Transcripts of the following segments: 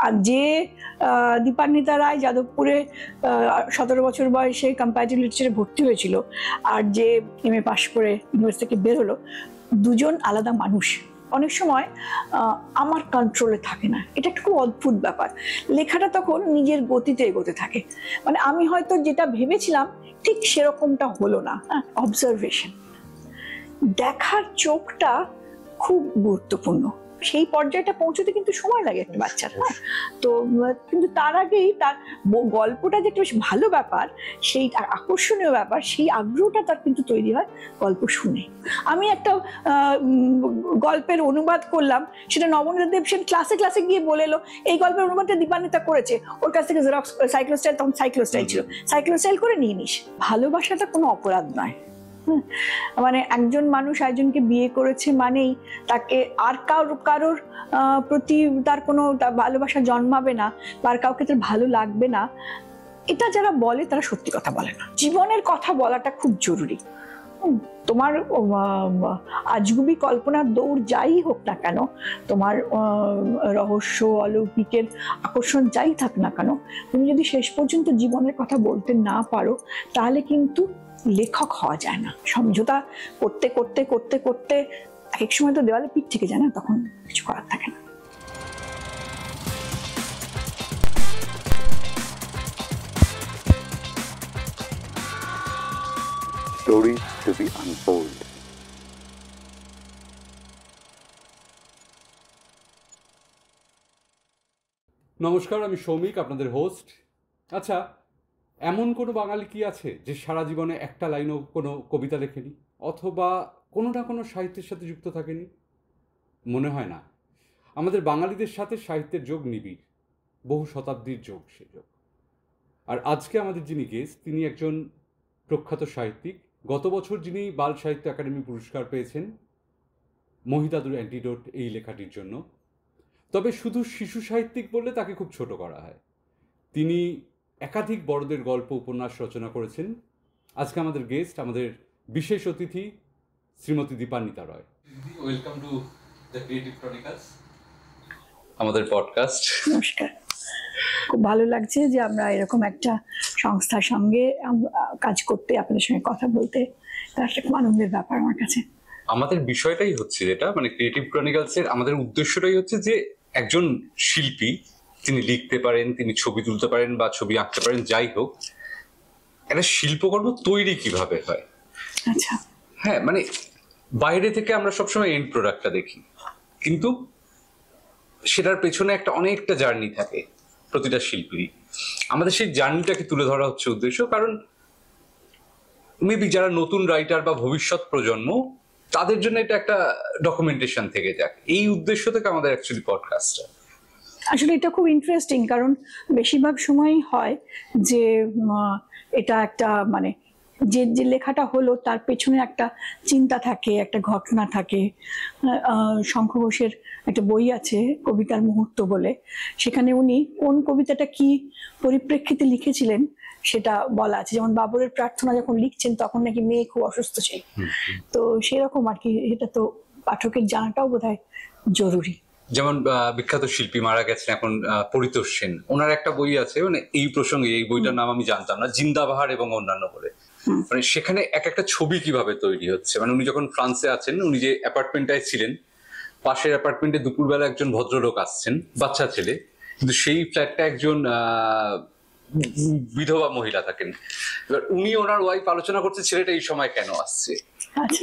আর যে দীপান্বিতা রায় যাদবপুরে 17 বছর বয়সে কম্পারেটিভ লিটারেচারে ভর্তি হয়েছিল আর যে MA পাশ করে ইউনিভার্সিটি থেকে বের হলো, দুজন আলাদা মানুষ। অনেক সময় আমার কন্ট্রোলে থাকে না, এটা একটা খুব অদ্ভুত ব্যাপার। লেখাটা তখন নিজের গতিতে এগোতে থাকে, মানে আমি হয়তো যেটা ভেবেছিলাম ঠিক সেরকমটা হলো না। অবজারভেশন, দেখার চোখটা খুব গুরুত্বপূর্ণ। সেই পর্যায়টা পৌঁছতে কিন্তু সময় লাগে একটা বাচ্চার। তো কিন্তু তার আগেই তার গল্পটা যে একটা বেশ ভালো ব্যাপার, সেই আকর্ষণীয় ব্যাপার, সেই আগ্রহটা তার কিন্তু তৈরি হয় গল্প শুনে। আমি একটা গল্পের অনুবাদ করলাম, সেটা নবনীতা দেবসেন ক্লাসে গিয়ে বলে এলো এই গল্পের অনুবাদটা দীপান্বিতা করেছে, ওর কাছ থেকে জেরক্স সাইক্লোস্টাইল, তখন সাইক্লোস্টাইল ছিল, সাইক্লোস্টাইল করে নিয়ে নিস। ভালোবাসাটা কোনো অপরাধ নয়। মানে একজন মানুষ একজনকে বিয়ে করেছে মানেই তাকে আর কারোর প্রতি তার কোনো ভালোবাসা জন্মাবে না বা কাউকে তার ভালো লাগবে না, এটা যারা বলে তারা সত্যি কথা বলে না। জীবনের কথা বলাটা খুব জরুরি। তোমার আজগুবি কল্পনার দৌড় যাই হোক না কেন, তোমার রহস্য অলৌকিকের আকর্ষণ যাই থাক না কেন, তুমি যদি শেষ পর্যন্ত জীবনের কথা বলতে না পারো তাহলে কিন্তু লেখক হওয়া যায় না। সমঝোতা করতে করতে করতে করতে এক সময় তো দেওয়ালে পিঠ থেকে যায় না, তখন কিছু করার থাকে না। Stories to be unfold. নমস্কার, আমি সৌমিক, আপনাদের হোস্ট। আচ্ছা, এমন কোনো বাঙালি কি আছে যে সারা জীবনে একটা লাইনও কোনো কবিতা লেখেনি অথবা কোনো না কোনো সাহিত্যের সাথে যুক্ত থাকেনি? মনে হয় না। আমাদের বাঙালিদের সাথে সাহিত্যের যোগ নিবিড়, বহু শতাব্দীর যোগ, সে যোগ। আর আজকে আমাদের যিনি গেস্ট, তিনি একজন প্রখ্যাত সাহিত্যিক। গত বছর যিনি বাল সাহিত্য একাডেমি পুরস্কার পেয়েছেন মহিদাদুর অ্যান্টিডোট এই লেখাটির জন্য। তবে শুধু শিশু সাহিত্যিক বললে তাকে খুব ছোট করা হয়। তিনি একাধিক বড়দের গল্প উপন্যাস রচনা করেছেন। আজকে আমাদের গেস্ট, আমাদের বিশেষ অতিথি Shrimati Dipanwita Roy. Welcome to the creative chronicles, আমাদের পডকাস্ট। নমস্কার, খুব ভালো লাগছে যে আমরা এরকম একটা সংস্থার সঙ্গে কাজ করতে, আপনাদের সঙ্গে কথা বলতে, তার একটা খুব আনন্দের ব্যাপার আমার কাছে। আমাদের বিষয়টাই হচ্ছে যেটা, মানে ক্রিয়েটিভ ক্রনিকলসের আমাদের উদ্দেশ্যটাই হচ্ছে যে একজন শিল্পী, তিনি লিখতে পারেন, তিনি ছবি তুলতে পারেন বা ছবি আঁকতে পারেন, যাই হোক, একটা শিল্পকর্ম তৈরি কিভাবে হয়। আচ্ছা, হ্যাঁ, মানে বাইরে থেকে আমরা সবসময় এন্ড প্রোডাক্টটা দেখি, কিন্তু সেটার পেছনে একটা অনেকটা জার্নি থাকে প্রতিটা শিল্পীরই। আমাদের সেই জার্নিটাকে তুলে ধরা হচ্ছে উদ্দেশ্য, কারণ মেবি যারা নতুন রাইটার বা ভবিষ্যৎ প্রজন্ম, তাদের জন্য এটা একটা ডকুমেন্টেশন থেকে যাক, এই উদ্দেশ্য থেকে আমাদের অ্যাকচুয়ালি পডকাস্টটা। আসলে এটা খুব ইন্টারেস্টিং, কারণ বেশিরভাগ সময়ই হয় যে এটা একটা মানে যে যে লেখাটা হলো তার পেছনে একটা চিন্তা থাকে, একটা ঘটনা থাকে। শঙ্খ ঘোষের একটা বই আছে কবিতার মুহূর্ত বলে, সেখানে উনি কোন কবিতাটা কি পরিপ্রেক্ষিতে লিখেছিলেন সেটা বলা আছে। যেমন বাবরের প্রার্থনা যখন লিখছেন তখন নাকি মেয়ে খুব অসুস্থ ছিল, তো সেরকম আর কি। এটা তো পাঠকের জানাটাও বোধহয় জরুরি। যেমন বিখ্যাত শিল্পী মারা গেছেন এখন পরিতোষ সেন, ওনার একটা বই আছে, মানে এই প্রসঙ্গে, এই বইটার নাম আমি জানতাম না, জিন্দাবাহার এবং অন্যান্য বলে। মানে সেখানে এক একটা ছবি কিভাবে তৈরি হচ্ছে। মানে উনি যখন ফ্রান্সে আছেন, উনি যে অ্যাপার্টমেন্টটায় ছিলেন, পাশের অ্যাপার্টমেন্টে দুপুরবেলা একজন ভদ্রলোক আসছেন, বাচ্চা ছেলে, কিন্তু সেই ফ্ল্যাটটা একজন বিধবা মহিলা থাকেন। এবার উনি ওনার ওয়াইফ আলোচনা করছে ছেলেটা এই সময় কেন আসছে,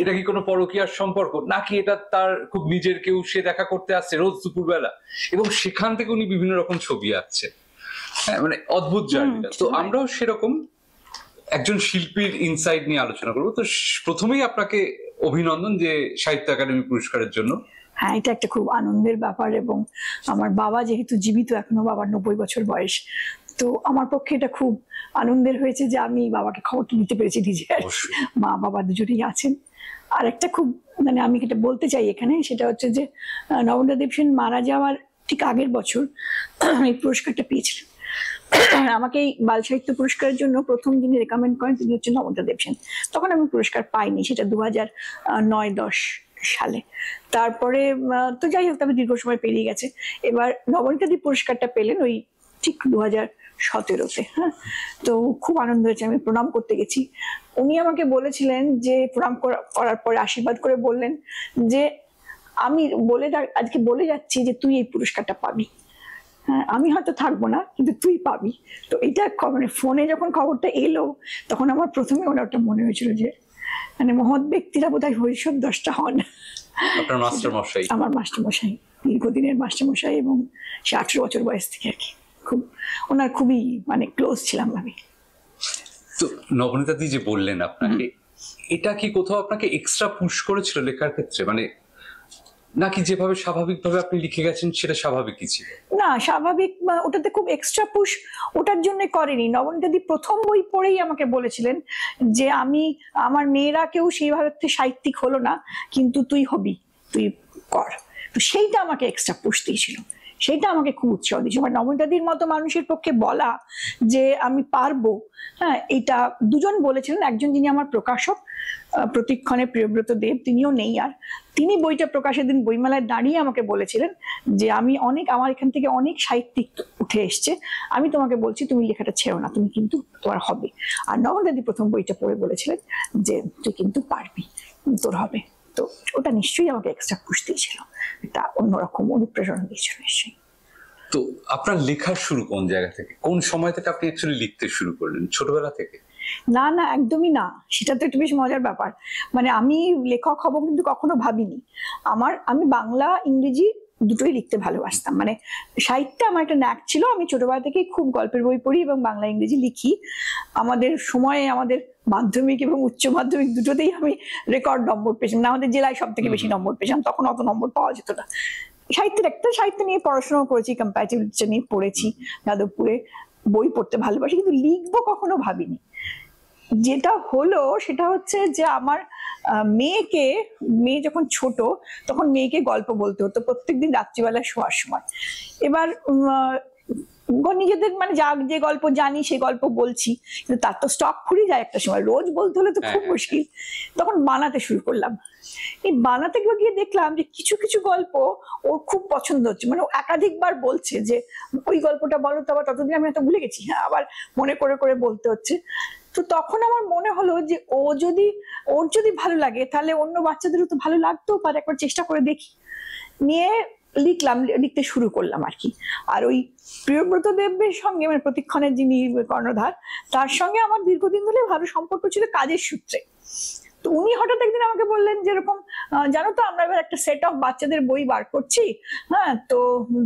এটা কি কোনো পরকীয়ার সম্পর্ক নাকি এটা তার খুব নিজের কেউ, সে দেখা করতে আসছে রোজ দুপুরবেলা, এবং সেখান থেকে উনি বিভিন্ন রকম ছবি আঁকছে। হ্যাঁ, মানে অদ্ভুত জার্নিটা। তো আমরাও সেরকম একজন শিল্পীর ইনসাইট নিয়ে আলোচনা করবো। তো প্রথমেই আপনাকে অভিনন্দন যে সাহিত্য একাডেমি পুরস্কারের জন্য। হ্যাঁ, এটা একটা খুব আনন্দের ব্যাপার, এবং আমার বাবা যেহেতু জীবিত এখনো, বাবার 90 বছর বয়স, তো আমার পক্ষে এটা খুব আনন্দের হয়েছে যে আমি বাবাকে খবরটা দিতে পেরেছি নিজে। মা বাবা দুজনেই আছেন। আর একটা খুব মানে আমি এটা বলতে চাই এখানে, সেটা হচ্ছে যে নবনীতা দেবসেন মারা যাওয়ার ঠিক আগের বছর এই পুরস্কারটা পেয়েছিলেন। আমাকে এই বাল সাহিত্য পুরস্কারের জন্য প্রথম যিনি রেকমেন্ড করেন তিনি হচ্ছেন নবনীতা দেবসেন। তখন আমি পুরস্কার পাইনি, সেটা 2009-10 সালে। তারপরে তো যাই হোক, তবে দীর্ঘ সময় পেরিয়ে গেছে। এবার নবনীতাদি পুরস্কারটা পেলেন ওই ঠিক 2017-তে। হ্যাঁ, তো খুব আনন্দ হয়েছে, আমি প্রণাম করতে গেছি। উনি আমাকে বলেছিলেন যে প্রণাম করার পরে আশীর্বাদ করে বললেন যে আমি আজকে বলে যাচ্ছি যে তুই এই পুরস্কারটা পাবি। হ্যাঁ, আমি হয়তো থাকবো না, কিন্তু তুই পাবি। তো এটা মানে ফোনে যখন খবরটা এলো, তখন আমার প্রথমে ওটা মনে হয়েছিল যে মানে মহৎ ব্যক্তিরা বোধহয় ভবিষ্যৎ দ্রষ্টা হন। আপনার মাস্টার মশাই? আমার মাস্টার মশাই, দীর্ঘদিনের মাস্টার মশাই, এবং সে 18 বছর বয়স থেকে আর কি খুব ওনার খুবই মানে ক্লোজ ছিলাম আমি। তো নবনীতাদি যে বললেন আপনাকে, এটা কি কোথাও আপনাকে এক্সট্রা পুশ করেছিল লেখার ক্ষেত্রে, মানে নাকি যেভাবে স্বাভাবিকভাবে আপনি লিখে গেছেন সেটা স্বাভাবিকই ছিল? না, স্বাভাবিক ওটাতে খুব এক্সট্রা পুশ ওটার জন্য করেনি। নবনীতাদি প্রথম বই পড়েই আমাকে বলেছিলেন যে আমার মেয়েরা কেউ সেইভাবে সাহিত্যিক হলো না, কিন্তু তুই হবি, তুই কর। তো সেইটা আমাকে এক্সট্রা পুশ দিয়েছিল, সেইটা আমাকে খুব উৎসাহ দিয়েছিল। মানে নবনীতাদির মতো মানুষের পক্ষে বলা যে আমি পারবো, হ্যাঁ, এটা দুজন বলেছিলেন। একজন যিনি আমার প্রকাশক প্রতিক্ষণে প্রিয়ব্রত দেব, তিনিও নেই আর, তিনি বইটা প্রকাশের দিন বইমেলায় দাঁড়িয়ে আমাকে বলেছিলেন যে আমার এখান থেকে অনেক সাহিত্যিক উঠে এসছে, আমি তোমাকে বলছি তুমি লেখাটা ছেড়ো না, তুমি কিন্তু তোমার হবে। আর নবনীতাদি প্রথম বইটা পড়ে বলেছিলেন যে তুই কিন্তু পারবি, তোর হবে। তো ওটা নিশ্চয়ই আমাকে এক্সট্রা পুশ দিয়েছিল, একটা অন্যরকম অনুপ্রেরণা দিয়েছিল নিশ্চয়ই। তো আপনার লেখার শুরু কোন জায়গা থেকে, কোন সময় থেকে আপনি অ্যাকচুয়ালি লিখতে শুরু করলেন? ছোটবেলা থেকে? না না, একদমই না, সেটা তো একটু বেশ মজার ব্যাপার। মানে আমি লেখক হব কিন্তু কখনো ভাবিনি। আমি বাংলা ইংরেজি দুটোই লিখতে ভালোবাসতাম। মানে সাহিত্যে আমার একটা ন্যাক ছিল, আমি ছোটবেলা থেকেই খুব গল্পের বই পড়ি এবং বাংলা ইংরেজি লিখি। আমাদের সময়ে আমাদের মাধ্যমিক এবং উচ্চ মাধ্যমিক দুটোতেই আমি রেকর্ড নম্বর পেয়েছিলাম, মানে আমাদের জেলায় সব থেকে বেশি নম্বর পেয়েছিলাম, তখন অত নম্বর পাওয়া যেত না। সাহিত্য নিয়ে পড়াশোনা করেছি, কম্পারেটিভ লিটারেচার নিয়ে পড়েছি যাদবপুরে, বই পড়তে ভালোবাসি, কিন্তু লিখবো কখনো ভাবিনি। যেটা হলো সেটা হচ্ছে যে আমার মেয়ে যখন ছোট, তখন মেয়েকে গল্প বলতে হতো প্রত্যেকদিন রাত্রিবেলা শোয়ার সময়। এবার নিজেদের মানে যে গল্প জানি সেই গল্প বলছি, কিন্তু তার তো স্টক ফুরিয়ে যায় একটা সময়, রোজ বলতে হলে তো খুব মুশকিল। তখন বানাতে শুরু করলাম। এই বানাতে গিয়ে দেখলাম যে কিছু কিছু গল্প ওর খুব পছন্দ হচ্ছে, মানে ও একাধিকবার বলছে যে ওই গল্পটা বলো তো, আবার ততদিন আমি হয়তো ভুলে গেছি, হ্যাঁ, আবার মনে করে করে বলতে হচ্ছে। তো তখন আমার মনে হলো যে ওর যদি ভালো লাগে তাহলে অন্য বাচ্চাদেরও তো ভালো লাগতেও পারে, একবার চেষ্টা করে দেখি। নিয়ে লিখতে শুরু করলাম আর কি। আর ওই প্রিয়ব্রত দেবের সঙ্গে, মানে প্রতিক্ষণের যিনি কর্ণধার, তার সঙ্গে আমার দীর্ঘদিন ধরে ভালো সম্পর্ক ছিল কাজের সূত্রে। তো উনি হঠাৎ একদিন আমাকে বললেন যেরকম জানো তো আমরা এবার একটা সেট অফ বাচ্চাদের বই বার করছি, হ্যাঁ, তো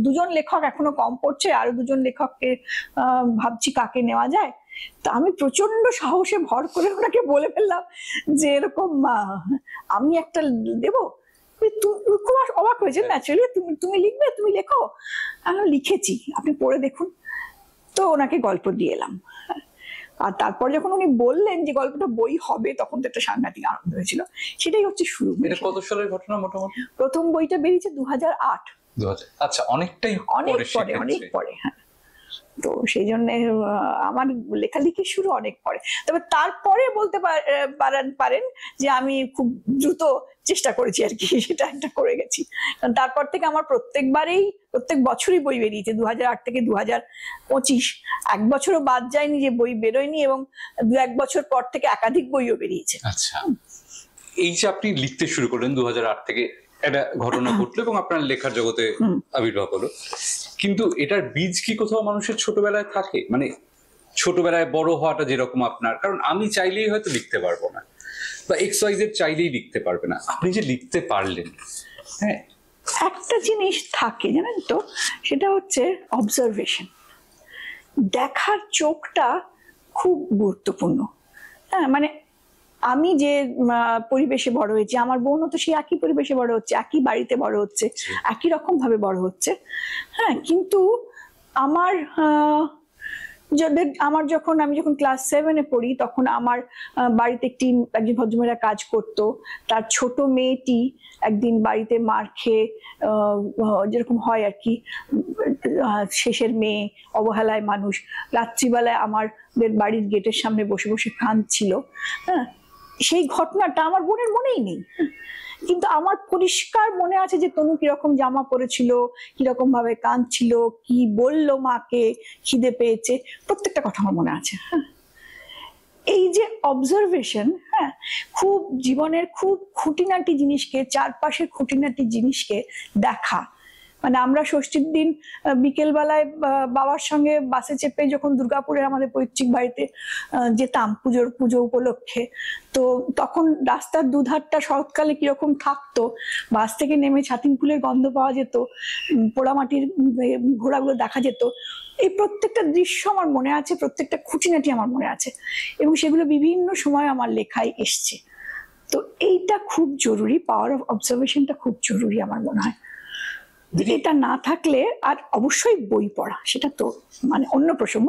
দুজন লেখক এখনো কম পড়ছে, আরো দুজন লেখককে ভাবছি কাকে নেওয়া যায়। তা আমি প্রচন্ড সাহসে ভর করে ওনাকে বলে ফেললাম যে এরকম আমি একটা দেবো। খুব অবাক হয়েছে ন্যাচারালি, তুমি লিখবে, তুমি লেখো। আমি লিখেছি, আপনি পড়ে দেখুন। তো ওনাকে গল্প দিয়ে এলাম। আর তারপর যখন উনি বললেন যে গল্পটা বই হবে, তখন তো একটা সাংঘাতিক আনন্দ হয়েছিল। সেটাই হচ্ছে শুরু। এটা কত সালের ঘটনা মোটামুটি? প্রথম বইটা বেরিয়েছে 2008। আচ্ছা, অনেক পরে। হ্যাঁ, তো সেই জন্য আমার লেখালেখি শুরু অনেক পরে। তবে তারপরে বলতে পারেন যে আমি খুব দ্রুত চেষ্টা করেছি আর কি, সেটা একটা করে গেছি। কারণ তারপর থেকে আমার প্রত্যেক বছরই বই বেরিয়েছে, 2008 থেকে 2025 এক বছরও বাদ যায়নি যে বই বেরোয়নি, এবং 2-1 বছর পর থেকে একাধিক বইও বেরিয়েছে। আচ্ছা, এই যে আপনি লিখতে শুরু করলেন 2008 থেকে, একটা ঘটনা ঘটলো এবং আপনার লেখার জগতে আবির্ভাব হলো, কিন্তু এটার বীজ কি কোথাও মানুষের ছোটবেলায় থাকে? মানে ছোটবেলায় বড় হওয়াটা যেরকম আপনার, কারণ আমি চাইলেই হয়তো লিখতে পারবো না, বা XYZ চাইলেই লিখতে পারবে না, আপনি যে লিখতে পারলেন, হ্যাঁ, একটা জিনিস থাকে জানেন তো, সেটা হচ্ছে অবজারভেশন। দেখার চোখটা খুব গুরুত্বপূর্ণ। হ্যাঁ, মানে আমি যে পরিবেশে বড় হয়েছি, আমার বোনও তো সেই একই পরিবেশে বড় হচ্ছে, একই বাড়িতে বড় হচ্ছে, একই রকম ভাবে বড় হচ্ছে। হ্যাঁ, কিন্তু আমি যখন ক্লাস 7-এ পড়ি, তখন আমার বাড়িতে একজন ভদ্রমহিলা কাজ করতো। তার ছোট মেয়েটি একদিন বাড়িতে মার খেয়ে, যেরকম হয় আর কি, শেষের মেয়ে, অবহেলায় মানুষ, রাত্রিবেলায় আমাদের বাড়ির গেটের সামনে বসে বসে কাঁদছিল। হ্যাঁ, সেই ঘটনাটা আমার বোনের মনেই নেই, কিন্তু আমার পরিষ্কার মনে আছে যে তনু কিরকম জামা পরেছিল, কিরকম ভাবে কাঁদছিল, কি বললো মাকে, খিদে পেয়েছে, প্রত্যেকটা কথা আমার মনে আছে। হ্যাঁ, এই যে অবজারভেশন, হ্যাঁ, খুব জীবনের খুব খুঁটিনাটি জিনিসকে, চারপাশের খুঁটিনাটি জিনিসকে দেখা। মানে আমরা ষষ্ঠীর দিন বিকেল বেলায় বাবার সঙ্গে বাসে চেপে যখন দুর্গাপুরের আমাদের পৈতৃক বাড়িতে যেতাম পুজো উপলক্ষে, তো তখন রাস্তার দুধারটা শরৎকালে কিরকম থাকতো, বাস থেকে নেমে ছাতিম ফুলের গন্ধ পাওয়া যেত, পোড়ামাটির ঘোড়াগুলো দেখা যেত, এই প্রত্যেকটা দৃশ্য আমার মনে আছে, প্রত্যেকটা খুঁটিনাটি আমার মনে আছে, এবং সেগুলো বিভিন্ন সময় আমার লেখায় এসছে। তো এইটা খুব জরুরি, পাওয়ার অফ অবজারভেশনটা খুব জরুরি আমার মনে হয়। এটা না থাকলে, আর অবশ্যই বই পড়া, সেটা তো মানে অন্য প্রসঙ্গ,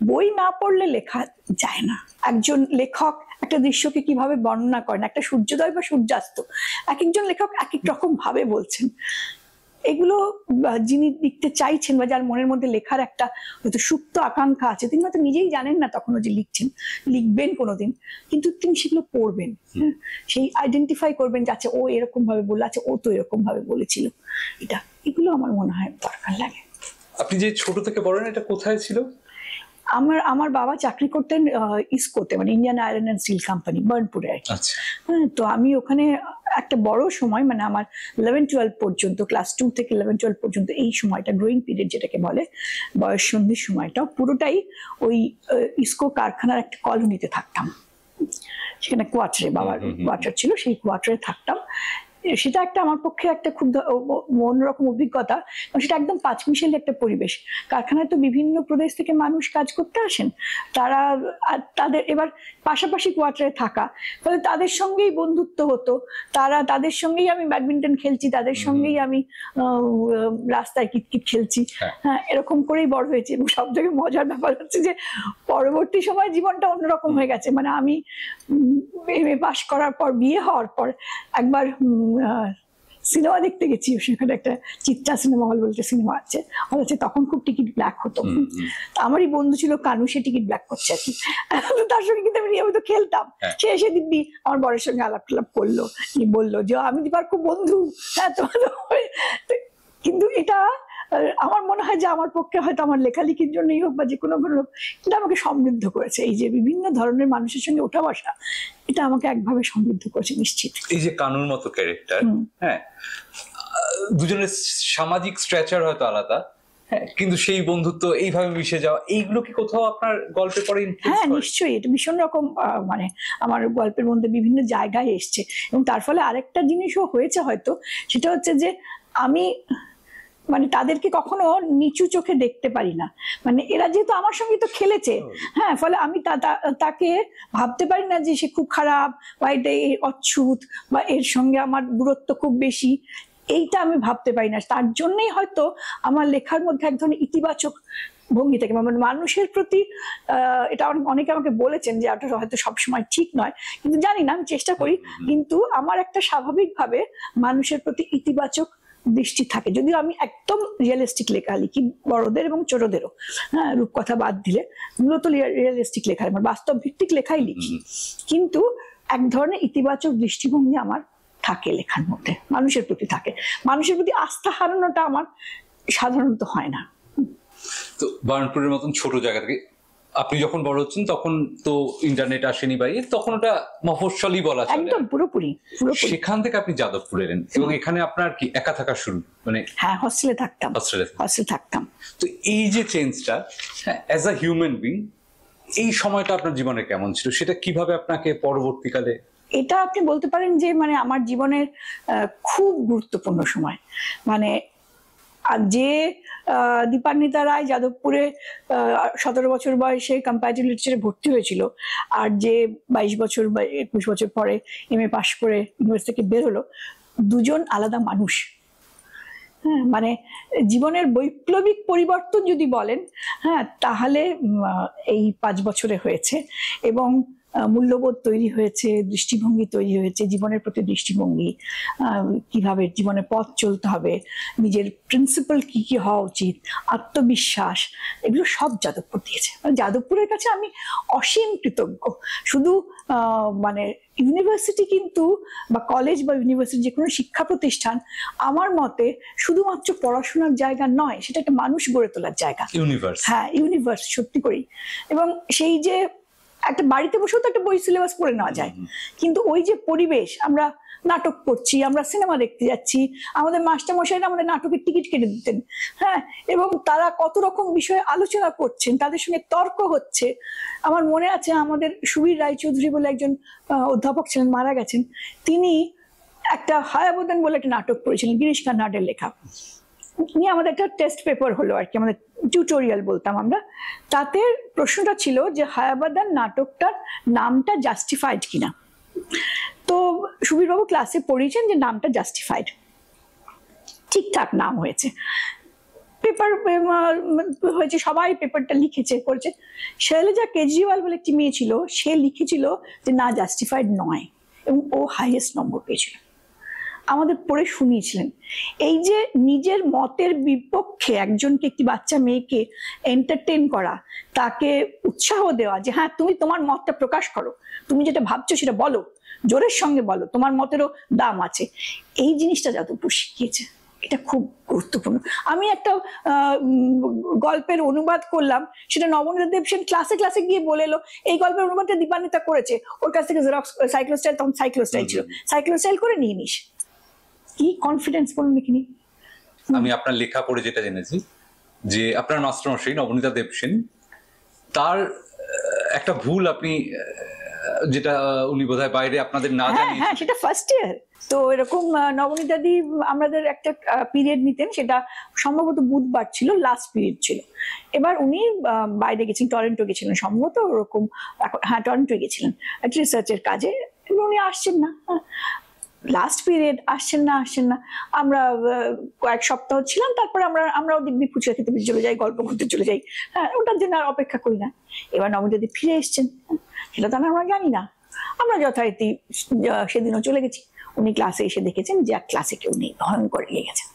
বই না পড়লে লেখা যায় না। একজন লেখক একটা দৃশ্যকে কিভাবে বর্ণনা করেন, একটা সূর্যোদয় বা সূর্যাস্ত, এক একজন লেখক এক এক রকম ভাবে বলছেন। এগুলো যিনি লিখতে চাইছেন বা যার মনের মধ্যে লেখার একটা হয়তো সুপ্ত আকাঙ্ক্ষা আছে, তিনি হয়তো নিজেই জানেন না তখনও যে লিখবেন কোনোদিন, কিন্তু তিনি সেগুলো পড়বেন, সেই আইডেন্টিফাই করবেন যে আচ্ছা ও এরকম ভাবে বললো, আচ্ছা ও তো এরকম ভাবে বলেছিল। এগুলো আমার মনে হয় দরকার লাগে। আপনি যে ছোট থেকে বলেন, এটা কোথায় ছিল? আমার বাবা চাকরি করতেন ইসকোতে, মানে Indian iron and steel company, বার্নপুরে আর কি। হ্যাঁ, তো আমি ওখানে একটা বড় সময়, মানে আমার 11-12 পর্যন্ত, ক্লাস 2 থেকে 11-12 পর্যন্ত, এই সময়টা গ্রোয়িং পিরিয়ড যেটাকে বলে, বয়স সন্ধির সময়টা, পুরোটাই ওই ইসকো কারখানার একটা কলোনিতে থাকতাম। সেখানে কোয়ার্টারে, বাবার কোয়ার্টার ছিল, সেই কোয়ার্টারে থাকতাম। সেটা একটা আমার পক্ষে একটা খুব অন্যরকম অভিজ্ঞতা, সেটা একদম পাঁচমিশালি একটা পরিবেশ। কারখানায় তো বিভিন্ন প্রদেশ থেকে মানুষ কাজ করতে আসেন, তারা তাদের এবার পাশাপাশি কোয়ার্টারে থাকা, ফলে তাদের সঙ্গেই বন্ধুত্ব হতো, তাদের সঙ্গেই আমি ব্যাডমিন্টন খেলছি, তাদের সঙ্গেই আমি রাস্তায় কিতকিত খেলছি, হ্যাঁ, এরকম করেই বড় হয়েছে। এবং সব থেকে মজার ব্যাপার হচ্ছে যে পরবর্তী সময় জীবনটা অন্যরকম হয়ে গেছে। মানে আমি এমএ পাশ করার পর, বিয়ে হওয়ার পর একবার সিনেমা দেখতে গেছি, সেখানে একটা চিত্রা সিনেমা হল বলতে সিনেমা আছে, তখন খুব টিকিট ব্ল্যাক হতো। আমারই বন্ধু ছিল কানু, সে টিকিট ব্ল্যাক করছে আর কি, তার সঙ্গে কিন্তু আমি নিয়মিত খেলতাম। সে এসে দিব্যি আমার বরের সঙ্গে আলাপ টালাপ করলো, বললো যে আমি দীপার খুব বন্ধু, হ্যাঁ তোমার। কিন্তু এটা আমার মনে হয় যে আমার পক্ষে হয়তো আমার লেখালেখির জন্যই হোক বা যে কোনো হোক, এটা আমাকে সমৃদ্ধ করেছে। এই যে বিভিন্ন ধরনের মানুষের সঙ্গে ওঠা বসা, এটা আমাকে একভাবে সমৃদ্ধ করেছে নিশ্চিত। এই যে কানুর মতো ক্যারেক্টার, হ্যাঁ, দুজনের সামাজিক স্ট্রাকচার হয়তো আলাদা, হ্যাঁ, কিন্তু সেই বন্ধুত্ব, এইভাবে মিশে যাওয়া, এইগুলো কি কোথাও আপনার গল্পে পড়ে? হ্যাঁ, নিশ্চয়ই। এটা ভীষণ রকম, মানে আমার গল্পের মধ্যে বিভিন্ন জায়গায় এসছে। এবং তার ফলে আরেকটা জিনিসও হয়েছে হয়তো, সেটা হচ্ছে যে আমি মানে তাদেরকে কখনো নিচু চোখে দেখতে পারি না। মানে এরা যেহেতু আমার সঙ্গে তো খেলেছে, হ্যাঁ, ফলে আমি তাকে ভাবতে পারি না যে সে খুব খারাপ বা এটা অচ্ছুত বা এর সঙ্গে আমার দূরত্ব খুব বেশি, এইটা আমি ভাবতে পারি না। তার জন্যই হয়তো আমার লেখার মধ্যে এক ধরনের ইতিবাচক ভঙ্গি থাকে, মানে মানুষের প্রতি, এটা অনেকে আমাকে বলেছেন যে এটা হয়তো সবসময় ঠিক নয়, কিন্তু জানি না, আমি চেষ্টা করি। কিন্তু আমার একটা স্বাভাবিকভাবে মানুষের প্রতি ইতিবাচক দৃষ্টি থাকে, যদিও আমি একদম রিয়েলিস্টিক লেখা লিখি, বড়দের এবং ছোটদেরও, হ্যাঁ, রূপকথা বাদ দিলে মূলত রিয়েলিস্টিক লেখা, আমার বাস্তব ভিত্তিক লেখাই লিখি, কিন্তু এক ধরনের ইতিবাচক দৃষ্টিভঙ্গি আমার থাকে লেখার মধ্যে, মানুষের প্রতি থাকে। মানুষের প্রতি আস্থা হারানোটা আমার সাধারণত হয় না। তো বার্নপুরের মতন ছোট জায়গা থেকে আপনি যখন বড় হচ্ছেন, তখন তো ইন্টারনেট আসেনি বাইরে, তখন ওটা মফস্বলই বলা চলে, একদম পুরোপুরি। সেখান থেকে আপনি যাদবপুরে এলেন, এবং এখানে আপনার কি একা থাকা শুরু? মানে হ্যাঁ, হস্টেলে থাকতাম। তো এই যে চেঞ্জটা, অ্যাজ আ হিউম্যান বিং, এই সময়টা আপনার জীবনে কেমন ছিল, সেটা কিভাবে আপনাকে পরবর্তীকালে? এটা আপনি বলতে পারেন যে মানে আমার জীবনের খুব গুরুত্বপূর্ণ সময়। মানে যে দীপান্বিতা রায় যাদবপুরে 17 বছর বয়সে কম্পারেটিভ লিটারেচারে ভর্তি হয়েছিল, আর যে 22 বছর বা 21 বছর পরে এমএ পাশ করে ইউনিভার্সিটি থেকে বের হলো, দুজন আলাদা মানুষ। হ্যাঁ, মানে জীবনের বৈপ্লবিক পরিবর্তন যদি বলেন, হ্যাঁ, তাহলে এই 5 বছরে হয়েছে। এবং মূল্যবোধ তৈরি হয়েছে, দৃষ্টিভঙ্গি তৈরি হয়েছে, জীবনের প্রতি দৃষ্টিভঙ্গি, কিভাবে জীবনে পথ চলতে হবে, নিজের প্রিন্সিপাল কি কি হওয়া উচিত, আত্মবিশ্বাস, এগুলো সব যাদবপুর দিয়েছে। যাদবপুরের কাছে আমি অসীম কৃতজ্ঞ। শুধু মানে ইউনিভার্সিটি কিন্তু, বা কলেজ বা ইউনিভার্সিটি, যে কোনো শিক্ষা প্রতিষ্ঠান আমার মতে শুধুমাত্র পড়াশোনার জায়গা নয়, সেটা একটা মানুষ গড়ে তোলার জায়গা। ইউনিভার্স। হ্যাঁ, ইউনিভার্স, সত্যি করেই। এবং সেই যে একটা বাড়িতে বসেও তো একটা বই সিলেবাস পড়ে নেওয়া যায়, কিন্তু ওই যে পরিবেশ, আমরা নাটক করছি, আমরা সিনেমা দেখতে যাচ্ছি, আমাদের মাস্টারমশাইরা আমাদের নাটকের টিকিট কেটে দিতেন, হ্যাঁ, এবং তারা কত রকম বিষয়ে আলোচনা করছেন, তাদের সঙ্গে তর্ক হচ্ছে। আমার মনে আছে আমাদের সুবীর রায়চৌধুরী বলে একজন অধ্যাপক ছিলেন, মারা গেছেন। তিনি একটা হায়াবদন বলে একটা নাটক করেছিলেন, গিরিশ কার্নাডের লেখা। নিয়ে আমাদের একটা টেস্ট পেপার হলো আর কি, আমাদের টিউটোরিয়াল বলতাম আমরা। তাতে প্রশ্নটা ছিল যে হায়াবদন নাটকটার নামটা জাস্টিফাইড কিনা। তো সুবীরবাবু ক্লাসে পড়িয়েছেন যে নামটা জাস্টিফাইড, ঠিকঠাক নাম হয়েছে, পেপার হয়েছে, সবাই পেপারটা লিখেছে করেছে। শৈলজা কেজরিওয়াল বলে একটি মেয়ে ছিল, সে লিখেছিল যে না, জাস্টিফাইড নয়, এবং ও হাইয়েস্ট নম্বর পেয়েছিল। আমাদের পড়ে শুনিয়েছিলেন। এই যে নিজের মতের বিপক্ষে একজনকে, একটি বাচ্চা মেয়েকে এন্টারটেইন করা, তাকে উৎসাহ দেওয়া যে হ্যাঁ তুমি তোমার মতটা প্রকাশ করো, তুমি যেটা ভাবছো সেটা বলো, জোরের সঙ্গে বলো, তোমার মতেরও দাম আছে, এই জিনিসটা যাদবপুর শিখিয়েছে। এটা খুব গুরুত্বপূর্ণ। আমি একটা গল্পের অনুবাদ করলাম, সেটা নবনীতা দেবসেন ক্লাসে ক্লাসে গিয়ে বলে এলো এই গল্পের অনুবাদটা দীপান্বিতা করেছে, ওর কাছ থেকে জেরক্স, সাইক্লোস্টাইল, তখন সাইক্লোস্টাইল ছিল, সাইক্লোস্টাইল করে নিয়ে নিস। কি কনফিডেন্স বলুন দেখিনি। আমি আপনার লেখা পড়ে যেটা জেনেছি যে আপনার মাস্টারমশাই নবনীতা দেবসেন, তার একটা ভুল আপনি যেটা উনি বোধহয় বাইরে আপনাদের না হ্যাঁ জানিয়ে, হ্যাঁ, সেটা ফার্স্ট ইয়ার। তো এরকম নবনীতা দি আমাদের একটা পিরিয়ড নিতেন, সেটা সম্ভবত বুধবার ছিল, লাস্ট পিরিয়ড ছিল। এবার উনি বাইরে গেছেন, টরন্টো গেছিলেন সম্ভবত, ওরকম, হ্যাঁ টরন্টো গেছিলেন একটা রিসার্চের কাজে, উনি আসছেন না, লাস্ট পিরিয়ড আসছেন না। আমরা কয়েক সপ্তাহ ছিলাম, তারপরে আমরাও দিব্যি ফুচকা খেতে চলে যাই, গল্প করতে চলে যাই, হ্যাঁ, ওটার জন্য আর অপেক্ষা করি না। এবার নবনীতা দি ফিরে এসছেন, সেটা তো আমরা জানি না। আমরা যথারীতি সেদিনও চলে গেছি। উনি ক্লাসে এসে দেখেছেন যে ক্লাসে কেউ নেই, ভয়ঙ্কর লেগে গেছে।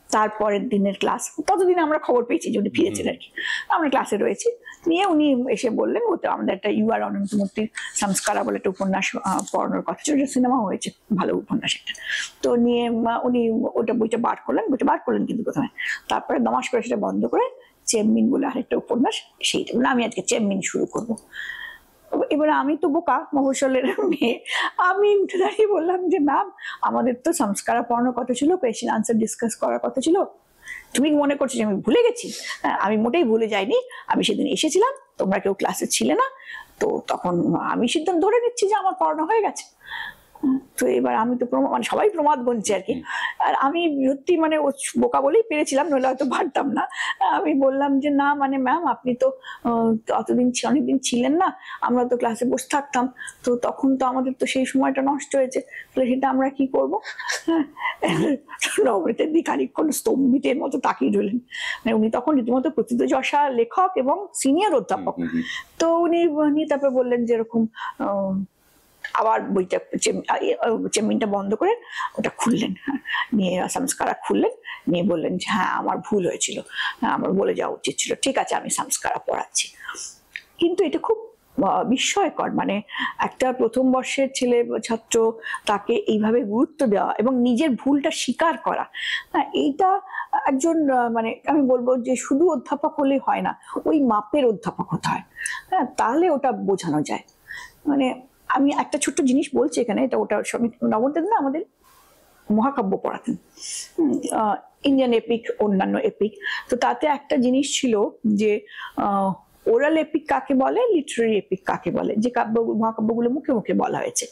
তারপরের দিনের ক্লাস, ততদিন আমরা খবর পেয়েছি যে উনি ফিরেছেন আর কি। আমরা ক্লাসে রয়েছি, নিয়ে উনি এসে বললেন, ওটা আমাদের একটা ইউ.আর. অনন্তমূর্তির সংস্কারা বলে একটা উপন্যাস পড়ানোর কথা ছিল, সিনেমা হয়েছে, ভালো উপন্যাস একটা। তো নিয়ে উনি ওটা বইটা বার করলেন কিন্তু প্রথমে, তারপরে দমাস করে সেটা বন্ধ করে চেম্মিন বলে আরেকটা উপন্যাস, সেইটা বলে আমি আজকে চেম্মিন শুরু করবো। এবারে আমি তো বোকা, মফস্বলের মেয়ে, আমি উঠে দাঁড়িয়ে বললাম যে ম্যাম, আমাদের তো সংস্কার পড়ানোর কথা ছিল, কোয়েশ্চেন আনসার ডিসকাস করার কথা ছিল, তুমি মনে করছো যে আমি ভুলে গেছি? হ্যাঁ, আমি মোটেই ভুলে যাইনি, আমি সেদিন এসেছিলাম, তোমরা কেউ ক্লাসে ছিলে না, তো তখন আমি সিদ্ধান্ত ধরে নিচ্ছি যে আমার পড়ানো হয়ে গেছে। তো এবার আমি তো মানে সবাই প্রমাদ গুনছে আর কি। আর আমি সত্যি মানে ও বোকা বলেই পেরেছিলাম, নইলে হয়তো পারতাম না। আমি বললাম যে না মানে ম্যাম, আপনি তো অনেকদিন ছিলেন না, আমরা তো ক্লাসে বসে থাকতাম, তো তখন তো আমাদের তো সেই সময়টা নষ্ট হয়েছে, তাহলে সেটা আমরা কি করবো? নবনীতা দি খানিকক্ষণ স্তম্ভিতের মতো তাকিয়ে রইলেন। মানে উনি তখন রীতিমতো প্রথিতযশা লেখক এবং সিনিয়র অধ্যাপক। তো উনি তারপরে বললেন যে এরকম, আবার বইটা চেম্মিনটা বন্ধ করে ওটা খুললেন, নিয়ে সংস্কারা খুললেন, নিয়ে বললেন যে হ্যাঁ আমার ভুল হয়েছিল, আমার বলে যাওয়া উচিত ছিল, ঠিক আছে আমি সংস্কারা পড়াচ্ছি। কিন্তু এটা খুব বিস্ময়কর, মানে একটা প্রথম বর্ষের ছেলে ছাত্র, তাকে এইভাবে গুরুত্ব দেওয়া এবং নিজের ভুলটা স্বীকার করা, এইটা একজন মানে আমি বলবো যে শুধু অধ্যাপক হলে হয় না, ওই মাপের অধ্যাপক হতে হয়, হ্যাঁ, তাহলে ওটা বোঝানো যায়। মানে আমি একটা ছোট্ট জিনিস বলছি এখানে, এটা ওটা নবনীতা না আমাদের মহাকাব্য পড়াতেন, ইন্ডিয়ান এপিক, অন্যান্য এপিক। তো তাতে একটা জিনিস ছিল যে ওরাল এপিক কাকে বলে, লিটারারি এপিক কাকে বলে, যে মহাকাব্যগুলো মুখে মুখে বলা হয়েছে।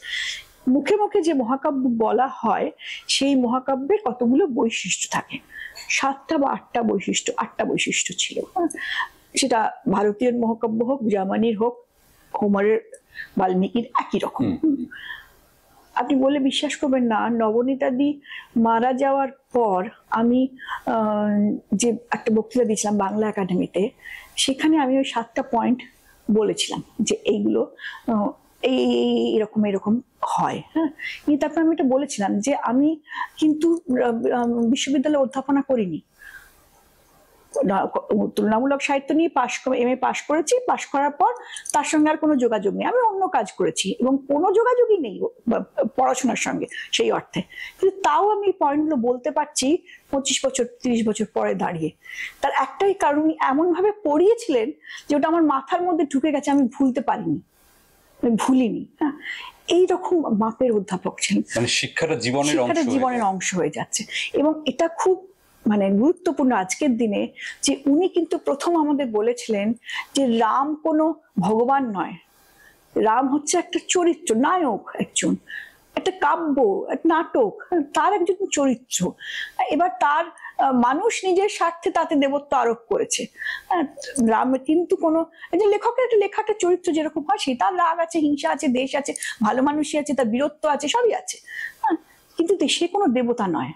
মুখে মুখে যে মহাকাব্য বলা হয়, সেই মহাকাব্যের কতগুলো বৈশিষ্ট্য থাকে, 7টা বা 8টা বৈশিষ্ট্য ছিল। সেটা ভারতীয় মহাকাব্য হোক, জার্মানির হোক, হোমারের, বাল্মীকির, একই রকম। আপনি বলে বিশ্বাস করবেন না, নবনীতা দি মারা যাওয়ার পর আমি যে একটা বক্তৃতা দিয়েছিলাম বাংলা একাডেমিতে, সেখানে আমি ওই 7টা পয়েন্ট বলেছিলাম যে এইগুলো এরকম এরকম হয়। হ্যাঁ, কিন্তু তারপর আমি এটা বলেছিলাম যে আমি কিন্তু বিশ্ববিদ্যালয়ে অধ্যাপনা করিনি, তুলনামূলক সাহিত্য নিয়ে MA পাশ করেছি, পাশ করার পর তার সঙ্গে আর কোনো যোগাযোগ নেই, আমি অন্য কাজ করেছি এবং কোনো যোগাযোগই নেই পড়াশোনার সঙ্গে সেই অর্থে। কিন্তু তাও আমি পয়েন্টগুলো বলতে পারছি 25 বছর 30 বছর পরে দাঁড়িয়ে। তার একটাই কারণ, উনি এমন ভাবে পড়িয়েছিলেন যে ওটা আমার মাথার মধ্যে ঢুকে গেছে, আমি ভুলতে পারিনি, আমি ভুলিনি। হ্যাঁ, এইরকম মাপের অধ্যাপক ছিলেন, মানে শিক্ষাটা জীবনের অংশ হয়ে যাচ্ছে। এবং এটা খুব গুরুত্বপূর্ণ আজকের দিনে যে উনি কিন্তু প্রথম আমাদের বলেছিলেন যে রাম কোনো ভগবান নয়, রাম হচ্ছে একটা চরিত্র, নায়ক, একটা কাব্য, একটা নাটক, তার একজন চরিত্র। এবার তার মানুষ নিজের স্বার্থে তাতে দেবত্ব আরোপ করেছে। রাম কিন্তু কোনো লেখকের লেখাটা চরিত্র যেরকম হয়, সে তার রাগ আছে, হিংসা আছে, দেশ আছে, ভালো মানুষই আছে, তার বীরত্ব আছে, সবই আছে, কিন্তু সে কোনো দেবতা নয়।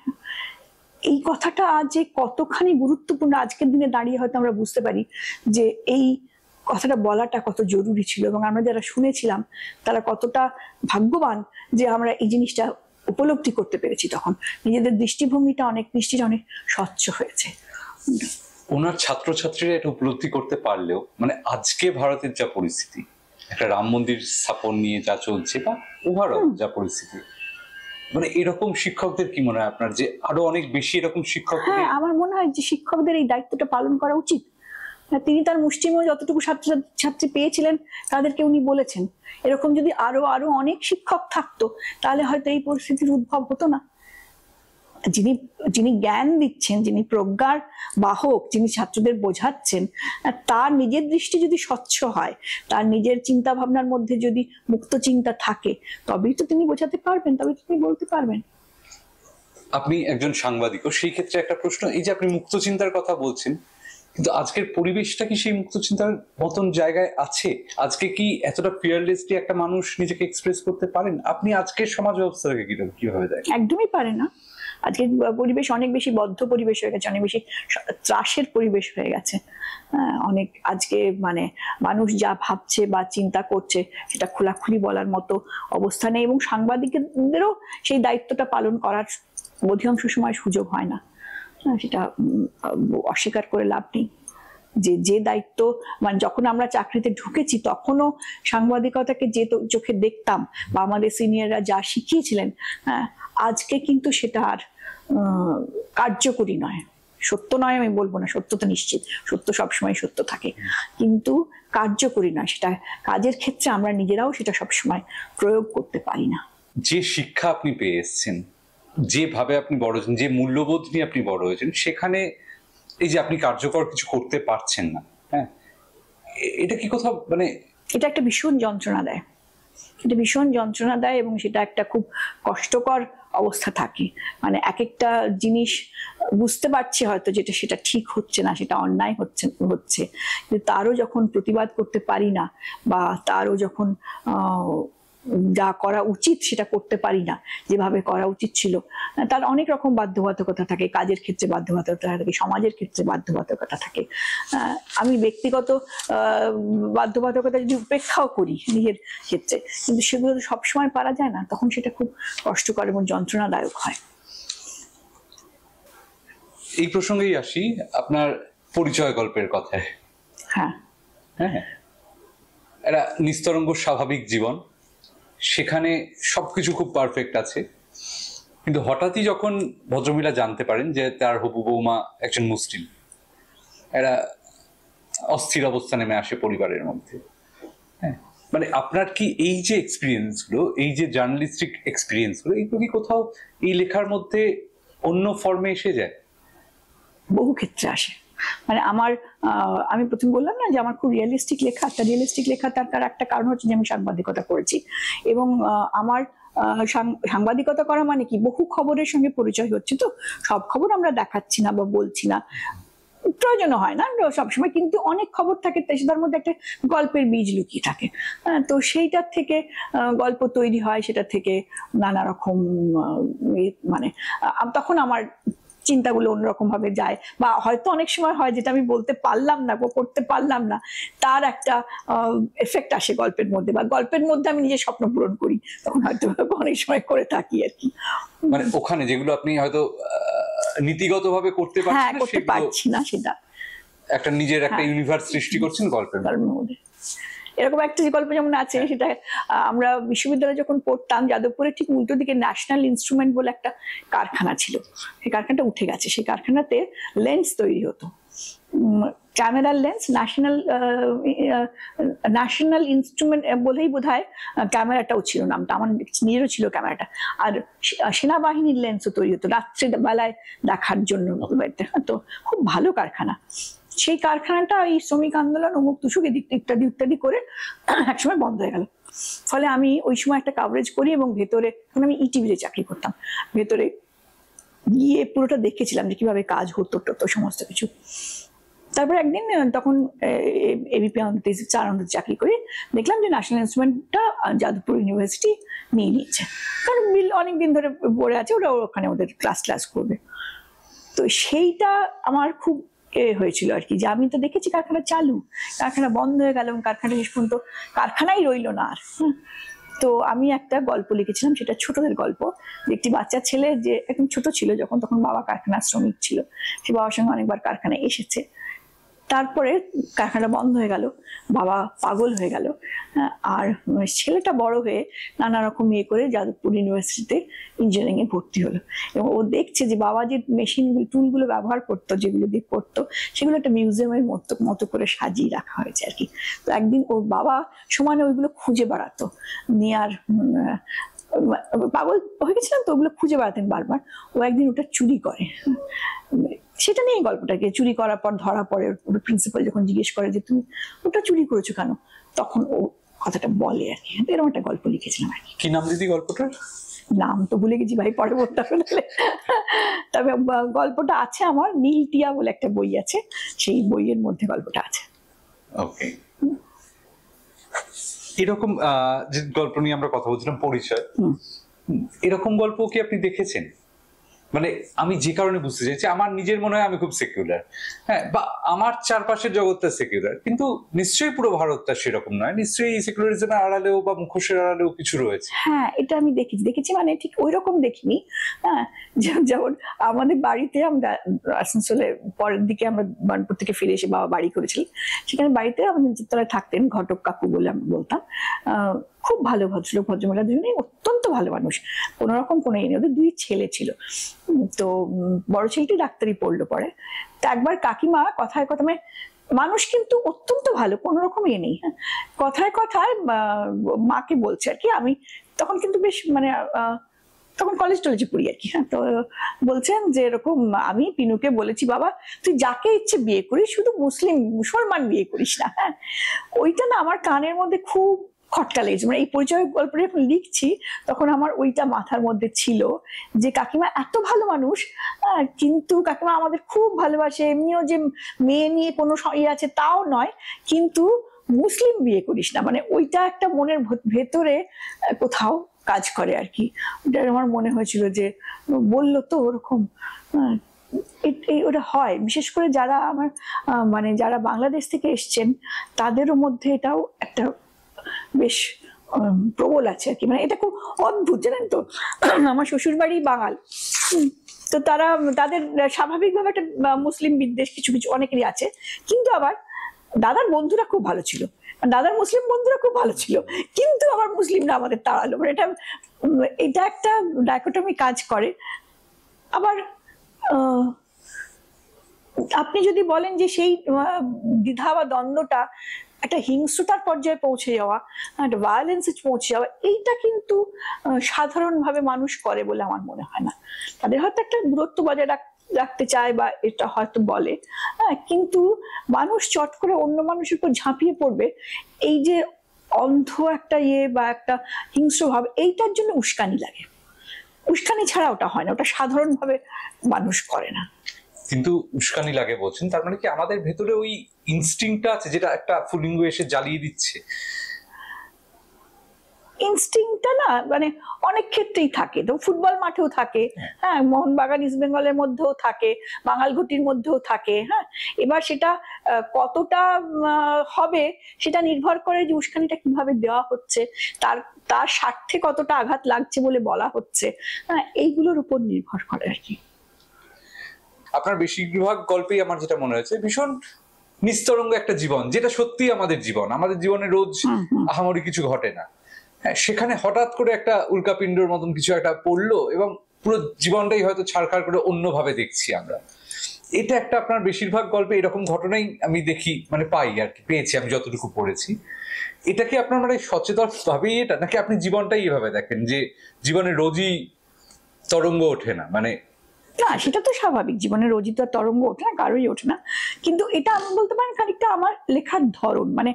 এই কথাটা যে কতখানি গুরুত্বপূর্ণ আজকের দিনে দাঁড়িয়ে হয়তো আমরা বুঝতে পারি যে এই কথাটা বলাটা কত জরুরি ছিল, এবং আমরা যারা শুনেছিলাম তারা কতটা ভাগ্যবান যে আমরা এই জিনিসটা উপলব্ধি করতে পেরেছি। তখন নিজেদের দৃষ্টিটা অনেক স্বচ্ছ হয়েছে। ওনার ছাত্রছাত্রীরা এটা উপলব্ধি করতে পারলেও মানে আজকে ভারতের যা পরিস্থিতি, একটা রাম মন্দির স্থাপন নিয়ে যা চলছে বা ওভারঅল যা পরিস্থিতি, মানে এরকম শিক্ষকদের কি মনে হয় আপনার যে আরো অনেক বেশি এরকম শিক্ষক? হ্যাঁ, আমার মনে হয় যে শিক্ষকদের এই দায়িত্বটা পালন করা উচিত। তিনি তার মুষ্টিমেয় যতটুকু ছাত্রছাত্রী পেয়েছিলেন তাদেরকে উনি বলেছেন, এরকম যদি আরো অনেক শিক্ষক থাকতো তাহলে হয়তো এই পরিস্থিতির উদ্ভব হতো না। যিনি জ্ঞান দিচ্ছেন, যিনি প্রজ্ঞার বাহক, যিনি ছাত্রদের বোঝাচ্ছেন, তার নিজের দৃষ্টি যদি স্বচ্ছ হয়, তার নিজের চিন্তা ভাবনার মধ্যে যদি মুক্ত চিন্তা থাকে, তবেই তো তিনি বোঝাতে পারবেন, তবেই তো তিনি বলতে পারবেন। আপনি একজন সাংবাদিক, সেই ক্ষেত্রে একটা প্রশ্ন, এই যে আপনি মুক্ত চিন্তার কথা বলছেন, কিন্তু আজকের পরিবেশটা কি সেই মুক্ত চিন্তার মতন জায়গায় আছে? আজকে কি এতটা ফিয়ারলেসলি একটা মানুষ নিজেকে এক্সপ্রেস করতে পারেন? আপনি আজকের সমাজ ব্যবস্থাটাকে কিভাবে দেখেন? একদমই পারে না। আজকের পরিবেশ অনেক বেশি বদ্ধ পরিবেশ হয়ে গেছে, অনেক বেশি ত্রাসের পরিবেশ হয়ে গেছে। অনেক আজকে মানুষ যা ভাবছে বা চিন্তা করছে সেটা খোলাখুলি বলার মতো অবস্থা নেই, এবং সাংবাদিকদেরও সেই দায়িত্বটা পালন করার অধিকাংশ সময় সুযোগ হয় না। সেটা অস্বীকার করে লাভ নেই যে দায়িত্ব যখন আমরা চাকরিতে ঢুকেছি তখনও সাংবাদিকতাকে যে চোখে দেখতাম বা আমাদের সিনিয়ররা যা শিখিয়েছিলেন, আজকে কিন্তু সেটা আর কার্যকরী নয়। সত্য নয় আমি বলবো না, সত্য তো নিশ্চিত, সত্য সবসময় সত্য থাকে, কিন্তু কার্যকরী নয়। সেটা কাজের ক্ষেত্রে আমরা নিজেরাও সেটা সবসময় প্রয়োগ করতে পারি না। যে শিক্ষা আপনি পেয়ে এসেছেন, যেভাবে আপনি বড় হয়েছেন, যে মূল্যবোধ নিয়ে আপনি বড় হয়েছেন, সেখানে এই যে আপনি কার্যকর কিছু করতে পারছেন না, হ্যাঁ, এটা কি কোথাও এটা একটা ভীষণ যন্ত্রণা দেয়, এটা ভীষণ যন্ত্রণা দেয়, এবং সেটা একটা খুব কষ্টকর অবস্থা থাকে। এক একটা জিনিস বুঝতে পারছি হয়তো যেটা সেটা ঠিক হচ্ছে না, সেটা অন্যায় হচ্ছে, কিন্তু তারও যখন প্রতিবাদ করতে পারি না, বা তারও যখন যা করা উচিত সেটা করতে পারি না যেভাবে করা উচিত ছিল, তার অনেক রকম বাধ্যবাধকতা থাকে। কাজের ক্ষেত্রে বাধ্যবাধকতা থাকে, সমাজের ক্ষেত্রে বাধ্যবাধকতা থাকে। আমি ব্যক্তিগত বাধ্যবাধকতা যদি উপেক্ষাও করি নিজের ক্ষেত্রে, কিন্তু সেগুলো সবসময় পারা যায় না, তখন সেটা খুব কষ্টকর এবং যন্ত্রণাদায়ক হয়। এই প্রসঙ্গেই আসি আপনার পরিচয় গল্পের কথায়। হ্যাঁ, একটা নিস্তরঙ্গ স্বাভাবিক জীবন, সেখানে সবকিছু খুব পারফেক্ট আছে, কিন্তু হঠাৎই যখন ভদ্রমহিলা জানতে পারেন যে তার হবু বৌমা একজন মুসলিম, একটা অস্থির অবস্থা নেমে আসে পরিবারের মধ্যে। হ্যাঁ, আপনার কি এই যে এক্সপিরিয়েন্স গুলো, এই যে জার্নালিস্টিক এক্সপিরিয়েন্স গুলো, এইগুলো কি কোথাও এই লেখার মধ্যে অন্য ফর্মে এসে যায়? বহু ক্ষেত্রে আসে। আমি প্রথম বললাম না যে আমার খুব রিয়েলিস্টিক লেখা, তার একটা কারণ হচ্ছে যে আমি সাংবাদিকতা করেছি, এবং আমার সাংবাদিকতা করা মানে কি, বহু খবরের সঙ্গে পরিচয় হচ্ছে, তো সব খবর আমরা দেখাচ্ছি না বা বলছি না, প্রয়োজন হয় না সবসময়, কিন্তু অনেক খবর থাকে তার মধ্যে একটা গল্পের বীজ লুকিয়ে থাকে। তো সেইটার থেকে গল্প তৈরি হয়, সেটা থেকে নানা রকম তখন আমার চিন্তাগুলো অন্যরকম ভাবে যায়, বা হয়তো অনেক সময় হয় যেটা আমি বলতে পারলাম না বা করতে পারলাম না, তার একটা এফেক্ট আসে গল্পের মধ্যে, বা গল্পের মধ্যে আমি নিজের স্বপ্ন পূরণ করি, তখন হয়তো অনেক সময় করে থাকি আর কি। মানে ওখানে যেগুলো আপনি হয়তো নীতিগতভাবে করতে হ্যাঁ, পারছেন না, করতে সেগুলো পারছি না, সেটা একটা নিজের একটা ইউনিভার্স সৃষ্টি করছেন গল্পের মধ্যে। গল্পের মধ্যে। এরকম একটা যে গল্প যেমন আছে, সেটা আমরা বিশ্ববিদ্যালয়ে যখন পড়তাম, যাদবপুরে ঠিক উল্টো দিকে ন্যাশনাল ইনস্ট্রুমেন্ট বলে একটা কারখানা ছিল। সেই কারখানাটা উঠে গেছে। সেই কারখানাতে লেন্স তৈরি হতো, ক্যামেরার লেন্স। ন্যাশনাল ইনস্ট্রুমেন্ট বলেই বোধহয় ক্যামেরাটাও ছিল নামটা, আমার নিজেরও ছিল ক্যামেরাটা। আর সেনাবাহিনীর লেন্সও তৈরি হতো রাত্রে বেলায় দেখার জন্য। তো খুব ভালো কারখানা। সেই কারখানাটা এই শ্রমিক আন্দোলন, অমুক তুসুক ইত্যাদি ইত্যাদি করে একসময় বন্ধ হয়ে গেল। ফলে আমি ওই সময় একটা কাভারেজ করি, এবং ভেতরে, আমি ইটিভিতে চাকরি করতাম, ভেতরে গিয়ে পুরোটা দেখেছিলাম যে কিভাবে কাজ হতো তো সমস্ত কিছু। তারপর একদিন, তখন এবিপি আনন্দে 4 আনন্দে চাকরি করি, দেখলাম যে ন্যাশনাল ইনস্ট্রুমেন্টটা যাদবপুর ইউনিভার্সিটি নিয়ে নিয়েছে, কারণ বিল অনেকদিন ধরে পড়ে আছে, ওরা ওখানে ওদের ক্লাস করবে। তো সেইটা আমার খুব হয়েছিল আর কি, যে আমি তো দেখেছি কারখানা চালু, কারখানা বন্ধ হয়ে গেল, এবং কারখানা শেষ পর্যন্ত কারখানাই রইলো না আর। তো আমি একটা গল্প লিখেছিলাম, সেটা ছোটদের গল্প, যে একটি বাচ্চা ছেলে, যে একদম ছোট ছিল যখন, তখন বাবা কারখানার শ্রমিক ছিল, সে বাবার সঙ্গে অনেকবার কারখানায় এসেছে। তারপরে কারখানা বন্ধ হয়ে গেল, বাবা পাগল হয়ে গেল, আর ছেলেটা বড় হয়ে নানা রকম করে যাদবপুর ইউনিভার্সিটিতে ইঞ্জিনিয়ারিং এ ভর্তি হলো। এবং ও দেখছে যে বাবা যে মেশিনগুলো, টুলগুলো ব্যবহার করতো, যেগুলো দিয়ে করতো, সেগুলো একটা মিউজিয়ামের মতো করে সাজিয়ে রাখা হয়েছে আর কি। তো একদিন ওর বাবা সমানে ওইগুলো খুঁজে বেড়াতো, নিয়ে আর পাগল হয়ে গেছিলাম তো, ওগুলো খুঁজে বেড়াতেন বারবার। ও একদিন ওটা চুরি করে। সেটা নিয়ে গল্পটাকে, চুরি করার পর ধরা পড়ে, ওর প্রিন্সিপাল যখন জিজ্ঞেস করে যে তুমি ওটা চুরি করেছো কেন, তখন ও কথাটা বলে আর কি। এরকম একটা গল্প লিখেছিলাম আর কি। কি নাম দিদি গল্পটার? নাম তো ভুলে গেছি ভাই, পরে বলতে হবে। তবে গল্পটা আছে আমার, নীল টিয়া বলে একটা বই আছে, সেই বইয়ের মধ্যে গল্পটা আছে। ওকে। এরকম যে গল্প নিয়ে আমরা কথা বলছিলাম, পরিচয়, এরকম গল্প কি আপনি দেখেছেন? মানে আমি যে কারণে বুঝতে চাইছি, আমার নিজের মনে হয় আমি খুব সেকুলার, হ্যাঁ, বা আমার চারপাশের জগৎটা সেকুলার, কিন্তু নিশ্চয়ই পুরো ভারতটা সেরকম নয়, নিশ্চয়ই সেকুলারিজমের আড়ালেও বা মুখোশের আড়ালেও কিছু রয়েছে। হ্যাঁ, এটা আমি দেখেছি, মানে ঠিক ওই রকম দেখিনি। হ্যাঁ, যেমন আমাদের বাড়িতে, আমরা আসানসোলের পরের দিকে, আমরা বার্নপুর থেকে ফিরে এসে বাবা বাড়ি করেছিলেন, সেখানে বাড়িতে আমাদের নিচতলায় থাকতেন ঘটক কাকু বলে আমরা বলতাম। খুব ভালো ভদ্রলোক, ভদ্রমহিলা দুজনেই অত্যন্ত ভালো মানুষ, কোনো রকম কোনো নেই। ওদের 2 ছেলে ছিল। তো বড় ছেলেটি ডাক্তারি পড়লো পরে। তো একবার কাকিমা কথায় কথায়, মানুষ কিন্তু অত্যন্ত ভালো, কোনো রকম নেই, কথায় কথায় মাকে বলছে আর কি, আমি তখন কিন্তু বেশ মানে তখন কলেজে পড়ি আর কি। হ্যাঁ, তো বলছেন যে এরকম, আমি পিনুকে বলেছি বাবা তুই যাকে ইচ্ছে বিয়ে করিস, শুধু মুসলমান বিয়ে করিস না। হ্যাঁ, ওইটা না আমার কানের মধ্যে খুব খটকা লেগেছে। মানে এই পরিচয় গল্পটা যখন লিখছি, তখন আমার ওইটা মাথার মধ্যে ছিল, যে কাকিমা এত ভালো মানুষ, কিন্তু কাকিমা আমাদের খুব ভালোবাসে, এমনিও যে মেয়ে নিয়ে কোনো ইয়ে আছে তাও নয়, কিন্তু মুসলিম বিয়ে করিস না। মানে ওইটা একটা মনের ভেতরে কোথাও কাজ করে আর কি। ওটা আমার মনে হয়েছিল যে বললো তো ওরকম। ওটা হয়, বিশেষ করে যারা আমার মানে যারা বাংলাদেশ থেকে এসছেন, তাদেরও মধ্যে এটাও একটা বেশ প্রবল আছে আর কি। মানে এটা খুব অদ্ভুত, জানেন তো। আমার শ্বশুর বাড়ি বাঙাল, তো তাদের স্বাভাবিকভাবে একটা মুসলিম বিদ্বেষ কিছু কিছু অনেকেরই আছে, কিন্তু আবার দাদার বন্ধুরা খুব ভালো ছিল, দাদার মুসলিম বন্ধুরা খুব ভালো ছিল, কিন্তু আবার মুসলিমরা আমাদের তাড়ালো। মানে এটা একটা ডাইকোটমি কাজ করে। আবার আপনি যদি বলেন যে সেই দ্বিধা বা দ্বন্দ্বটা একটা হিংস্রতার পর্যায়ে পৌঁছে যাওয়া, একটা ভায়োলেন্সে পৌঁছে যাওয়া, এইটা কিন্তু সাধারণভাবে মানুষ করে বলে আমার মনে হয় না। তাদের হয়তো একটা দূরত্ব বজায় রাখতে চায় বা এটা হয়তো বলে, হ্যাঁ, কিন্তু মানুষ চট করে অন্য মানুষের উপর ঝাঁপিয়ে পড়বে, এই যে অন্ধ একটা বা একটা হিংস্র ভাব, এইটার জন্য উস্কানি লাগে। উস্কানি ছাড়া ওটা হয় না, ওটা সাধারণভাবে মানুষ করে না। কিন্তু উস্কানি লাগে বলছেন, তার মানে কি আমাদের ভেতরে ওই ইনস্টিংক্টটা আছে যেটা একটা ফুলিঙ্গ এসে জ্বালিয়ে দিচ্ছে? ইনস্টিংটা না মানে অনেক ক্ষেত্রেই থাকে, তো ফুটবল মাঠেও থাকে, হ্যাঁ, মোহনবাগান ইস্ট বেঙ্গলের মধ্যেও থাকে, বাঙালঘটির মধ্যেও থাকে, হ্যাঁ। এবার সেটা কতটা হবে সেটা নির্ভর করে যে উস্কানিটা কিভাবে দেওয়া হচ্ছে, তার তার স্বার্থে কতটা আঘাত লাগছে বলে বলা হচ্ছে, হ্যাঁ, এইগুলোর উপর নির্ভর করে আর কি। আপনার বেশিরভাগ গল্পেই আমার যেটা মনে হয়েছে ভীষণ নিস্তরঙ্গ একটা জীবন, যেটা সত্যি আমাদের জীবন, আমাদের জীবনে রোজ আহামরি কিছু ঘটে না, হ্যাঁ, সেখানে হঠাৎ করে একটা উল্কাপিণ্ডর মতন কিছু একটা পড়লো এবং পুরো জীবনটাই হয়তো ছাড়খাড় করে অন্যভাবে দেখছি আমরা। এটা একটা আপনার বেশিরভাগ গল্পে এরকম ঘটনাই আমি দেখি, মানে পাই আর কি, পেয়েছি আমি যতটুকু পড়েছি। এটা কি আপনার মানে সচেতন ভাবেই এটা, নাকি আপনি জীবনটাই এভাবে দেখেন যে জীবনে রোজই তরঙ্গ ওঠে না? মানে না, সেটা তো স্বাভাবিক, জীবনে রোজই তো আর তরঙ্গ ওঠে না, কারোই ওঠে না। কিন্তু এটা আমি বলতে পারি খানিকটা আমার লেখার ধরন, মানে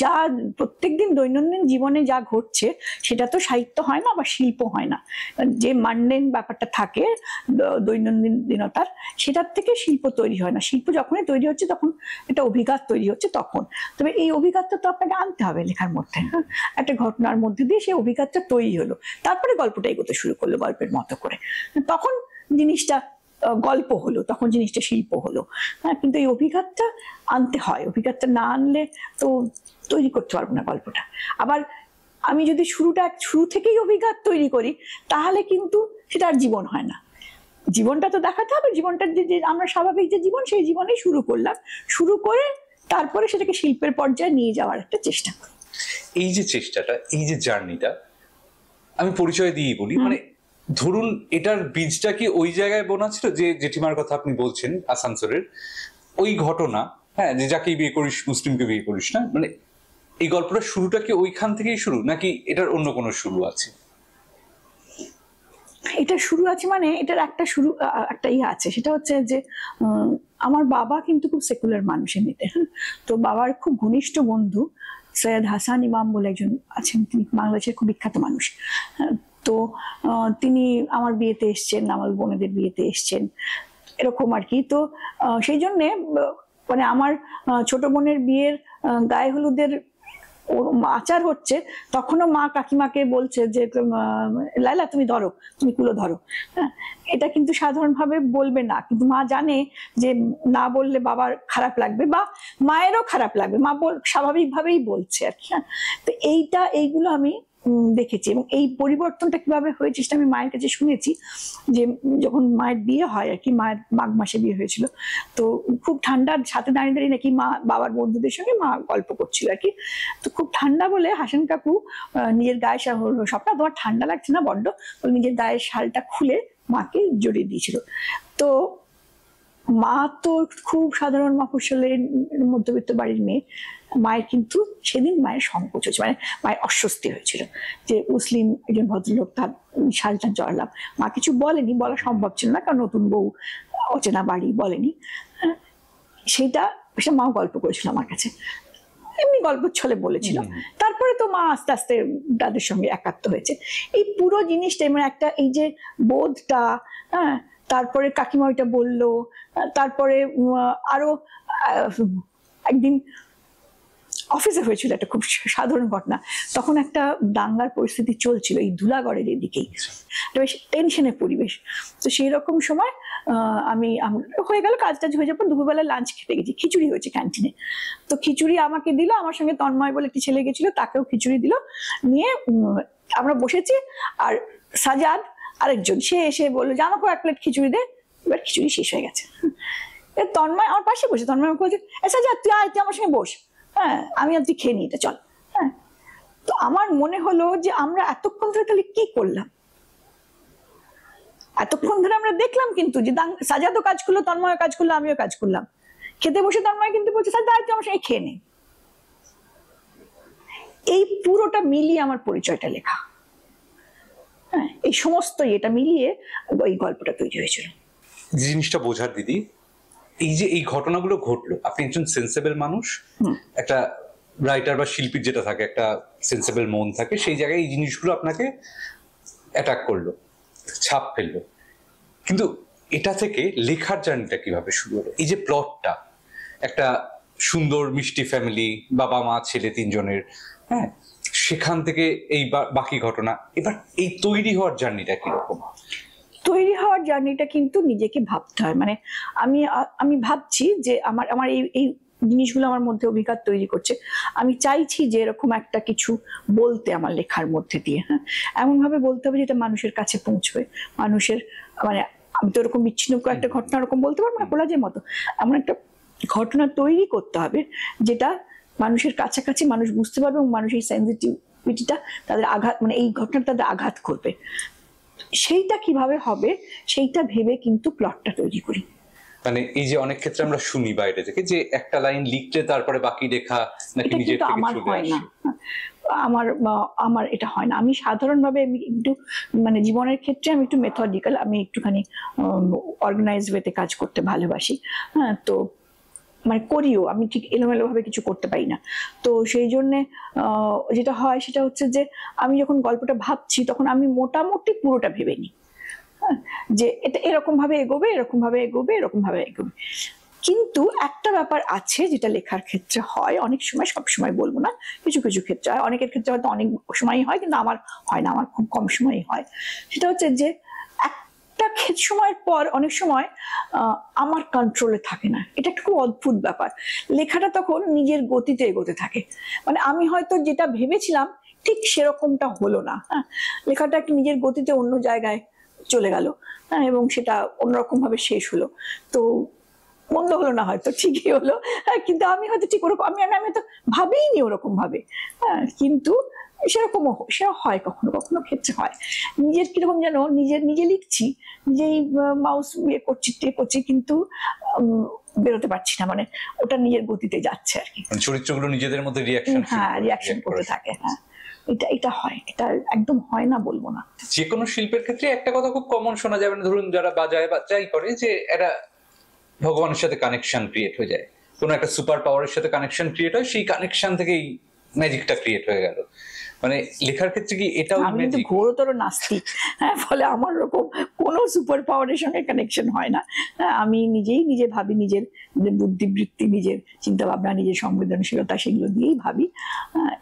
যা প্রত্যেকদিন দৈনন্দিন জীবনে যা ঘটছে সেটা তো সাহিত্য হয় না বা শিল্প হয় না, যে মান্ডেন ব্যাপারটা থাকে দৈনন্দিন দিনতার, সেটার থেকে শিল্প তৈরি হয় না। শিল্প যখনই তৈরি হচ্ছে তখন একটা অভিঘাত তৈরি হচ্ছে তখন, তবে এই অভিঘাতটা তো আপনাকে আনতে হবে লেখার মধ্যে, হ্যাঁ, একটা ঘটনার মধ্যে দিয়ে সেই অভিঘাতটা তৈরি হলো, তারপরে গল্পটা এগোতে শুরু করলো গল্পের মতো করে, তখন জিনিসটা গল্প হলো, তখন জিনিসটা শিল্প হলো, হ্যাঁ। কিন্তু এই অভিঘাতটা আনতে হয়, অভিঘাতটা না আনলে তো তৈরি করতে পারবো না গল্পটা। আবার আমি যদি শুরু থেকেই অভিঘাত তৈরি করি তাহলে কিন্তু সেটা আর জীবন হয় না। জীবনটা তো দেখাতে হবে, জীবনটার যে আমরা স্বাভাবিক যে জীবন, সেই জীবনেই শুরু করলাম, শুরু করে তারপরে সেটাকে শিল্পের পর্যায়ে নিয়ে যাওয়ার একটা চেষ্টা করি। এই যে চেষ্টাটা, এই যে জার্নিটা, আমি পরিচয় দিয়েই বলি, মানে ধরুন এটার বীজটা কি ওই জায়গায় বোনা ছিল যে জেঠিমার কথা আপনি বলছেন আসানসোলের ওই ঘটনা, হ্যাঁ, যে যাকেই বিয়ে করিস মুসলিমকে বিয়ে করিস না, মানে এই গল্পটার শুরুটা কি ওইখান থেকেই শুরু, নাকি এটার অন্য কোনো শুরু আছে? এটা শুরু আছে, মানে এটার একটা ইয়ে আছে, সেটা হচ্ছে যে আমার বাবা কিন্তু খুব সেকুলার মানুষ এমনিতে, হ্যাঁ। তো বাবার খুব ঘনিষ্ঠ বন্ধু সৈয়দ হাসান ইমাম বলে একজন আছেন, তিনি বাংলাদেশের খুব বিখ্যাত মানুষ, হ্যাঁ। তো তিনি আমার বিয়েতে এসছেন, আমার বোনেদের বিয়েতে এসছেন, এরকম আর কি। তো সেই জন্যে মানে আমার ছোট বোনের বিয়ের গায়ে হলুদের আচার হচ্ছে, তখনও মা কাকিমাকে বলছে যে লাইলা তুমি ধরো, তুমি কুলো ধরো, হ্যাঁ। এটা কিন্তু সাধারণভাবে বলবে না, কিন্তু মা জানে যে না বললে বাবার খারাপ লাগবে বা মায়েরও খারাপ লাগবে, মা স্বাভাবিকভাবেই বলছে আর কি, হ্যাঁ। তো এইগুলো আমি দেখেছি, এবং এই পরিবর্তনটা কিভাবে হয়েছে সেটা আমি মায়ের কাছে শুনেছি, যে যখন মায়ের বিয়ে হয় আর কি, মায়ের মাঘ মাসে বিয়ে হয়েছিল, তো খুব ঠান্ডার সাথে দাঁড়িয়ে দাঁড়িয়ে নাকি মা বাবার বন্ধুদের সঙ্গে মা গল্প করছিল আর কি। তো খুব ঠান্ডা বলে হাসান কাকু নিজের গায়ে সবটা তোমার ঠান্ডা লাগছে না বড্ড, নিজের গায়ের শালটা খুলে মাকে জড়িয়ে দিয়েছিল। তো মা তো খুব সাধারণ মফস্বলের মধ্যবিত্ত বাড়ির মেয়ে, মায়ের কিন্তু সেদিন মায়ের সংকোচ হয়েছে, মানে মায়ের অস্বস্তি হয়েছিল যে মুসলিম একজন ভদ্রলোক তার শালটা জড়ালাম। মা কিছু বলেনি, বলা সম্ভব ছিল না, কারণ নতুন বউ, অচেনা বাড়ি, বলেনি। সেটা মাও গল্প করেছিল আমার কাছে, এমনি গল্প ছলে বলেছিল। তারপরে তো মা আস্তে আস্তে তাদের সঙ্গে একাত্ম হয়েছে। এই পুরো জিনিসটা মানে একটা এই যে বোধটা, হ্যাঁ, তারপরে কাকিমা ওইটা বললো, তারপরে আরো একদিন অফিসে হয়েছিল একটা খুব সাধারণ ঘটনা, তখন একটা দাঙ্গার পরিস্থিতি চলছিল এই ধুলাগড়ের এদিকেই, বেশ টেনশনের পরিবেশ। তো সেই রকম সময় হয়ে গেল, কাজ টাজ হয়ে যাওয়ার পর দুপুরবেলা লাঞ্চ খেতে গেছি, খিচুড়ি হয়েছে ক্যান্টিনে। তো খিচুড়ি আমাকে দিল, আমার সঙ্গে তন্ময় বলে একটি ছেলে গেছিল, তাকেও খিচুড়ি দিল, নিয়ে আমরা বসেছি। আর সাজাদ আরেকজন, সে এসে বললো যে আমাকেও 1 প্লেট খিচুড়ি দে। এবার খিচুড়ি শেষ হয়ে গেছে, তন্ময় আমার পাশে বসে, তন্ময় আমাকে বলছে সাজাদ তুই আয়, তুই আমার সঙ্গে বস, হ্যাঁ, আমি আর তুই খেয়ে নিই, এটা চল, হ্যাঁ। তো আমার মনে হলো যে আমরা এতক্ষণ ধরে তাহলে কি করলাম, এতক্ষণ ধরে আমরা দেখলাম কিন্তু যে সাজাদও কাজ করলো, তন্ময় কাজ করলো, আমিও কাজ করলাম, খেতে বসে তন্ময় কিন্তু বলছে সাজাদ তুই আমার সঙ্গে খেয়ে নে। এই পুরোটা মিলিয়ে আমার পরিচয়টা লেখা, হ্যাঁ, এই সমস্ত এটা মিলিয়ে এই গল্পটা তৈরি হয়েছিল। জিনিসটা বোঝার দিদি, এই যে এই ঘটনাগুলো ঘটলো, আপনি একজন সেন্সেবল মানুষ, একটা রাইটার বা শিল্পীর যেটা থাকে একটা সেন্সেবল মন থাকে, সেই জায়গায় এই জিনিসগুলো আপনাকে অ্যাটাক করলো, ছাপ ফেললো। কিন্তু এটা থেকে লেখার জার্নিটা কিভাবে শুরু হলো? এই যে প্লটটা, একটা সুন্দর মিষ্টি ফ্যামিলি, বাবা মা ছেলে 3 জনের, হ্যাঁ, সেখান থেকে এই বাকি ঘটনা, এবার এই তৈরি হওয়ার জার্নিটা কিরকম? তৈরি হওয়ার জার্নিটা কিন্তু নিজেকে ভাবতে হয়। মানে আমি ভাবছি যে আমার আমার এই জিনিসগুলো আমার মধ্যে অভিজ্ঞতা তৈরি করছে। আমি চাইছি যে এরকম একটা কিছু বলতে আমার লেখার মধ্যে দিয়ে, হ্যাঁ, এমন ভাবে বলতে হবে যেটা মানুষের কাছে পৌঁছবে। মানুষের মানে আমি তো এরকম বিচ্ছিন্ন একটা ঘটনা এরকম বলতে পারবো না কোলাজের মতো, এমন একটা ঘটনা তৈরি করতে হবে যেটা মানুষের কাছাকাছি মানুষ বুঝতে পারবে এবং মানুষের সেন্সিটিভিটিটা তাদের আঘাত, মানে এই ঘটনাটা তাদের আঘাত করবে। সেইটা কিভাবে হবে সেইটা ভেবে কিন্তু প্লটটা তৈরি করি। মানে এই যে অনেক ক্ষেত্রে আমরা শুনি বাইরে থেকে যে একটা লাইন লিখলে তারপরে বাকি লেখা নাকি এটা নিজের কিন্তু থেকে আমার চলে হয় না, আসে। আমার এটা হয় না। আমি সাধারণভাবে আমি একটু মানে জীবনের ক্ষেত্রে আমি একটু মেথডিক্যাল, আমি একটুখানি অর্গানাইজ ওয়েতে কাজ করতে ভালোবাসি, হ্যাঁ। তো মানে করিও, আমি ঠিক এলোমেলো ভাবে কিছু করতে পারি না। তো সেই জন্যে যেটা হয় সেটা হচ্ছে যে আমি যখন গল্পটা ভাবছি তখন আমি মোটামুটি পুরোটা ভেবে নিই, হ্যাঁ, যে এটা এরকম ভাবে এগোবে, এরকম ভাবে এগোবে, এরকম ভাবে এগোবে। কিন্তু একটা ব্যাপার আছে যেটা লেখার ক্ষেত্রে হয় অনেক সময়, সব সময় বলবো না, কিছু কিছু ক্ষেত্রে হয়, অনেকের ক্ষেত্রে হয়তো অনেক সময়ই হয়, কিন্তু আমার হয় না, আমার খুব কম সময়ই হয়। সেটা হচ্ছে যে একটা সময়ের পর অনেক সময় আমার কন্ট্রোলে থাকে না। এটা একটা খুব অদ্ভুত ব্যাপার। লেখাটা তখন নিজের গতিতে এগোতে থাকে। মানে আমি হয়তো যেটা ভেবেছিলাম ঠিক সেরকমটা হলো না, হ্যাঁ, লেখাটা একটা নিজের গতিতে অন্য জায়গায় চলে গেল, হ্যাঁ, এবং সেটা অন্যরকম ভাবে শেষ হলো। তো মন্দ হলো না, হয়তো ঠিকই হলো, হ্যাঁ, কিন্তু আমি হয়তো ঠিক ওরকম আমি আমি তো ভাবিনি ওরকম ভাবে, হ্যাঁ, কিন্তু সেরকমও সেটা হয়, কখনো কখনো ক্ষেত্রে হয়। নিজের কিরকম যেন নিজে লিখছি, নিজেই মাউস ইয়ে করছি কিন্তু বেরোতে পারছি না, মানে ওটা নিজের গতিতে যাচ্ছে আর কি। মানে চরিত্রগুলো নিজেদের মধ্যে রিয়াকশন, হ্যাঁ, রিয়াকশন করতে থাকে, হ্যাঁ। এটা হয়, এটা একদম হয় না বলবো না। যে কোনো শিল্পের ক্ষেত্রে একটা কথা খুব কমন শোনা যাবে না, ধরুন যারা বাজায় বা যাই করে, যে একটা ভগবানের সাথে কানেকশন ক্রিয়েট হয়ে যায়, কোনো একটা সুপার পাওয়ারের সাথে কানেকশন ক্রিয়েট হয়, সেই কানেকশন থেকেই ম্যাজিকটা ক্রিয়েট হয়ে গেল। মানে লেখার ক্ষেত্রে কি এটাও আমি কিন্তু ম্যাজিক? ঘোরতর নাস্তিক, হ্যাঁ, ফলে আমার ওরকম কোনো সুপার পাওয়ারের সঙ্গে কানেকশন হয় না। হ্যাঁ, আমি নিজে ভাবি, নিজের বুদ্ধিবৃত্তি, নিজের চিন্তা ভাবনা, নিজের সংবেদনশীলতা, সেগুলো দিয়েই ভাবি,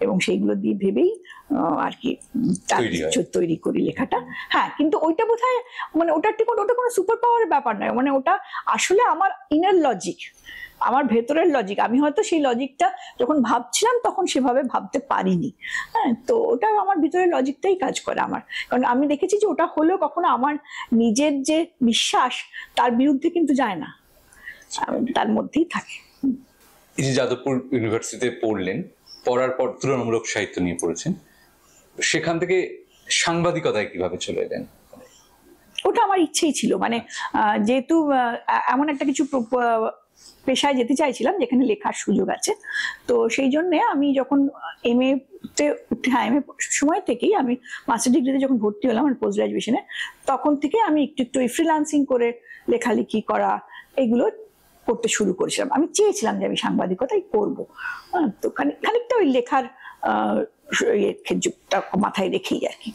এবং সেইগুলো দিয়ে ভেবেই আর কি তৈরি করি লেখাটা। হ্যাঁ, কিন্তু ওইটা বোধহয় মানে ওটা কোনো সুপার পাওয়ারের ব্যাপার নয়, মানে ওটা আসলে আমার ইনার লজিক, আমার ভেতরের লজিক। আমি হয়তো সেই লজিকটা যখন ভাবছিলাম তখন সেভাবে ভাবতে পারিনি, হ্যাঁ। তো ওটা আমার ভিতরের লজিকটাই কাজ করে আমার, কারণ আমি দেখেছি যে ওটা হলেও কখনো আমার নিজের যে বিশ্বাস তার বিরুদ্ধে কিন্তু যায় না, তার মধ্যেই থাকে। এই যে যাদবপুর ইউনিভার্সিটিতে পড়লেন, পড়ার পর তুলনামূলক সাহিত্য নিয়ে পড়েছেন, সেখান থেকে সাংবাদিকতায় কিভাবে চলে এলেন? ওটা আমার ইচ্ছেই ছিল, মানে যেহেতু এমন একটা কিছু পেশায় যেতে চাইছিলাম যেখানে লেখার সুযোগ আছে। তো সেই জন্য আমি যখন এমএ তে সময় থেকেই আমি মাস্টার ডিগ্রিতে যখন ভর্তি হলাম পোস্ট গ্রাজুয়েশনে, তখন থেকে আমি একটু ফ্রিল্যান্সিং করে লেখালেখি করা এগুলো করতে শুরু করেছিলাম। আমি চেয়েছিলাম যে আমি সাংবাদিকতাই করবো, তো খানিকটা ওই লেখার মাথায় রেখেই আর কি।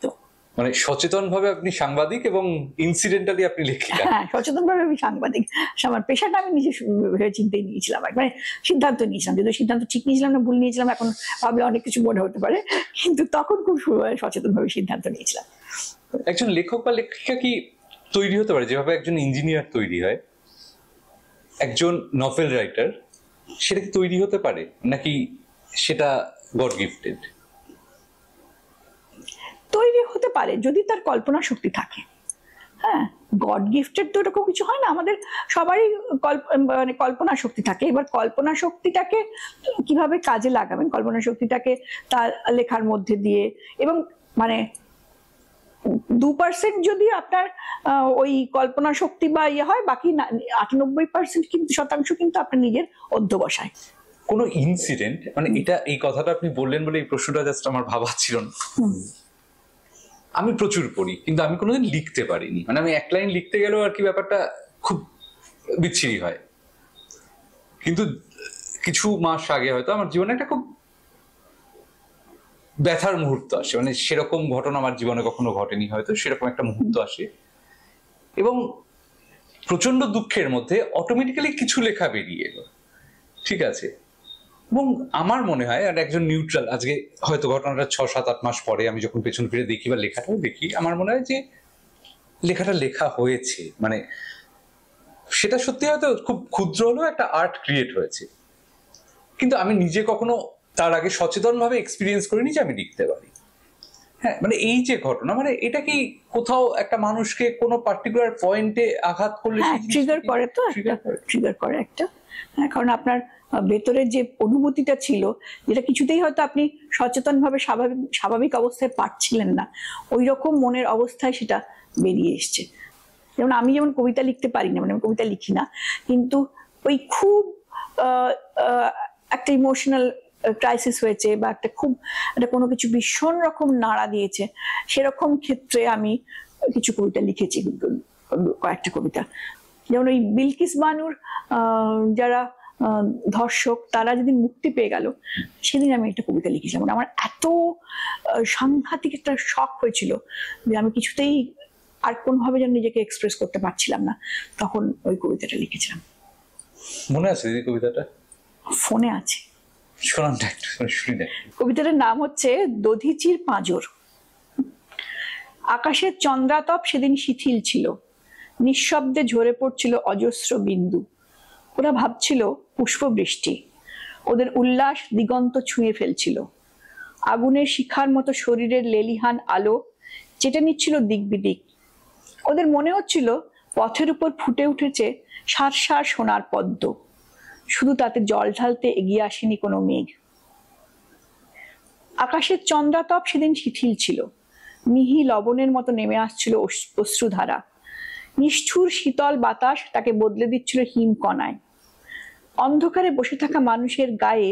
তো মানে সচেতন ভাবে আপনি সাংবাদিক এবং ইনসিডেন্টালি আপনি লেখিকা। হ্যাঁ, সচেতন ভাবে আমি সাংবাদিক, আমার পেশাটা আমি নিজে ভেবে চিন্তেই নিয়েছিলাম, মানে সিদ্ধান্ত নিয়েছিলাম। যদি সিদ্ধান্ত ঠিক নিয়েছিলাম না ভুল নিয়েছিলাম এখন ভাবলে অনেক কিছু মনে হতে পারে, কিন্তু তখন খুব সচেতন ভাবে সিদ্ধান্ত নিয়েছিলাম। একজন লেখক বা লেখিকা কি তৈরি হতে পারে যেভাবে একজন ইঞ্জিনিয়ার তৈরি হয়, একজন নভেল রাইটার সেটা কি তৈরি হতে পারে, নাকি সেটা গড গিফটেড? তৈরি হতে পারে যদি তার কল্পনা শক্তি থাকে। হ্যাঁ, গড গিফটেড তো এরকম কিছু হয় না, আমাদের সবারই মানে কল্পনা শক্তি থাকে। এবার কল্পনা শক্তিটাকে কিভাবে কাজে লাগাবেন, কল্পনা শক্তিটাকে তার লেখার মধ্যে দিয়ে, এবং মানে 2% যদি আপনার ওই কল্পনা শক্তি বা ইয়ে হয়, বাকি 98% কিন্তু শতাংশ কিন্তু আপনার নিজের অধ্যবসায়। কোনো ইনসিডেন্ট, মানে এটা এই কথাটা আপনি বললেন বলে এই প্রশ্নটা জাস্ট আমার ভাবা ছিল না। আমি প্রচুর পড়ি কিন্তু আমি কোনোদিন লিখতে পারিনি, মানে আমি এক লাইন লিখতে গেলেও আর কি ব্যাপারটা খুব বিচ্ছিরি হয়। কিন্তু কিছু মাস আগে হয়তো আমার জীবনে একটা খুব ব্যথার মুহূর্ত আসে, মানে সেরকম ঘটনা আমার জীবনে কখনো ঘটেনি, হয়তো সেরকম একটা মুহূর্ত আসে এবং প্রচন্ড দুঃখের মধ্যে অটোমেটিক্যালি কিছু লেখা বেরিয়ে এলো। ঠিক আছে, এবং আমার মনে হয় আর একজন নিউট্রাল, আজকে হয়তো ঘটনাটা 6-7-8 মাস পরে আমি যখন পেছন ফিরে দেখি বা লেখাটাও দেখি, আমার মনে হয় যে লেখাটা লেখা হয়েছে, মানে সেটা সত্যি হয়তো খুব ক্ষুদ্র হলেও একটা আর্ট ক্রিয়েট হয়েছে, কিন্তু আমি নিজে কখনো তার আগে সচেতন ভাবে এক্সপিরিয়েন্স করিনি যে আমি লিখতে পারি। হ্যাঁ, মানে এই যে ঘটনা, মানে এটা কি কোথাও একটা মানুষকে কোনো পার্টিকুলার পয়েন্টে আঘাত করলে হ্যাঁ, ট্রিগার করে তো, একটা ট্রিগার করে একটা। হ্যাঁ, কারণ আপনার ভেতরে যে অনুভূতিটা ছিল, যেটা কিছুতেই হয়তো আপনি সচেতনভাবে স্বাভাবিক অবস্থায় পারছিলেন না, ওই রকম মনের অবস্থায় সেটা বেরিয়ে এসছে। যেমন আমি যেমন কবিতা লিখতে পারি না, মানে আমি কবিতা লিখি না, কিন্তু ওই খুব একটা ইমোশনাল ক্রাইসিস হয়েছে বা একটা কোনো কিছু ভীষণ রকম নাড়া দিয়েছে, সেরকম ক্ষেত্রে আমি কিছু কবিতা লিখেছি, কয়েকটা কবিতা। যেমন ওই বিলকিস বানুর যারা ধর্ষক, তারা যেদিন মুক্তি পেয়ে গেল, সেদিন আমি একটা কবিতা লিখেছিলাম। আমার এত সাংঘাতিক একটা শক হয়েছিল যে আমি কিছুতেই আর কোনোভাবে যেন নিজেকে এক্সপ্রেস করতে পারছিলাম না, তখন ওই কবিতাটা লিখেছিলাম। মনে আছে দিদি কবিতাটা? ফোনে আছে, শোনানটা একটু শুনি দেখ। কবিতাটার নাম হচ্ছে দধিচির পাঁজর। আকাশের চন্দ্রাতপ সেদিন শিথিল ছিল, নিঃশব্দে ঝরে পড়ছিল অজস্র বিন্দু। ওরা ভাবছিল পুষ্পবৃষ্টি, ওদের উল্লাস দিগন্ত ছুঁয়ে ফেলছিল। আগুনের শিখার মতো শরীরের লেলিহান আলো চেটে নিচ্ছিল দিক বিদিক। ওদের মনে হচ্ছিল পথের উপর ফুটে উঠেছে সার সার সোনার পদ্ম, শুধু তাতে জল ঢালতে এগিয়ে আসেনি কোনো মেঘ। আকাশের চন্দ্রাতপ সেদিন শিথিল ছিল, মিহি লবণের মতো নেমে আসছিল অশ্রুধারা। নিষ্ঠুর শীতল বাতাস তাকে বদলে দিচ্ছিল হিমকণায়। অন্ধকারে বসে থাকা মানুষের গায়ে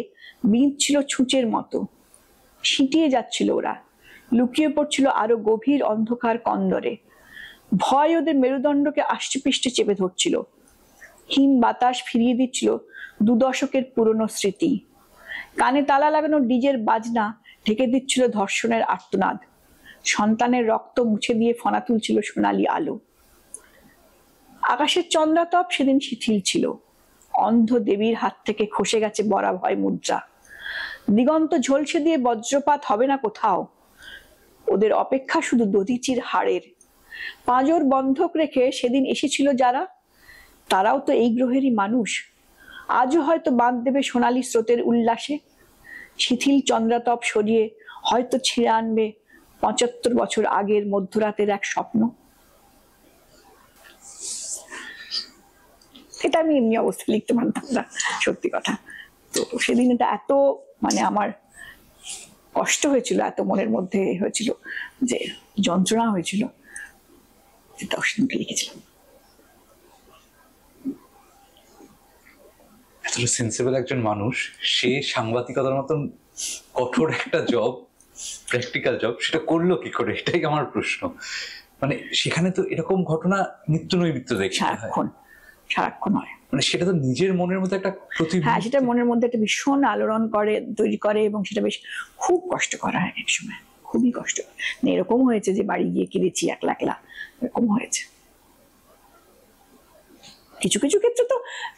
বিঁধছিল ছুঁচের মতো, ছিটিয়ে যাচ্ছিল ওরা, লুকিয়ে পড়ছিল আরো গভীর অন্ধকার কন্দরে। ভয় ওদের মেরুদণ্ডকে আষ্টেপৃষ্টে চেপে ধরছিল। হিম বাতাস ফিরিয়ে দিচ্ছিল 2 দশকের পুরনো স্মৃতি। কানে তালা লাগানো ডিজের বাজনা ঢেকে দিচ্ছিল ধর্ষণের আর্তনাদ। সন্তানের রক্ত মুছে দিয়ে ফনা তুলছিল সোনালি আলো। আকাশের চন্দ্রাতপ সেদিন শিথিল ছিল, অন্ধ দেবীর হাত থেকে খসে গেছে বরাভয় মুদ্রা। দিগন্ত ঝলসে দিয়ে বজ্রপাত হবে না কোথাও, ওদের অপেক্ষা শুধু দধিচির হাড়ের। পাঁজর বন্ধক রেখে সেদিন এসেছিল যারা, তারাও তো এই গ্রহেরই মানুষ। আজও হয়তো বাঁধ দেবে সোনালী স্রোতের উল্লাসে। শিথিল চন্দ্রাতপ সরিয়ে হয়তো ছিঁড়ে আনবে 75 বছর আগের মধ্যরাতের এক স্বপ্ন। এটা আমি এমনি অবস্থা লিখতে পারতাম না, সত্যি কথা। তো সেদিন এটা এত, মানে আমার কষ্ট হয়েছিল, এত মনের মধ্যে হয়েছিল, যে যন্ত্রণা হয়েছিল, এটা সেদিনকে লিখেছিলাম। এতটা সেন্সিবল একজন মানুষ, সে সাংবাদিকতার মতন কঠোর একটা জব, প্র্যাকটিক্যাল জব, সেটা করলো কি করে, এটাই আমার প্রশ্ন। মানে সেখানে তো এরকম ঘটনা নিত্য নৈমিত্য দেখতে হয়, সারাক্ষণ হয়। মানে সেটা তো নিজের মনের মধ্যে একটা হ্যাঁ, সেটা মনের মধ্যে একটা ভীষণ আলোড়ন তৈরি করে, এবং সেটা বেশ খুব কষ্ট করা হয় এক সময়, খুবই কষ্ট। এরকম হয়েছে যে বাড়ি গিয়ে কেঁদেছি একলা একলা, এরকম হয়েছে। কিছু কিছু ক্ষেত্রে তো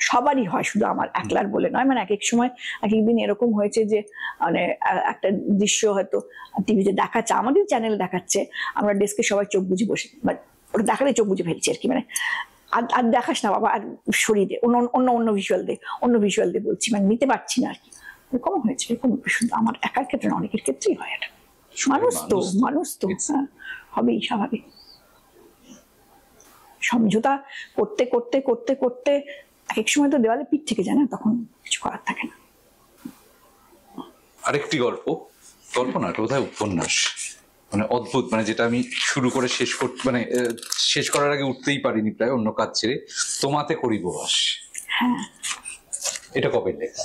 সবারই হয়, শুধু আমার একলার বলে নয়। মানে এক এক সময় এক একদিন এরকম হয়েছে যে মানে একটা দৃশ্য হয়তো টিভিতে দেখাচ্ছে, আমাদের চ্যানেল দেখাচ্ছে, আমরা ডেস্কে সবাই চোখ বুঝে বসে, ওটা দেখালে চোখ বুঝে ফেলছি আর কি, মানে আর দেখাস না বাবা, আর সরিয়ে দে, অন্য ভিজুয়াল দে বলছি, মানে নিতে পারছি না আর কি। এরকম হয়েছে, এরকম শুধু আমার একার ক্ষেত্রে না, অনেকের ক্ষেত্রেই হয় এটা। মানুষ তো হ্যাঁ, হবেই, স্বাভাবিক। সমঝোতা করতে করতে করতে করতে এক সময় তো দেওয়ালে পিঠ থেকে যায় না, তখন কিছু করার থাকে না। আরেকটি গল্প না, এটা বোধহয় উপন্যাস, মানে অদ্ভুত, মানে যেটা আমি শুরু করে শেষ করার আগে উঠতেই পারিনি প্রায়, অন্য কাজ ছেড়ে। তোমাতে করিব বাস। হ্যাঁ, এটা কবে লেখা?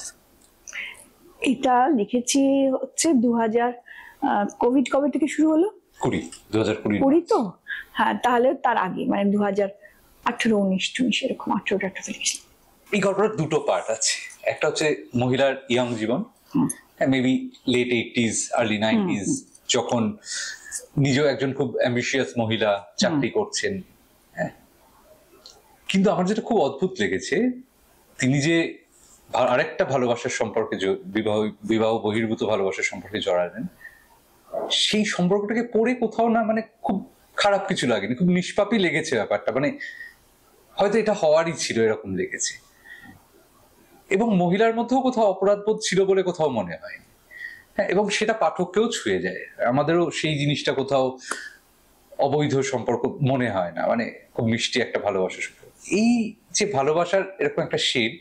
এটা লিখেছি হচ্ছে 2000 কোভিড কবে থেকে শুরু হলো? 2020 তো হ্যাঁ, তাহলে তার আগে, মানে 2018-19 এরকম, 18 লিখেছি। এই গল্পটার 2টো পার্ট আছে। একটা হচ্ছে মহিলার ইয়াং জীবন, maybe late 80s early 90s, যখন নিজেও একজন খুব অ্যাম্বিশিয়াস মহিলা, চাকরি করছেন। হ্যাঁ, কিন্তু আমার যেটা খুব অদ্ভুত লেগেছে, তিনি যে আরেকটা ভালোবাসার সম্পর্কে বিবাহ বিবাহ বহির্ভূত ভালোবাসার সম্পর্কে জড়ালেন, সেই সম্পর্কটাকে পড়ে কোথাও না মানে খুব খারাপ কিছু লাগেনি, খুব নিষ্পাপই লেগেছে ব্যাপারটা, মানে হয়তো এটা হওয়ারই ছিল এরকম লেগেছে, এবং মহিলার মধ্যেও কোথাও অপরাধবোধ ছিল বলে কোথাও মনে হয়। হ্যাঁ, এবং সেটা পাঠককেও ছুঁয়ে যায়, আমাদেরও সেই জিনিসটা কোথাও অবৈধ সম্পর্ক মনে হয় না, মানে খুব মিষ্টি একটা ভালোবাসার সম্পর্ক। এই যে ভালোবাসার এরকম একটা শেড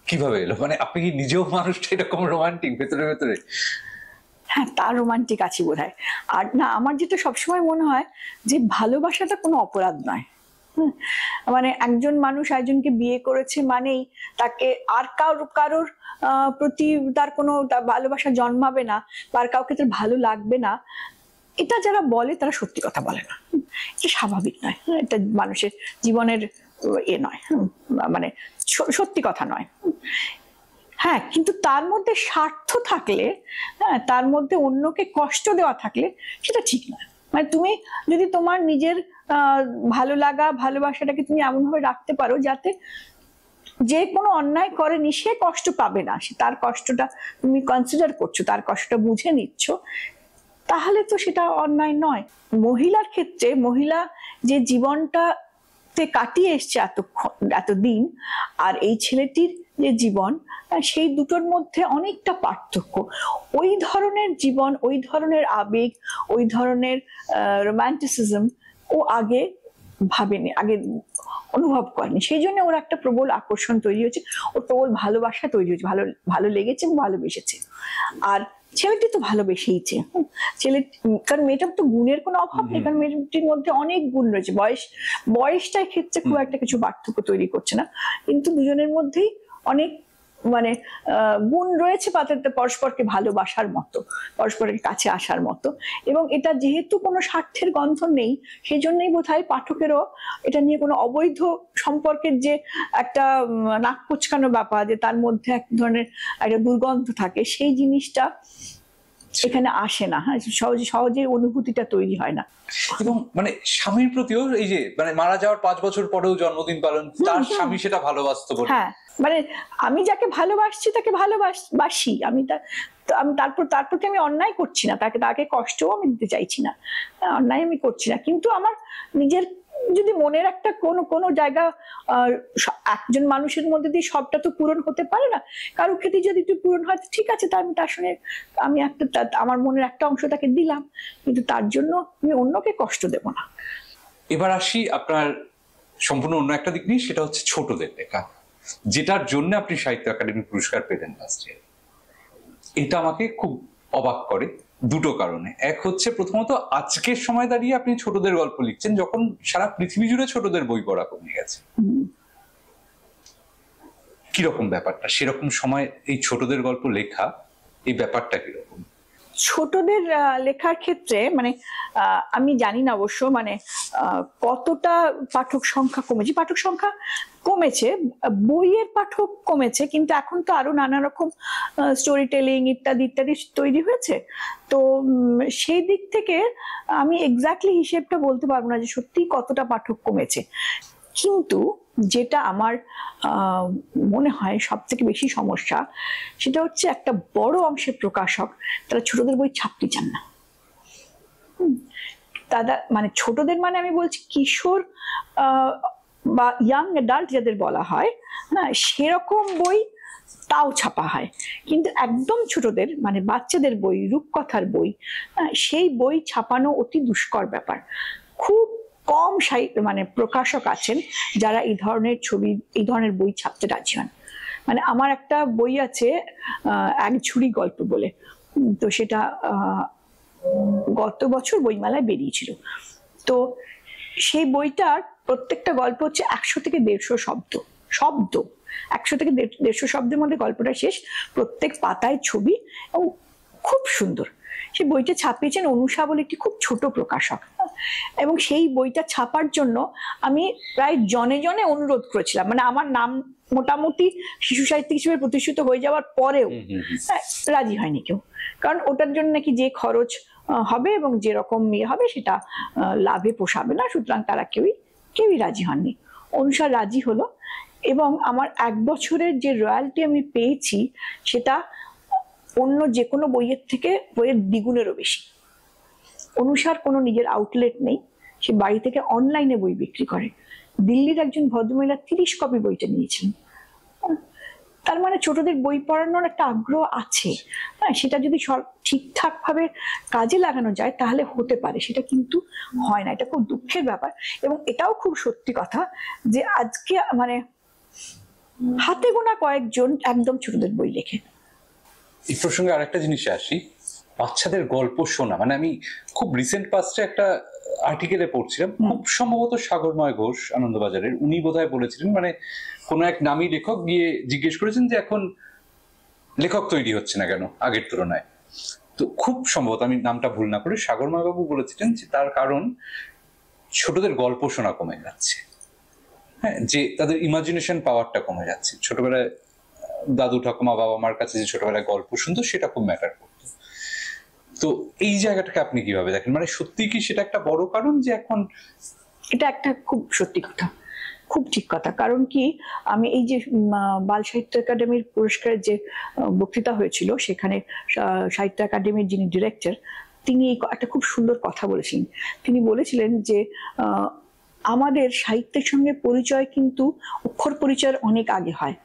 কিভাবে এলো, মানে আপনি কি নিজেও মানুষটা এরকম রোমান্টিক ভেতরে ভেতরে? হ্যাঁ, তার রোমান্টিক আছি বোধহয়। আর না, আমার যেটা সবসময় মনে হয় যে ভালোবাসাটা কোনো অপরাধ নয়। মানে একজন মানুষ একজনকে বিয়ে করেছে মানেই তাকে আর কারোর প্রতি তার কোনো ভালোবাসা জন্মাবে না, বা আর কাউকে তার ভালো লাগবে না, এটা যারা বলে তারা সত্যি কথা বলে না। এটা স্বাভাবিক নয়, এটা মানুষের জীবনের নয়, মানে সত্যি কথা নয়। হ্যাঁ, কিন্তু তার মধ্যে স্বার্থ থাকলে, হ্যাঁ, তার মধ্যে অন্যকে কষ্ট দেওয়া থাকলে সেটা ঠিক নয়। মানে তুমি যদি তোমার নিজের ভালো লাগা ভালোবাসাটাকে তুমি এমন ভাবে রাখতে পারো যাতে যে কোনো অন্যায় করেনি সে কষ্ট পাবে না, তার কষ্টটা তুমি কনসিডার করছো, তার কষ্টটা বুঝে নিচ্ছ, তাহলে তো সেটা অন্যায় নয়। মহিলার ক্ষেত্রে মহিলা যে জীবনটাতে কাটিয়ে এসছে এতদিন, আর এই ছেলেটির যে জীবন, সেই দুটোর মধ্যে অনেকটা পার্থক্য। ওই ধরনের জীবন, ওই ধরনের আবেগ, ওই ধরনের রোম্যান্টিসিজম ও আগে ভাবেনি, আগে অনুভব করেনি, সেই জন্য ওর একটা প্রবল আকর্ষণ তৈরি হয়েছে, ওর প্রবল ভালোবাসা তৈরি হয়েছে, ভালো লেগেছে এবং ভালোবেসেছে। আর ছেলেটি তো ভালোবেসেইছে, কারণ মেয়েটার তো গুণের কোনো অভাব নেই, কারণ মেয়েটির মধ্যে অনেক গুণ রয়েছে। বয়সটার ক্ষেত্রে খুব একটা কিছু পার্থক্য তৈরি করছে না, কিন্তু দুজনের মধ্যেই অনেক মানে গুণ রয়েছে, পাত্রতে পরস্পরকে ভালোবাসার মতো, পরস্পরের কাছে আসার মতো। এবং এটা যেহেতু কোনো স্বার্থের গন্ধ নেই, সেই জন্যই বোধহয় পাঠকেরও এটা নিয়ে কোনো অবৈধ সম্পর্কের যে একটা নাক কুচকানো ব্যাপার, যে তার মধ্যে এক ধরনের একটা দুর্গন্ধ থাকে, সেই জিনিসটা এখানে আসে না। হ্যাঁ, সহজে অনুভূতিটা তৈরি হয় না। এবং মানে স্বামীর প্রতিও এই যে মানে মারা যাওয়ার 5 বছর পরেও জন্মদিন পালন, তার স্বামী সেটা ভালোবাসতো বলে। হ্যাঁ, মানে আমি যাকে ভালোবাসছি তাকে ভালোবাসি, আমি তার প্রতি আমি অন্যায় করছি না, তাকে কষ্টও আমি দিতে চাইছি না, অন্যায় আমি করছি না। কিন্তু আমার নিজের যদি মনের একটা কোনো জায়গা, একজন মানুষের মধ্যে দিয়ে সবটা তো পূরণ হতে পারে না, কারো ক্ষেত্রে যদি একটু পূরণ হয় ঠিক আছে, তার সঙ্গে আমি আমার মনের একটা অংশ তাকে দিলাম, কিন্তু তার জন্য আমি অন্যকে কষ্ট দেব না। এবার আসি আপনার সম্পূর্ণ অন্য একটা দিক নিয়ে, সেটা হচ্ছে ছোটদের লেখা, যেটার জন্য আপনি সাহিত্য একাডেমি পুরস্কার পেলেন লাস্ট ইয়ার। এটা আমাকে খুব অবাক করে দুটো কারণে। এক হচ্ছে প্রথমত আজকের সময় দাঁড়িয়ে আপনি ছোটদের গল্প লিখছেন যখন সারা পৃথিবী জুড়ে ছোটদের বই পড়া কমে গেছে। কিরকম ব্যাপারটা, সেরকম সময় এই ছোটদের গল্প লেখা, এই ব্যাপারটা কিরকম? ছোটদের লেখার ক্ষেত্রে মানে আমি জানি না অবশ্য মানে কতটা পাঠক সংখ্যা কমেছে, বইয়ের পাঠক কমেছে, কিন্তু এখন তো আরো নানা রকম স্টোরি টেলিং ইত্যাদি তৈরি হয়েছে। তো সেই দিক থেকে আমি এক্স্যাক্টলি হিসেবটা বলতে পারবো না যে সত্যি কতটা পাঠক কমেছে। কিন্তু যেটা আমার মনে হয় সব থেকে বেশি সমস্যা, সেটা হচ্ছে একটা বড় অংশের প্রকাশক তারা ছোটদের বই ছাপতে চান না। দাদা মানে ছোটদের মানে আমি বলছি কিশোর বা ইয়াং অ্যাডাল্ট যাদের বলা হয় না, সেরকম বই তাও ছাপা হয়, কিন্তু একদম ছোটদের মানে বাচ্চাদের বই, রূপকথার বই, সেই বই ছাপানো অতি দুষ্কর ব্যাপার। খুব কম মানে প্রকাশক আছেন যারা এই ধরনের বই ছাপতে রাজি হন। মানে আমার একটা বই আছে এক ঝুড়ি গল্প বলে, তো সেটা গত বছর বইমেলায় বেরিয়েছিল। তো সেই বইটার প্রত্যেকটা গল্প হচ্ছে 100 থেকে 150 শব্দ 100 থেকে 150 শব্দের মধ্যে গল্পটা শেষ, প্রত্যেক পাতায় ছবি এবং খুব সুন্দর। সেই বইটা ছাপিয়েছেন অনুষা বলে একটি খুব ছোট প্রকাশক, এবং সেই বইটা ছাপার জন্য আমি প্রায় জনে জনে অনুরোধ করেছিলাম। মানে আমার নাম মোটামুটি শিশু সাহিত্যিক হিসেবে প্রতিষ্ঠিত হয়ে যাওয়ার পরেও রাজি হয়নি কেউ, কারণ ওটার জন্য নাকি যে খরচ হবে এবং যেরকম হবে সেটা লাভে পোষাবে না, সুতরাং তারা কেউই রাজি হননি। অনুষা রাজি হলো এবং আমার 1 বছরের যে রয়্যালটি আমি পেয়েছি সেটা অন্য যে কোনো বইয়ের দ্বিগুণেরও বেশি। অনুষার কোনো নিজের আউটলেট নেই, সে বাড়ি থেকে অনলাইনে বই বিক্রি করে। দিল্লির একজন ভদ্রমহিলা 30 কপি বইটা নিয়েছিলেন। তার মানে ছোটদের বই পড়ানোর একটা আগ্রহ আছে। হ্যাঁ, সেটা যদি ঠিকঠাক ভাবে কাজে লাগানো যায় তাহলে হতে পারে, সেটা কিন্তু হয় না। এটা খুব দুঃখের ব্যাপার। এবং এটাও খুব সত্যি কথা যে আজকে মানে হাতে গোনা কয়েকজন একদম ছোটদের বই লেখে। এই প্রসঙ্গে আরেকটা জিনিসে আসি, বাচ্চাদের গল্প শোনা। মানে আমি খুব রিসেন্ট পাস্টে একটা আর্টিকেলে পড়ছিলাম, খুব সম্ভবত সাগরময় ঘোষ আনন্দবাজারের, উনি বোধহয় বলেছিলেন, মানে কোন এক নামী লেখক গিয়ে জিজ্ঞেস করেছেন যে এখন লেখক তৈরি হচ্ছে না কেন আগের তুলনায়। তো খুব সম্ভবত, আমি নামটা ভুল না করে, সাগরময় বাবু বলেছিলেন যে তার কারণ ছোটদের গল্প শোনা কমে যাচ্ছে। হ্যাঁ, যে তাদের ইমাজিনেশন পাওয়ারটা কমে যাচ্ছে। ছোটবেলায় দাদু ঠাকুমা বাবা মার কাছে যে ছোটবেলায় গল্প শুনতো সেটা খুব ম্যাটার করতো। তো এই জায়গাটাকে আপনি কিভাবে দেখেন? মানে সত্যি কি সেটা একটা বড় কারণ যে এখন? এটা একটা খুব সত্যি কথা, খুব ঠিক কথা। কারণ কি, আমি এই যে বাল সাহিত্য একাডেমির পুরস্কারের যে বক্তৃতা হয়েছিল সেখানে সাহিত্য একাডেমির যিনি ডিরেক্টর তিনি একটা খুব সুন্দর কথা বলেছিলেন। তিনি বলেছিলেন যে আমাদের সাহিত্যের সঙ্গে পরিচয় কিন্তু অক্ষর পরিচয়ের অনেক আগে হয়।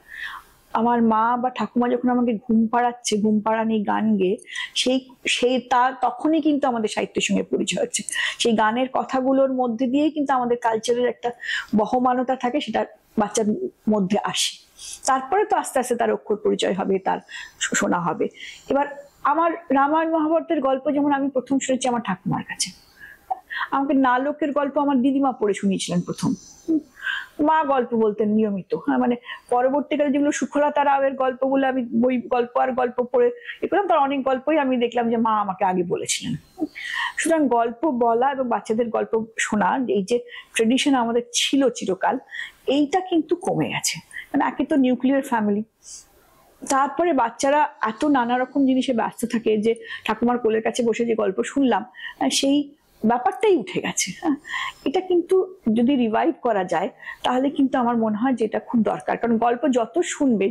আমার মা বা ঠাকুমা যখন আমাকে ঘুম পাড়ানি গান গেয়ে সেই তখনই কিন্তু আমাদের সাহিত্যের সঙ্গে পরিচয় হচ্ছে। সেই গানের কথাগুলোর মধ্যে দিয়েই কিন্তু আমাদের কালচারের একটা বহমানতা থাকে, সেটা বাচ্চার মধ্যে আসে। তারপরে তো আস্তে আস্তে তার অক্ষর পরিচয় হবে, তার শোনা হবে। এবার আমার রামায়ণ মহাভারতের গল্প যেমন আমি প্রথম শুনেছি আমার ঠাকুমার কাছে। আমাকে নালকের গল্প আমার দিদিমা পড়ে শুনিয়েছিলেন প্রথম। মা গল্প বলতেন নিয়মিত। হ্যাঁ, মানে পরবর্তীকালে যেগুলো সুখলতা রাওয়ের গল্পগুলো আমি বই গল্প পড়ে এ করলাম, তার অনেক গল্পই আমি দেখলাম যে মা আমাকে আগে বলেছিলেন। সুতরাং গল্প বলা এবং বাচ্চাদের গল্প শোনা, এই যে ট্রেডিশন আমাদের ছিল চিরকাল, এইটা কিন্তু কমে গেছে। মানে একে তো নিউক্লিয়ার ফ্যামিলি, তারপরে বাচ্চারা এত নানা রকম জিনিসে ব্যস্ত থাকে যে ঠাকুমার কোলের কাছে বসে যে গল্প শুনলাম সেই ব্যাপারটাই উঠে গেছে। হ্যাঁ, এটা কিন্তু যদি রিভাইভ করা যায় তাহলে কিন্তু আমার মনে হয় যে এটা খুব দরকার। কারণ গল্প যত শুনবে,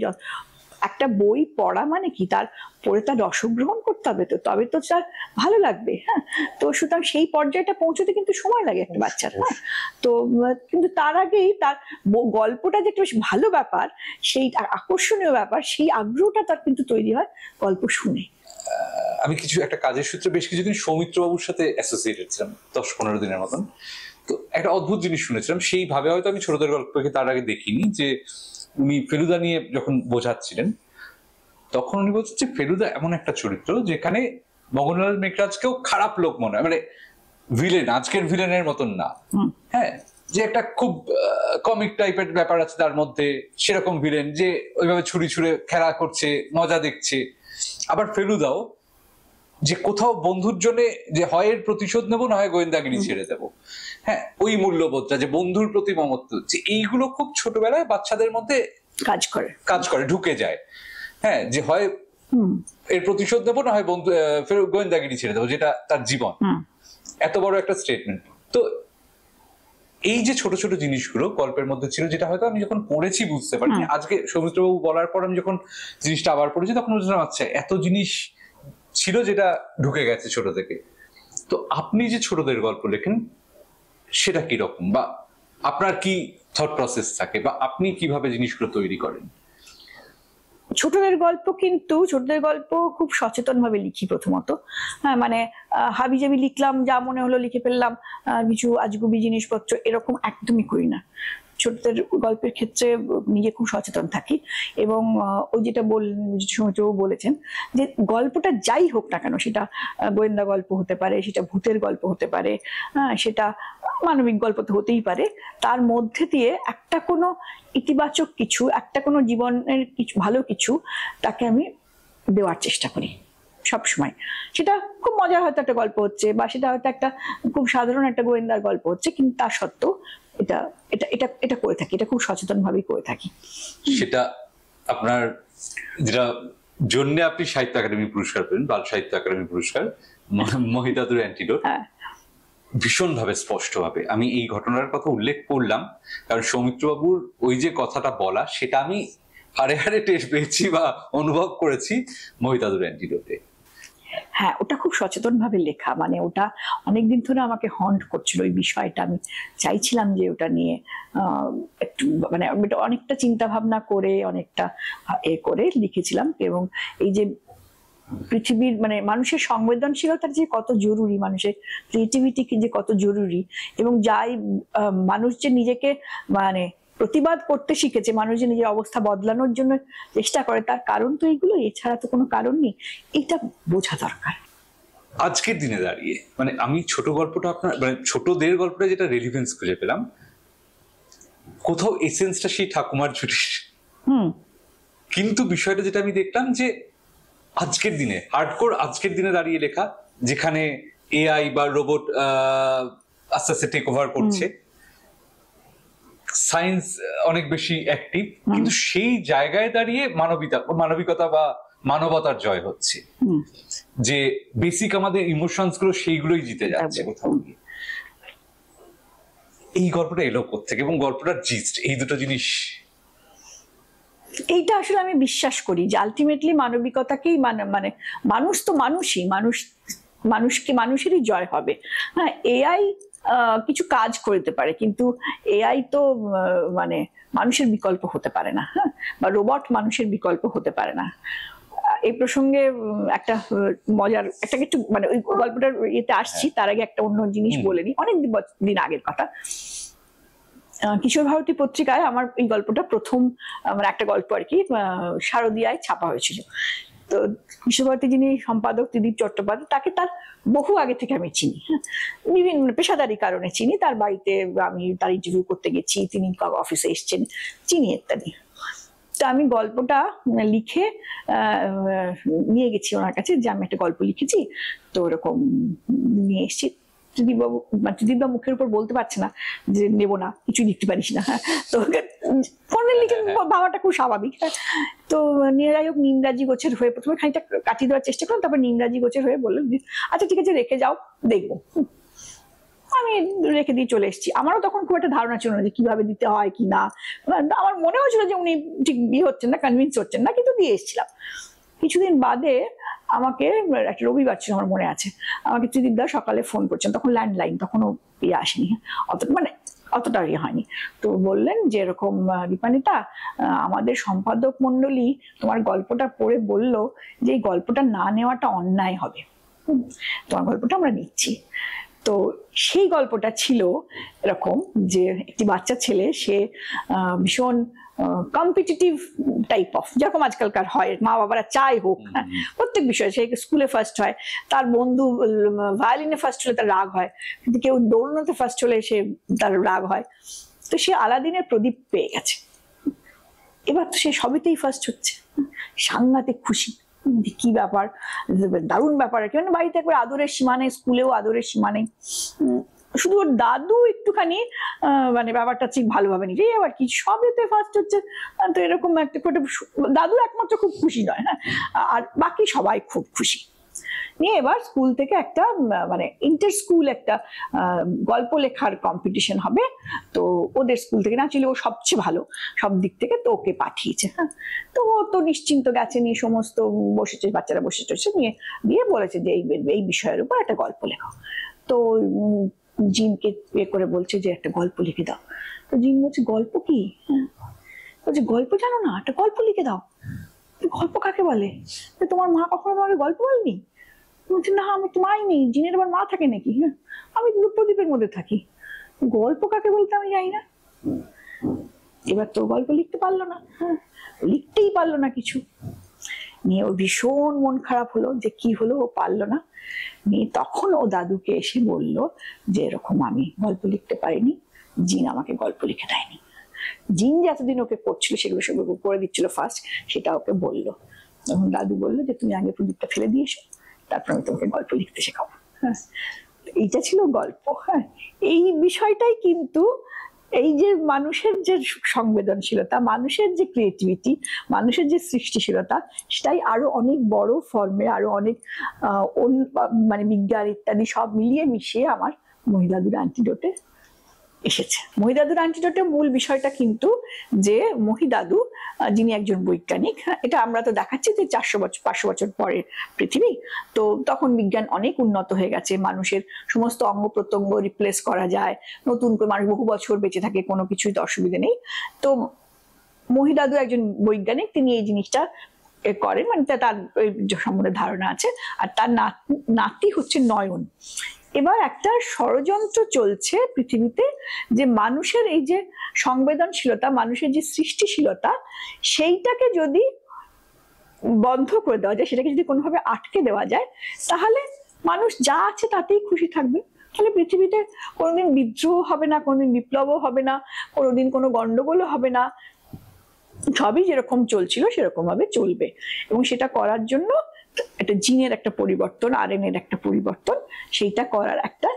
একটা বই পড়া মানে কি, তার পড়ে তার রসগ্রহণ করতে হবে, তো তবে তো তার ভালো লাগবে। হ্যাঁ, তো সুতরাং সেই পর্যায়টা পৌঁছতে কিন্তু সময় লাগে একটা বাচ্চার। হ্যাঁ, তো কিন্তু তার আগেই তার গল্পটা যে একটা ভালো ব্যাপার, সেই আকর্ষণীয় ব্যাপার, সেই আগ্রহটা তার কিন্তু তৈরি হয় গল্প শুনে। আমি একটা কাজের সূত্রে বেশ কিছুদিন সৌমিত্র বাবুর সাথে অ্যাসোসিয়েটেড ছিলাম, 10-15 দিনের মতন। তো একটা অদ্ভুত জিনিস শুনেছিলাম, সেইভাবে হয়তো আমি ছোটদের গল্পকে তার আগে দেখিনি, যে উনি ফেলুদা নিয়ে যখন বোঝাচ্ছিলেন তখন উনি বলছেন যে ফেলুদা এমন একটা চরিত্র যেখানে মগনলাল মেঘরাজকেও খারাপ লোক মনে হয়, মানে ভিলেন, আজকের ভিলেনের মতন না। হ্যাঁ, যে একটা খুব কমিক টাইপের ব্যাপার আছে তার মধ্যে, সেরকম ভিলেন যে ওইভাবে ছুড়ে খেলা করছে, মজা দেখছে। আবার ফেলুদাও যে কোথাও বন্ধুর জন্য যে হয় এর প্রতিশোধ নেবো, না হয় গোয়েন্দাগিরি ছেড়ে দেবো। হ্যাঁ, ওই মূল্যবোধটা, যে বন্ধুর প্রতি মমত্ব, যে এইগুলো খুব ছোটবেলায় বাচ্চাদের মধ্যে কাজ করে ঢুকে যায়। হ্যাঁ, যে হয় এর প্রতিশোধ নেবো, না হয় বন্ধু গোয়েন্দাগিরি ছেড়ে দেবো, যেটা তার জীবন। এত বড় একটা স্টেটমেন্ট। তো এই যে ছোট ছোট জিনিসগুলো গল্পের মধ্যে ছিল, যেটা হয়তো আমি যখন পড়েছি বুঝতে পারি, আজকে সৌমিত্রবাবু বলার পর আমি যখন জিনিসটা আবার পড়েছি তখন বুঝলাম আচ্ছা এত জিনিস ছিল যেটা ঢুকে গেছে ছোট থেকে। তো আপনি যে ছোটদের গল্প লেখেন সেটা কিরকম, বা আপনার কি থট প্রসেস থাকে, বা আপনি কিভাবে জিনিসগুলো তৈরি করেন? ছোটদের গল্প খুব সচেতন ভাবে লিখি প্রথমত। হ্যাঁ, মানে হাবিজাবি লিখলাম, যা মনে হলো লিখে ফেললাম, কিছু আজগুবি জিনিসপত্র এরকম একদমই করি না। ছোটদের গল্পের ক্ষেত্রে নিজে খুব সচেতন থাকি। এবং ওই যেটা বলেছেন যে গল্পটা যাই হোক না কেন, সেটা গোয়েন্দা গল্প হতে পারে, সেটা ভূতের গল্প হতে পারে, সেটা মানবিক গল্প তো হতেই পারে, তার মধ্যে দিয়ে একটা কোনো ইতিবাচক কিছু, একটা কোনো জীবনের কিছু ভালো কিছু তাকে আমি দেওয়ার চেষ্টা করি সবসময়। সেটা খুব মজার হয়তো একটা গল্প হচ্ছে, বা সেটা হয়তো একটা খুব সাধারণ একটা গোয়েন্দার গল্প হচ্ছে, কিন্তু তা সত্ত্বেও এটা এটা এটা এটা করে থাকি, এটা খুব সচেতন ভাবেই করে থাকি। সেটা আপনার যেটা জন্য আপনি সাহিত্য একাডেমি পুরস্কার পেলেন, বাল সাহিত্য একাডেমি পুরস্কার, মহিদাদুর অ্যান্টিডোট, ভীষণভাবে স্পষ্টভাবে। আমি এই ঘটনার কথা উল্লেখ করলাম কারণ সৌমিত্রবাবুর ওই যে কথাটা বলা, সেটা আমি হাড়ে হাড়ে টের পেয়েছি বা অনুভব করেছি মহিতাদুর অ্যান্টিডোটে। হ্যাঁ, ওটা খুব সচেতন ভাবে লেখা, মানে ওটা অনেকদিন ধরে আমাকে হন্ট করছিল ওই বিষয়টা। আমি চাইছিলাম যে ওটা নিয়ে একটু মানে অনেকটা চিন্তা ভাবনা করে অনেকটা করে লিখেছিলাম। এবং এই যে পৃথিবীর মানে মানুষের সংবেদনশীলতার যে কত জরুরি, মানুষের ক্রিয়েটিভিটি যে কত জরুরি, এবং যাই মানুষ যে নিজেকে মানে প্রতিবাদ করতে শিখেছে, মানুষ যে নিজের অবস্থা বদলানোর জন্য চেষ্টা করে, তার কারণ তো এইগুলো, এছাড়া তো কোনো কারণ নেই। এটা বোঝা দরকার। আজকের দিনে দাঁড়িয়ে মানে আমি ছোট গল্পটা আপনার মানে ছোটদের গল্পটা যেটা রেলিভেন্স খুঁজে পেলাম, কোথাও এসেন্সটা সেই ঠাকুমার ঝুড়ির। কিন্তু বিষয়টা যেটা আমি দেখলাম যে আজকের দিনে হার্ডকোর আজকের দিনে দাঁড়িয়ে লেখা, যেখানে এআই বা রোবট আস্তে আস্তে টেক ওভার করছে, সায়েন্স অনেক বেশি অ্যাক্টিভ, কিন্তু সেই জায়গায় দাঁড়িয়ে মানবিকতা বা মানবতার জয় হচ্ছে, যে বেসিক আমাদের ইমোশনস গুলো সেইগুলোই জিতে যাচ্ছে কোথাও গিয়ে। এই গল্পটা এলো কোত্থেকে এবং গল্পটার জিস্ট, এই দুটো জিনিস। এইটা আসলে আমি বিশ্বাস করি যে আলটিমেটলি মানবিকতাকেই মানে মানুষ তো মানুষই, মানুষকে মানুষেরই জয় হবে। হ্যাঁ, এআই কিছু কাজ করতে পারে, কিন্তু এআই তো মানে মানুষের বিকল্প হতে পারে না। হ্যাঁ, বা রোবট মানুষের বিকল্প হতে পারে না। এই প্রসঙ্গে একটা মজার একটা একটু মানে ওই গল্পটার ইয়েতে আসছি, তার আগে একটা অন্য জিনিস বলে নিই। অনেক দিন আগের কথা, কিশোর ভারতী পত্রিকায় আমার এই গল্পটা প্রথম, মানে একটা গল্প আর কি, শারদিয়ায় ছাপা হয়েছিল। তো কিশোর ভারতী যিনি সম্পাদক ত্রিদীপ চট্টোপাধ্যায়, তাকে তার বহু আগে থেকে আমি চিনি, বিভিন্ন পেশাদারি কারণে চিনি। তার বাড়িতে আমি তার ইন্টারভিউ করতে গেছি, তিনি অফিসে এসেছেন, চিনি ইত্যাদি। তো আমি গল্পটা লিখে নিয়ে গেছি ওনার কাছে, যে আমি একটা গল্প লিখেছি, তো ওরকম নিয়ে এসেছি। ত্রিদীপবা মুখের উপর বলতে পারছে না যে নেবো না, কিছু লিখতে পারিস না। তো ফোনে লিখে ভাবাটা খুব স্বাভাবিক। তো যাই হোক, নিমরাজি গোছের হয়ে প্রথমে খানিকটা কাটিয়ে দেওয়ার চেষ্টা করলাম, তারপর নিমরাজি গোছের হয়ে বললাম আচ্ছা ঠিক আছে রেখে যাও, দেখবো। আমি রেখে দিয়ে চলে এসেছি। আমারও তখন খুব একটা ধারণা ছিল না যে কিভাবে দিতে হয় কি না। আমার মনে হচ্ছিল যে উনি ঠিক বিয়ে হচ্ছেন না, কনভিন্স হচ্ছেন না, কিন্তু দিয়ে এসেছিলাম। কিছুদিন বাদে আমাকে একটা রবিবার ছিল আমার মনে আছে, আমাকে ত্রিদীপদা সকালে ফোন করছেন, তখন ল্যান্ডলাইন, তখনও ইয়ে আসেনি, অতটা ইয়ে হয়নি। তো বললেন যে এরকম দীপানিতা, আমাদের সম্পাদক মন্ডলী তোমার গল্পটা পড়ে বলল যে এই গল্পটা না নেওয়াটা অন্যায় হবে, তোমার গল্পটা আমরা নিচ্ছি। তো সেই গল্পটা ছিল এরকম যে একটি বাচ্চা ছেলে, সে ভীষণ কম্পিটিটিভ টাইপ অফ, যেরকম আজকালকার হয়, মা বাবারা চায় হোক, প্রত্যেক বিষয়ে। সে স্কুলে ফার্স্ট হয়, তার বন্ধু ভায়োলিনে ফার্স্ট হলে তার রাগ হয়, কিন্তু কেউ দৌড়নোতে ফার্স্ট হলে সে তার রাগ হয়। তো সে আলাদিনের প্রদীপ পেয়ে গেছে, এবার তো সে সবেতেই ফার্স্ট হচ্ছে, সাংঘাতিক খুশি, কি ব্যাপার, দারুণ ব্যাপার। কেন বাড়িতে একবার আদরের সীমা নেই, স্কুলেও আদরের সীমা নেই, শুধু ওর দাদু একটুখানি মানে ব্যাপারটা ঠিক ভালোভাবে নিচ্ছে, আবার কি সবেতে ফার্স্ট হচ্ছে। তো এরকম একটা দাদু একমাত্র খুব খুশি নয়, হ্যাঁ, আর বাকি সবাই খুব খুশি নিয়ে। এবার স্কুল থেকে একটা মানে ইন্টার স্কুল একটা গল্প লেখার কম্পিটিশন হবে। তো ওদের স্কুল থেকে না ছিল, ও সবচেয়ে ভালো সব দিক থেকে, তো ওকে পাঠিয়েছে। হ্যাঁ, তো ও তো নিশ্চিন্ত গেছে, নিয়ে সমস্ত বসেছে, বাচ্চারা বসে টসে নিয়ে দিয়ে বলেছে যে এই বিষয়ের উপর একটা গল্প লেখো। তো জিনকে এ করে বলছে যে একটা গল্প লিখে দাও। তো জিন বলছে গল্প কি? বলছে গল্প জানো না, একটা গল্প লিখে দাও। গল্প কাকে বলে? তোমার মা কখনো তোমাকে গল্প বলেনি? বলছে না, আমি তো মাই নেই, জিনের আবার মা থাকে নাকি? হ্যাঁ, আমি প্রদীপের মধ্যে থাকি, গল্প কাকে বলতে আমি জানি না। এবার তো গল্প লিখতে পারলো না, হ্যাঁ, লিখতেই পারলো না কিছু নিয়ে। ওর ভীষণ মন খারাপ হলো যে কি হলো, ও পারলো না নিয়ে। তখন ও দাদুকে এসে বলল যে এরকম আমি গল্প লিখতে পারিনি, জিন আমাকে গল্প লিখে দেয়নি। জিন যে এতদিন ওকে করছিল সেগুলো সব করে দিচ্ছিল ফার্স্ট, সেটা ওকে বললো। তখন দাদু বললো যে তুমি আগে প্রদীপটা ফেলে দিয়ে এসো, তারপর আমি তোমাকে গল্প লিখতে শেখাবো। হ্যাঁ, এইটা ছিল গল্প। হ্যাঁ, এই বিষয়টাই কিন্তু এই যে মানুষের যে সংবেদনশীলতা, মানুষের যে ক্রিয়েটিভিটি, মানুষের যে সৃষ্টিশীলতা, সেটাই আরো অনেক বড় ফর্মে, আরো অনেক মানে বিজ্ঞান ইত্যাদি সব মিলিয়ে মিশিয়ে আমার মহিদাদুর অ্যান্টিডোটে এসেছে। মহিদাদুর অ্যান্টিডোটের মূল বিষয়টা কিন্তু যে মহিদাদু যিনি একজন বৈজ্ঞানিক, এটা আমরা তো দেখাচ্ছি যে 500 বছর পরে পৃথিবী, তো তখন বিজ্ঞান অনেক উন্নত হয়ে গেছে, মানুষের সমস্ত অঙ্গ প্রত্যঙ্গ রিপ্লেস করা যায়, নতুন করে মানুষ বহু বছর বেঁচে থাকে, কোনো কিছুই তো অসুবিধা নেই। তো মহিদাদু একজন বৈজ্ঞানিক, তিনি এই জিনিসটা করেন, মানে তার সম্বন্ধে ধারণা আছে। আর তার নাতি হচ্ছে নয়ন। এবার একটা ষড়যন্ত্র চলছে পৃথিবীতে যে মানুষের এই যে সংবেদনশীলতা, মানুষের যে সৃষ্টিশীলতা, সেইটাকে যদি বন্ধ করে দেওয়া যায়, সেটাকে যদি কোনোভাবে আটকে দেওয়া যায়, তাহলে মানুষ যা আছে তাতেই খুশি থাকবে। তাহলে পৃথিবীতে কোনোদিন বিদ্রোহ হবে না, কোনোদিন বিপ্লবও হবে না, কোনোদিন কোনো গন্ডগোলও হবে না, সবই যেরকম চলছিল সেরকম ভাবে চলবে। এবং সেটা করার জন্য একটা জিনের একটা পরিবর্তন, আরএনএর একটা পরিবর্তন, সেইটা করার একটা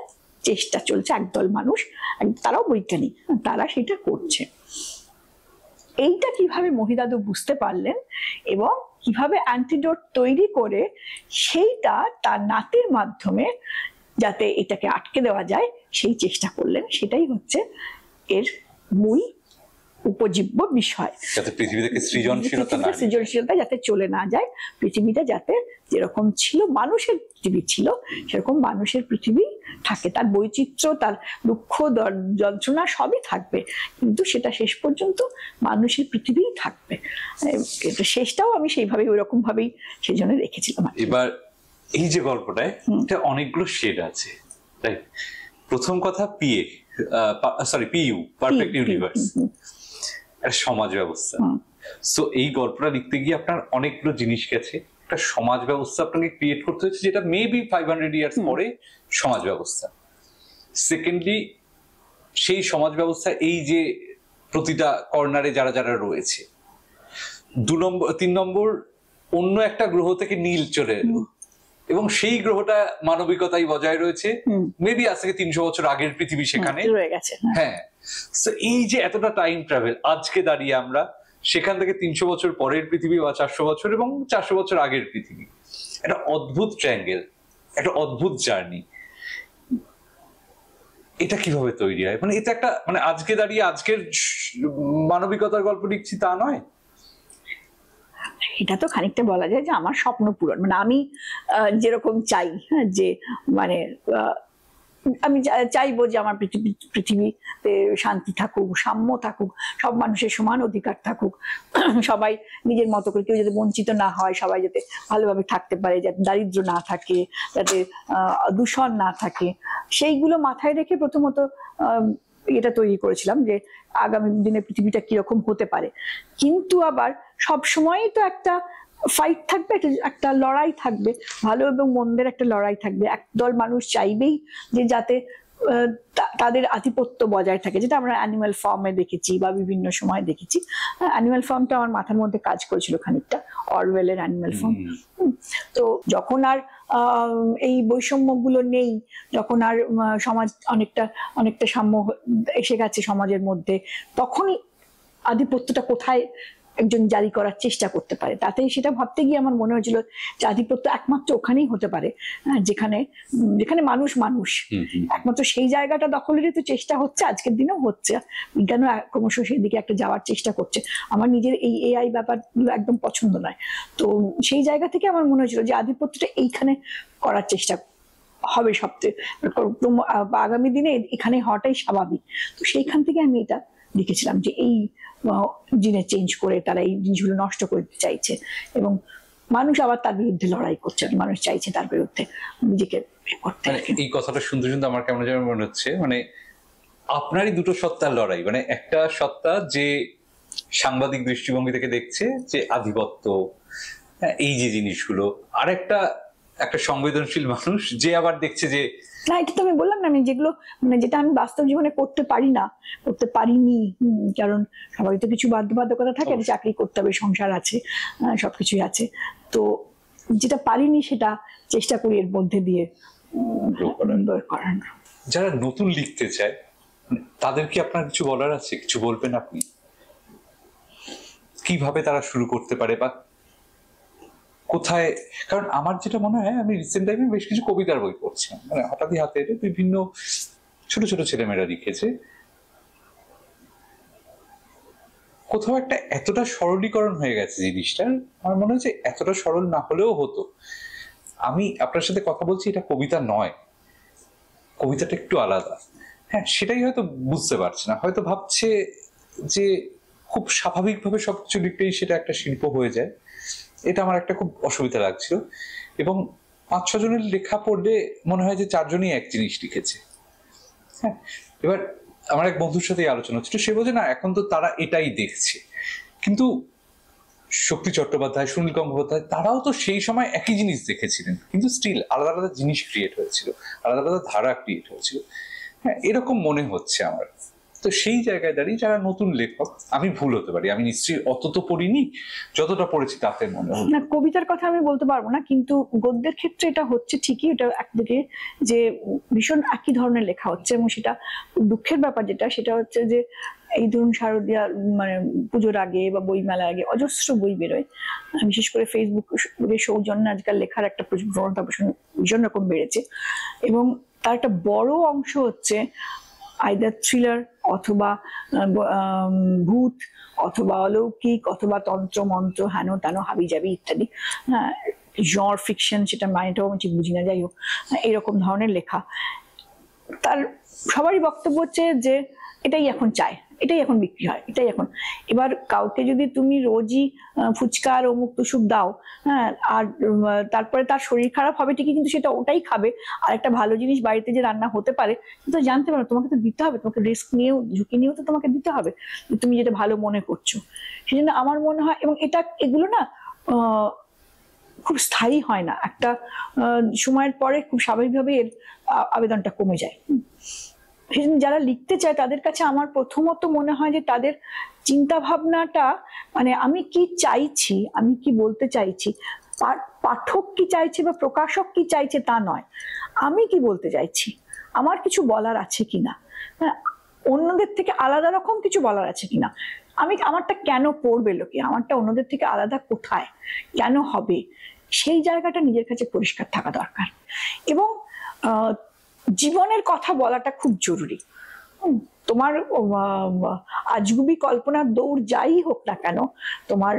চেষ্টা চলছে। একদল মানুষ, তারাও বৈজ্ঞানিক, তারা সেটা করছে। এইটা কিভাবে মহিদাদু বুঝতে পারলেন এবং কিভাবে অ্যান্টিডোট তৈরি করে সেইটা তার নাতির মাধ্যমে যাতে এটাকে আটকে দেওয়া যায় সেই চেষ্টা করলেন, সেটাই হচ্ছে এর মূল উপজীব্য বিষয়। যাতে পৃথিবী থেকে সৃজনশীলতা যাতে চলে না যায়, পৃথিবীটা যাতে যেরকম ছিল মানুষের পৃথিবী ছিল সেরকম মানুষের পৃথিবী থাকে, তার বৈচিত্র্য, তার দুঃখ যন্ত্রণা সবই থাকবে, কিন্তু সেটা শেষ পর্যন্ত মানুষের পৃথিবীই থাকবে। শেষটাও আমি সেইভাবেই ওইরকম ভাবেই সেই জন্য রেখেছিলাম। এবার এই যে গল্পটায় এটা অনেকগুলো শেড আছে, রাইট? প্রথম কথা পিইউ, পারফেক্ট ইউনিভার্স, সমাজ ব্যবস্থা। সো এই গল্পটা লিখতে গিয়ে আপনার অনেকগুলো জিনিস গেছে, একটা সমাজ ব্যবস্থা আপনাকে ক্রিয়েট করতে হচ্ছে যেটা মেবি 500 ইয়ার্স পরে সমাজ ব্যবস্থা। সেকেন্ডলি সেই সমাজ ব্যবস্থা এই যে প্রতিটা কর্নারে যারা যারা রয়েছে। 3 নম্বর অন্য একটা গ্রহ থেকে নীল চলে এলো এবং সেই গ্রহটা মানবিকতাই বজায় রয়েছে, মেবি আজ থেকে 300 বছর আগের পৃথিবী সেখানে রয়ে গেছে। হ্যাঁ, সো এই যে এতটা টাইম ট্রাভেল, আজকে দাঁড়িয়ে আমরা সেখান থেকে 300 বছর পরের পৃথিবী বা 400 বছর এবং 400 বছর আগের পৃথিবী, একটা অদ্ভুত ট্রায়াঙ্গেল, একটা অদ্ভুত জার্নি। এটা কিভাবে তৈরি হয়? মানে এটা একটা, মানে আজকে দাঁড়িয়ে আজকের মানবিকতার গল্প লিখছি তা নয়। এটা তো খানিকটা বলা যায় যে আমার স্বপ্ন পূরণ, মানে আমি যেরকম চাই, যে মানে আমি চাইবো যে আমার পৃথিবীতে শান্তি থাকুক, সাম্য থাকুক, সব মানুষের সমান অধিকার থাকুক, সবাই নিজের মতো করে, কেউ যাতে বঞ্চিত না হয়, সবাই যাতে ভালোভাবে থাকতে পারে, যাতে দারিদ্র না থাকে, যাতে দূষণ না থাকে, সেইগুলো মাথায় রেখে প্রথমত এটা তৈরি করেছিলাম যে আগামী দিনে পৃথিবীটা কিরকম হতে পারে। কিন্তু আবার সব সময়ই তো একটা ফাইট থাকবে, একটা লড়াই থাকবে, ভালো এবং মন্দের একটা লড়াই থাকবে। একদল মানুষ চাইবেই যে যাতে তাদের আধিপত্য বজায় থাকে, যেটা আমরা অ্যানিমাল ফর্মে দেখেছি বা বিভিন্ন সময় দেখেছি। অ্যানিমাল ফর্মটা আমার মাথার মধ্যে কাজ করেছিল খানিকটা, অরওয়েলের অ্যানিমাল ফর্ম। তো যখন আর এই বৈষম্যগুলো নেই, যখন আর সমাজ অনেকটা সাম্য এসে গেছে সমাজের মধ্যে, তখনই আধিপত্যটা কোথায় একজন জারি করার চেষ্টা করতে পারে। তাতে সেটা ভাবতে গিয়ে আমার মনে হয়েছিল যে আধিপত্য একমাত্র ওখানেই হতে পারে যেখানে মানুষ একমাত্র সেই জায়গাটা দখলেরই তো চেষ্টা হচ্ছে, আজকের দিনেও হচ্ছে, বিজ্ঞানও ক্রমশ সেই দিকে একটা যাওয়ার চেষ্টা করছে। আমার নিজের এই এআই ব্যাপারগুলো একদম পছন্দ নয়, তো সেই জায়গা থেকে আমার মনে হয়েছিল যে আধিপত্যটা এইখানে করার চেষ্টা হবে সবচেয়ে, আগামী দিনে এখানে হওয়াটাই স্বাভাবিক। তো সেইখান থেকে আমি এটা লিখেছিলাম যে এই জিনে চেঞ্জ করে তারা এই জিনিসগুলো নষ্ট করতে চাইছে এবং মানুষ আবার তার বিরুদ্ধে লড়াই করছে, মানুষ চাইছে তার বিরুদ্ধে নিজেকে করতে। এই কথাটা শুনতে শুনতে আমার কেমন যেন মনে হচ্ছে, মানে আপনারই দুটো সত্তার লড়াই, মানে একটা সত্তা যে সাংবাদিক দৃষ্টিভঙ্গি থেকে দেখছে যে আধিপত্য, এই যে জিনিসগুলো, আর একটা সংবেদনশীল মানুষ যে আবার দেখছে যে না, এটা তো আমি বললাম না, আমি যেগুলো মানে যেটা আমি বাস্তব জীবনে করতে পারিনি, কারণ সবারই তো কিছু বাধ্যবাধকতা থাকে, চাকরি করতে হবে, সংসার আছে, সবকিছুই আছে, তো যেটা পারিনি সেটা চেষ্টা করি এর মধ্যে দিয়ে করানো। যারা নতুন লিখতে চায় তাদের কি আপনার কিছু বলার আছে? কিছু বলবেন আপনি, কিভাবে তারা শুরু করতে পারে বা কোথায়? কারণ আমার যেটা মনে হয়, আমি রিসেন্ট টাইমে বেশ কিছু কবিতার বই পড়ছিলাম, মানে হঠাৎই হাতে বিভিন্ন ছোট ছোট ছেলেমেয়েরা লিখেছে, কোথাও একটা এতটা সরলীকরণ হয়ে গেছে জিনিসটার, আমার মনে হচ্ছে এতটা সরল না হলেও হতো। আমি আপনার সাথে কথা বলছি, এটা কবিতা নয়, কবিতাটা একটু আলাদা। হ্যাঁ, সেটাই হয়তো বুঝতে পারছে না, হয়তো ভাবছে যে খুব স্বাভাবিকভাবে সবকিছু লিখতেই সেটা একটা শিল্প হয়ে যায়। এটা আমার একটা খুব অসুবিধা লাগছিল। এবং 5-6 জনের লেখা পড়লে মনে হয় যে 4 জনই এক জিনিস লিখেছে। হ্যাঁ, এবার আমার এক বন্ধুর সাথে আলোচনা হচ্ছিল, সে বলছে না এখন তো তারা এটাই দেখছে, কিন্তু শক্তি চট্টোপাধ্যায়, সুনীল গঙ্গোপাধ্যায় তারাও তো সেই সময় একই জিনিস দেখেছিলেন, কিন্তু স্টিল আলাদা আলাদা জিনিস ক্রিয়েট হয়েছিল, আলাদা আলাদা ধারা ক্রিয়েট হয়েছিল। হ্যাঁ, এরকম মনে হচ্ছে আমার। তো সেই জায়গায় দাঁড়িয়ে যারা নতুন লেখক, আমি ভুল হতে পারি, আমি নিশ্চয়ই অত তো পড়িনি, যতটা পড়েছি তাতে মনে হয় না, কবিতার কথা আমি বলতে পারবো না, কিন্তু গদ্যের ক্ষেত্রে এটা হচ্ছে ঠিকই। এটা একদিকে যে ভীষণ একই ধরনের লেখা হচ্ছে, এবং সেটা দুঃখের ব্যাপার যেটা, সেটা হচ্ছে যে এই ধরুন শারদীয়া মানে পুজোর আগে বা বইমেলার আগে অজস্র বই বেরোয়, বিশেষ করে ফেসবুকে সৌজন্যে আজকাল লেখার একটা প্রবণতা ভীষণ রকম বেড়েছে। এবং তার একটা বড় অংশ হচ্ছে আইদার থ্রিলার অথবা ভূত অথবা অলৌকিক অথবা তন্ত্র মন্ত্র হেন তেন হাবিজাবি ইত্যাদি। হ্যাঁ, জনর ফিকশন, সেটা মানেটাও আমি ঠিক বুঝি না, যাই হোক এইরকম ধরনের লেখা। তার সবারই বক্তব্য হচ্ছে যে এটাই এখন চায়, এটাই এখন বিক্রি হয়, এটাই এখন। এবার কাউকে যদি তুমি রোজই ফুচকা আর অমুক তুসুক দাও, হ্যাঁ, আর তারপরে তার শরীর খারাপ হবে ঠিকই, কিন্তু সেটা ওটাই খাবে, আর একটা ভালো জিনিস বাড়িতে যে রান্না হতে পারে কিন্তু জানতে পারো, তোমাকে তো দিতে হবে, তোমাকে রিস্ক নিয়েও ঝুঁকি নিয়েও তো তোমাকে দিতে হবে তুমি যেটা ভালো মনে করছো। সেই জন্য আমার মনে হয়, এবং এগুলো না খুব স্থায়ী হয় না, একটা সময়ের পরে খুব স্বাভাবিকভাবে এর আবেদনটা কমে যায়। সেজন্য যারা লিখতে চায় তাদের কাছে আমার প্রথমত মনে হয় যে তাদের চিন্তা ভাবনাটা, মানে আমি কি চাইছি, আমি কি বলতে চাইছি, পাঠক কি চাইছে বা প্রকাশক কি চাইছে তা নয়, আমি কি বলতে চাইছি, আমার কিছু বলার আছে কিনা, হ্যাঁ, অন্যদের থেকে আলাদা রকম কিছু বলার আছে কিনা, আমারটা কেন পড়বে লোকে, আমারটা অন্যদের থেকে আলাদা কোথায়, কেন হবে, সেই জায়গাটা নিজের কাছে পরিষ্কার থাকা দরকার। এবং জীবনের কথা বলাটা খুব জরুরি। তোমার আজগুবি কল্পনার দৌড় যাই হোক না কেন, তোমার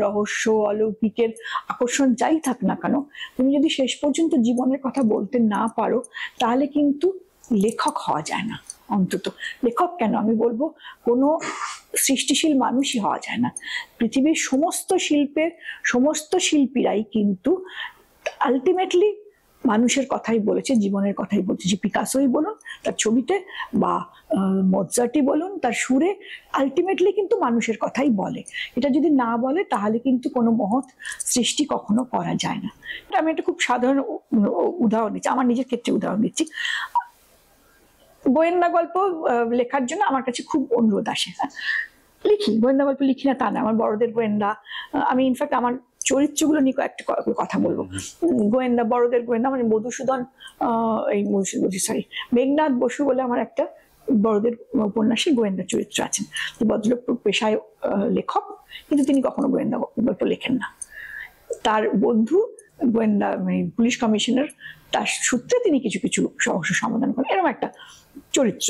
রহস্য অলৌকিকের আকর্ষণ যাই থাক না কেন, তুমি যদি শেষ পর্যন্ত জীবনের কথা বলতে না পারো, তাহলে কিন্তু লেখক হওয়া যায় না। অন্তত লেখক কেন, আমি বলবো কোনো সৃষ্টিশীল মানুষই হওয়া যায় না। পৃথিবীর সমস্ত সমস্ত শিল্পীরাই কিন্তু আলটিমেটলি মানুষের কথাই বলেছে, জীবনের কথাই বলছে। যে পিকাসোই বলুন তার ছবিতে, বা মোৎসার্টই বলুন তার সুরে, আলটিমেটলি কিন্তু মানুষের কথাই বলে। এটা যদি না বলে তাহলে কিন্তু কোনো মহৎ সৃষ্টি কখনো করা যায় না। এটা আমি একটা খুব সাধারণ উদাহরণ দিচ্ছি, আমার নিজের ক্ষেত্রে উদাহরণ দিচ্ছি। গোয়েন্দা গল্প লেখার জন্য আমার কাছে খুব অনুরোধ আসে। লিখি, গোয়েন্দা গল্প লিখি না তা না, আমার বড়দের গোয়েন্দা, আমি ইনফ্যাক্ট আমার চরিত্রগুলো নিয়ে একটা কথা বলবো। গোয়েন্দা, বড়দের গোয়েন্দা, মানে মেঘনাদ বসু বলে আমার একটা বড়দের উপন্যাসে গোয়েন্দা চরিত্র আছেন। ভদ্রলোক পেশায় লেখক, কিন্তু তিনি কখনো গোয়েন্দা গল্প লেখেন না। তার বন্ধু গোয়েন্দা পুলিশ কমিশনার, তার সূত্রে তিনি কিছু কিছু সমস্যার সমাধান করেন, এরকম একটা চরিত্র।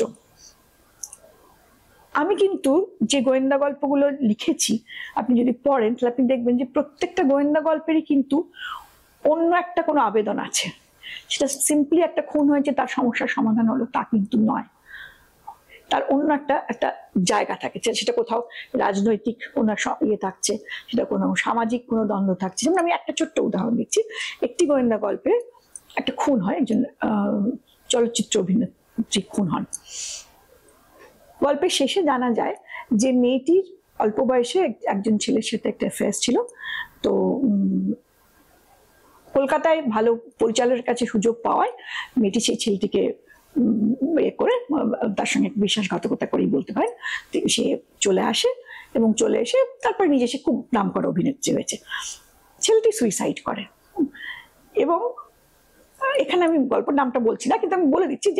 আমি কিন্তু যে গোয়েন্দা গল্পগুলো লিখেছি আপনি যদি পড়েন তাহলে আপনি দেখবেন যে প্রত্যেকটা গোয়েন্দা গল্পেরই কিন্তু অন্য একটা কোনো আবেদন আছে। সেটা সিম্পলি একটা খুন হয়েছে তার সমস্যার সমাধান হলো তা কিন্তু নয়, তার অন্য একটা জায়গা থাকে, সেটা কোথাও রাজনৈতিক কোনো ইয়ে থাকছে, সেটা কোনো সামাজিক কোনো দ্বন্দ্ব থাকছে। যেমন আমি একটা ছোট্ট উদাহরণ দিচ্ছি। একটি গোয়েন্দা গল্পে একটা খুন হয়, একজন চলচ্চিত্র অভিনেত্রী খুন হন। গল্পের শেষে জানা যায় যে মেয়েটির অল্প বয়সে একজন ছেলের সাথে একটা অ্যাফেয়ার ছিল। তো কলকাতায় ভালো পরিচালকের কাছে সুযোগ পাওয়ায় মেয়েটি সেই ছেলেটিকে করে তার সঙ্গে বিশ্বাসঘাতকতা করেই বলতে পারেন, সে চলে আসে, এবং চলে এসে তারপর নিজে সে খুব নাম করা অভিনেত্রী হয়েছে। ছেলেটি সুইসাইড করে। এবং এখানে আমি গল্পের নামটা বলছি না, কিন্তু আমি বলে দিচ্ছি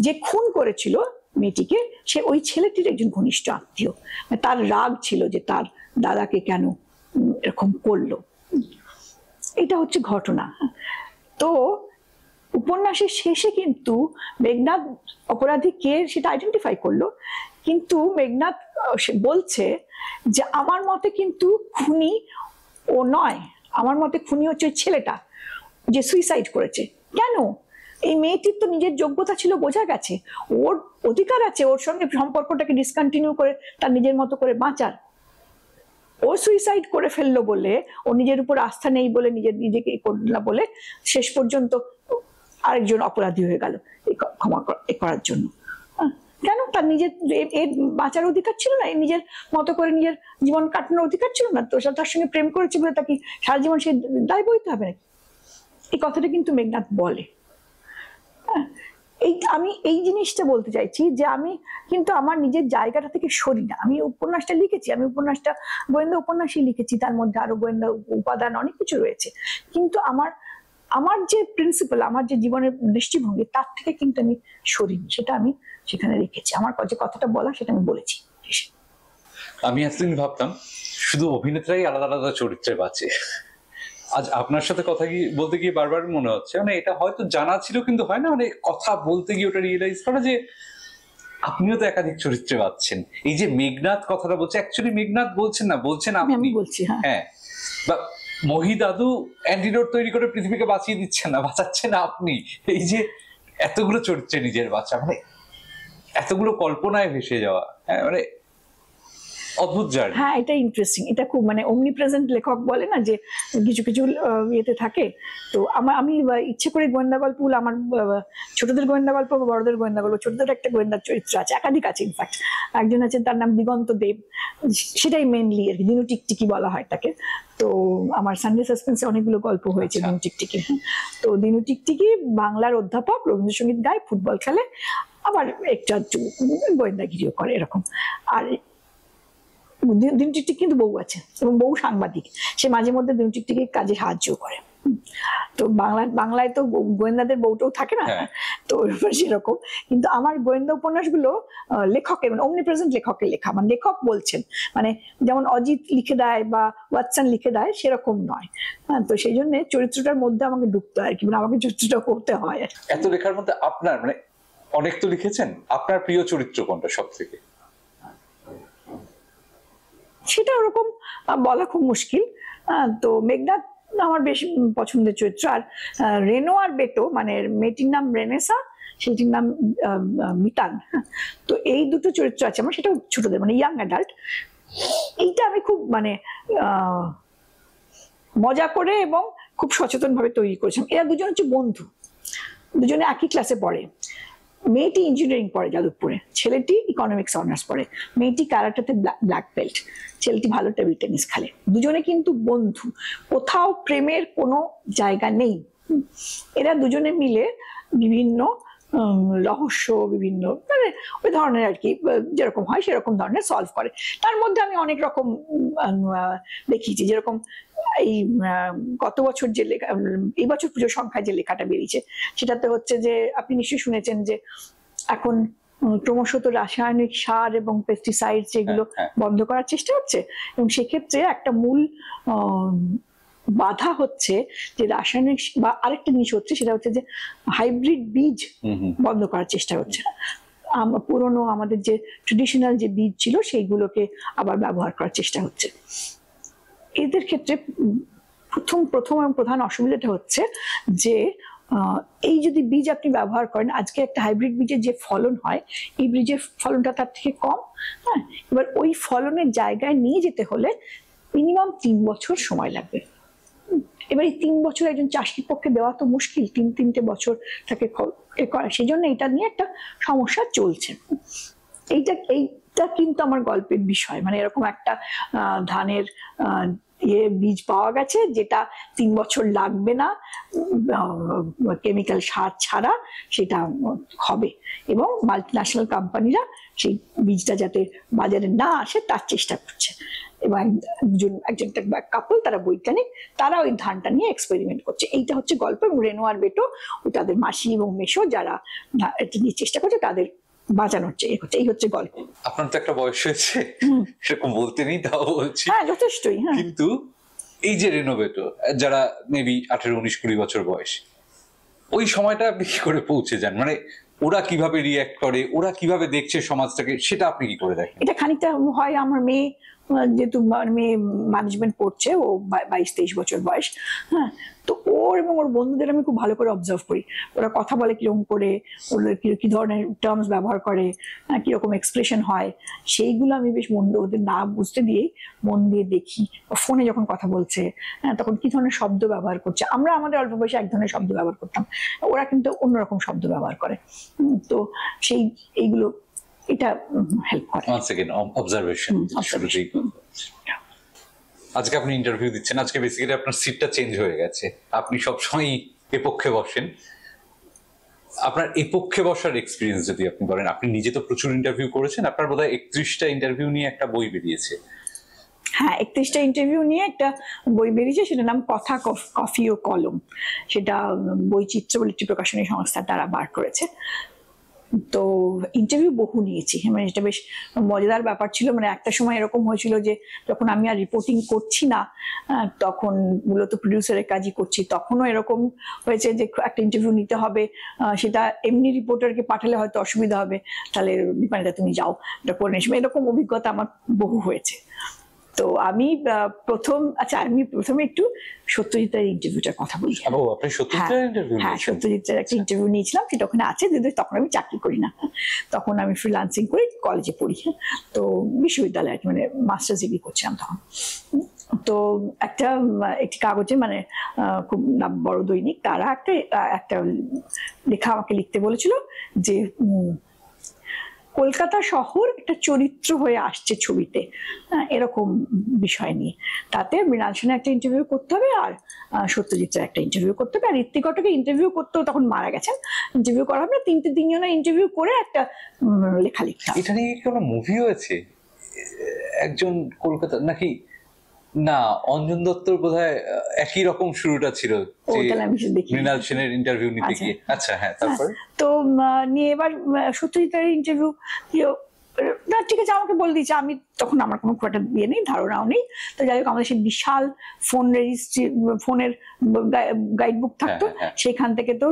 যে খুন করেছিল মেয়েটিকে সে ওই ছেলেটির একজন ঘনিষ্ঠ আত্মীয়। তার রাগ ছিল যে তার দাদাকে কেন এরকম করলো। এটা হচ্ছে ঘটনা। তো উপন্যাসের শেষে কিন্তু মেঘনাদ অপরাধী কে সেটা আইডেন্টিফাই করলো, কিন্তু মেঘনাদ সে বলছে যে আমার মতে কিন্তু খুনি ও নয়, আমার মতে খুনি হচ্ছে ওই ছেলেটা যে সুইসাইড করেছে। কেন? এই মেয়েটির তো নিজের যোগ্যতা ছিল, বোঝা গেছে, ওর অধিকার আছে ওর সঙ্গে সম্পর্কটাকে ডিসকন্টিনিউ করে তার নিজের মতো করে বাঁচার। ও সুইসাইড করে ফেললো বলে, ও নিজের উপর আস্থা নেই বলে, নিজেকে করলো বলে শেষ পর্যন্ত আরেকজন অপরাধী হয়ে গেল ক্ষমা করার জন্য। কেন? তার নিজের এর বাঁচার অধিকার ছিল না? এর নিজের মতো করে নিজের জীবন কাটানোর অধিকার ছিল না? তো তার সঙ্গে প্রেম করেছে বলে তাকে সারা জীবন সে দায় বইতে হবে নাকি? এই কথাটা কিন্তু মেঘনাদ বলে। আমি এই জিনিসটা বলতে চাইছি যে আমি কিন্তু আমার নিজের জায়গাটা থেকে সরি না। আমি উপন্যাসটা লিখেছি, আমি উপন্যাসটা গোয়েন্দা উপন্যাসই লিখেছি, তার মধ্যে আরো গোয়েন্দা উপাদান অনেক কিছু রয়েছে, কিন্তু আমার যে প্রিন্সিপাল, আমার যে জীবনের দৃষ্টিভঙ্গি, তার থেকে কিন্তু আমি সরিনি, সেটা আমি সেখানে রেখেছি। আমার যে কথাটা বলা সেটা আমি বলেছি। আমি এতদিন ভাবতাম শুধু অভিনেতারাই আলাদা আলাদা চরিত্রে বাঁচে। আজ আপনার সাথে কথা বলতে গিয়ে বারবার মনে হচ্ছে, মানে এটা হয়তো জানা ছিল, কিন্তু হয় না মানে কথা বলতে গিয়ে ওটা রিয়েলাইজ করা যে আপনিও তো একাধিক চরিত্রে বাঁচছেন। এই যে মেঘনাদ কথাটা বলছে, অ্যাকচুয়ালি মেঘনাদ বলছেন না, বলছেন আপনি। বলছি হ্যাঁ, বা মহিদাদু অ্যান্টিডোট তৈরি করে পৃথিবীকে বাঁচিয়ে দিচ্ছেন না, বাঁচাচ্ছেন আপনি। এই যে এতগুলো চরিত্রে নিজের বাঁচা, মানে এতগুলো কল্পনায় ভেসে যাওয়া, হ্যাঁ মানে অদ্ভুত জার্নি। হ্যাঁ, এটা ইন্টারেস্টিং, এটা খুব মানে অমনি প্রেজেন্ট লেখক বলে না যে কিছু কিছু ইয়েতে থাকে। তো আমি ইচ্ছে করে গোয়েন্দা গল্পগুলো, আমার ছোটদের গোয়েন্দা গল্প বা বড়দের গোয়েন্দা গল্প, ছোটদের একটা গোয়েন্দার চরিত্র আছে, একাধিক আছে ইনফ্যাক্ট। একজন আছেন তার নাম দিগন্ত দেব, সেটাই মেনলি আর কি, দিনু টিকটিকি বলা হয় তাকে। তো আমার সানডে সাসপেন্সে অনেকগুলো গল্প হয়েছে দিনু টিকটিকি। তো দিনু টিকটিকি বাংলার অধ্যাপক, রবীন্দ্রসঙ্গীত গায়, ফুটবল খেলে, আবার একটা গোয়েন্দাগিরিও করে এরকম। আর দিনু টিকটিক কিন্তু বউ আছে, এবং বউ সাংবাদিক, সে মাঝে মধ্যে দিনু টিকটিকে কাজে সাহায্য করে। তো বাংলায় তো গোয়েন্দাদের বউটাও থাকে না, তো সেরকম। কিন্তু আমার গোয়েন্দা উপন্যাসগুলো লেখকের, মানে অমনি প্রেজেন্ট লেখকের লেখা, মানে লেখক বলছেন, মানে যেমন অজিত লিখে দেয় বা ওয়াটসন লিখে দেয় সেরকম নয়। হ্যাঁ, তো সেই জন্য চরিত্রটার মধ্যে আমাকে ঢুকতে হয় আর কি, মানে আমাকে চরিত্রটা করতে হয়। এত লেখার মধ্যে আপনার, মানে অনেক তো লিখেছেন, আপনার প্রিয় চরিত্র কোনটা সব থেকে? সেটা ওরকম বলা খুব মুশকিল। তো মেঘনাদ আমার বেশ পছন্দের চরিত্র। আর রেনো আর বেটো, মানে মেয়েটির নাম রেনেসা, সেইটির নাম মিতান। তো এই দুটো চরিত্র আছে আমার, সেটা ছোটদের, মানে ইয়াং অ্যাডাল্ট। এইটা আমি খুব মানে মজা করে এবং খুব সচেতন ভাবে তৈরি করেছিলাম। এরা দুজন হচ্ছে বন্ধু, দুজনে একই ক্লাসে পড়ে। মেয়েটি ইঞ্জিনিয়ারিং পড়ে যাদবপুরে, ছেলেটি ইকোনমিক্স অনার্স পড়ে। মেয়েটি ক্যারাটেতে ব্ল্যাক বেল্ট, ছেলেটি ভালো টেবিল টেনিস খেলে। দুজনে কিন্তু বন্ধু, কোথাও প্রেমের কোনো জায়গা নেই। এরা দুজনে মিলে বিভিন্ন রহস্য, বিভিন্ন মানে ওই ধরনের আর কি, যেরকম হয় সেরকম ধরনের সলভ করে। তার মধ্যে আমি অনেক রকম দেখিয়েছি, যেরকম এই গত বছর যে লেখা, এই বছর পুজোর সংখ্যায় যে লেখাটা বেরিয়েছে, সেটাতে হচ্ছে যে আপনি নিশ্চয়ই শুনেছেন যে এখন ক্রমশত রাসায়নিক সার এবং পেস্টিসাইড যেগুলো বন্ধ করার চেষ্টা হচ্ছে, এবং সেক্ষেত্রে একটা মূল বাধা হচ্ছে যে রাসায়নিক, বা আরেকটা জিনিস হচ্ছে সেটা হচ্ছে যে হাইব্রিড বীজ বন্ধ করার চেষ্টা হচ্ছে। পুরনো আমাদের যে ট্রেডিশনাল যে বীজ ছিল সেইগুলোকে আবার ব্যবহার করার চেষ্টা হচ্ছে। এদের ক্ষেত্রে প্রথম এবং প্রধান অসুবিধাটা হচ্ছে যে এই যদি বীজ আপনি ব্যবহার করেন, আজকে একটা হাইব্রিড বীজের যে ফলন হয়, এই বীজের ফলনটা তার থেকে কম। হ্যাঁ, এবার ওই ফলনের জায়গায় নিয়ে যেতে হলে মিনিমাম 3 বছর সময় লাগবে। এবার এই 3 বছর একজন চাষির পক্ষে দেওয়া তো মুশকিল, 3 বছর তাকে করা, সেই জন্য এটা নিয়ে একটা সমস্যা চলছে। এইটা কিন্তু আমার গল্পের বিষয়, মানে এরকম একটা ধানের বীজ পাওয়া গেছে যেটা 3 বছর লাগবে না, কেমিক্যাল সার ছাড়া সেটা হবে, এবং মাল্টিন্যাশনাল কোম্পানিরা সেই বীজটা যাতে বাজারে না আসে তার চেষ্টা করছে। এবং একজন কাপল, তারা বৈজ্ঞানিক, তারা ওই ধানটা নিয়ে এক্সপেরিমেন্ট করছে। এইটা হচ্ছে গল্প, এবং রেনো আর বেটো তাদের মাসি এবং মেশো যারা এটা নিয়ে চেষ্টা করছে তাদের বাঁচানোর এই হচ্ছে গল্প। আপনার তো একটা বয়স হয়েছে, সেরকম বলতে নেই, তাও বলছি। হ্যাঁ, যথেষ্টই। কিন্তু এই যে রেনো বেটো, যারা মেবি 18, 19, 20 বছর বয়স, ওই সময়টা আপনি কি করে পৌঁছে যান, মানে ওরা কিভাবে রিয়াক্ট করে, ওরা কিভাবে দেখছে সমাজটাকে, সেটা আপনি কি করে দেখেন? এটা খানিকটা হয় আমার মেয়ে, যেহেতু মেয়ে ম্যানেজমেন্ট পড়ছে, ও 22-23 বছর বয়স, হ্যাঁ, তো ওর এবং ওর বন্ধুদের আমি খুব ভালো করে অবজার্ভ করি। ওরা কথা বলে কিরকম করে, ওদের কি ধরনের টার্মস ব্যবহার করে, কিরকম এক্সপ্রেশন হয়, সেইগুলো আমি বেশ ওদের না বুঝতে দিয়েই মন দিয়ে দেখি। ফোনে যখন কথা বলছে, হ্যাঁ, তখন কি ধরনের শব্দ ব্যবহার করছে। আমরা আমাদের অল্প বয়সে এক ধরনের শব্দ ব্যবহার করতাম, ওরা কিন্তু অন্যরকম শব্দ ব্যবহার করে। তো এইগুলো এটা হেল্প করে। One second, observation. আজকে আপনি ইন্টারভিউ দিচ্ছেন, আজকে বেসিক্যালি আপনার সিটটা চেঞ্জ হয়ে গেছে, আপনি সবসময় এ পক্ষে বসেন। আপনার এ পক্ষে বসার এক্সপিরিয়েন্স যদি আপনি বলেন, আপনি নিজে তো প্রচুর ইন্টারভিউ করেছেন, আপনার বোধহয় 31টা ইন্টারভিউ নিয়ে একটা বই বেরিয়েছে। হ্যাঁ, 31টা ইন্টারভিউ নিয়ে একটা বই বেরিয়েছে, সেটার নাম কথা, কফি ও কলম। সেটা বৈচিত্র্য বলে একটি প্রকাশনী সংস্থা তারা বার করেছে। তো ইন্টারভিউ বহু নিয়েছি, মানে এটা বেশ মজাদার ব্যাপার ছিল। মানে একটা সময় এরকম হয়েছিল যে যখন আমি আর রিপোর্টিং করছি না, তখন মূলত প্রডিউসারের কাজই করছি, তখনও এরকম হয়েছে যে একটা ইন্টারভিউ নিতে হবে, সেটা এমনি রিপোর্টারকে পাঠালে হয়তো অসুবিধা হবে, তাহলে দীপানিতা তুমি যাও, এটা করে নিস। এরকম অভিজ্ঞতা আমার বহু হয়েছে। তো আমি প্রথমে একটু সত্যজিতের ইন্টারভিউটার কথা বলি। আপনি সত্যজিতের ইন্টারভিউ? হ্যাঁ, সত্যজিতের একটা ইন্টারভিউ নিয়েছিলাম, সেটা ওখানে আছে, যদিও তখন আমি চাকরি করি না, তখন আমি ফ্রিল্যান্সিং করি, কলেজে পড়ি। তো বিশ্ববিদ্যালয়ে মানে মাস্টার্স ডিগ্রি করছিলাম তখন। তো একটি কাগজে, মানে খুব বড় দৈনিক, তারা একটা লেখা আমাকে লিখতে বলেছিল যে কলকাতা শহর একটা চরিত্র হয়ে আসছে ছবিতে, এরকম বিষয় নিয়ে। তাতে মৃণাল সেনের একটা ইন্টারভিউ করতে হবে, আর সত্যজিতের একটা ইন্টারভিউ করতে হবে, আর ঋত্বিক ঘটকের ইন্টারভিউ করতেও তখন মারা গেছেন, ইন্টারভিউ করা হবে, তিনজনের ইন্টারভিউ করে একটা লেখা লিখতে হবে। এটা নিয়ে কোনো মুভি হয়েছে? একজন কলকাতা নাকি না, অঞ্জন দত্তর বোধহয় একই রকম শুরুটা ছিল, মৃণাল সেনের ইন্টারভিউ নিতে গিয়ে। আচ্ছা, হ্যাঁ, তারপরে তো নিয়ে এবার সত্যজিতের ইন্টারভিউ, না ঠিক আছে, আমাকে বলে দিয়েছে, আমি তখন আমার কোনো খুব একটা বিয়ে নেই, ধারণাও নেই। তো যাই হোক, আমাদের সেই বিশাল ফোনের গাইড বুক থাকতো, সেখান থেকে তো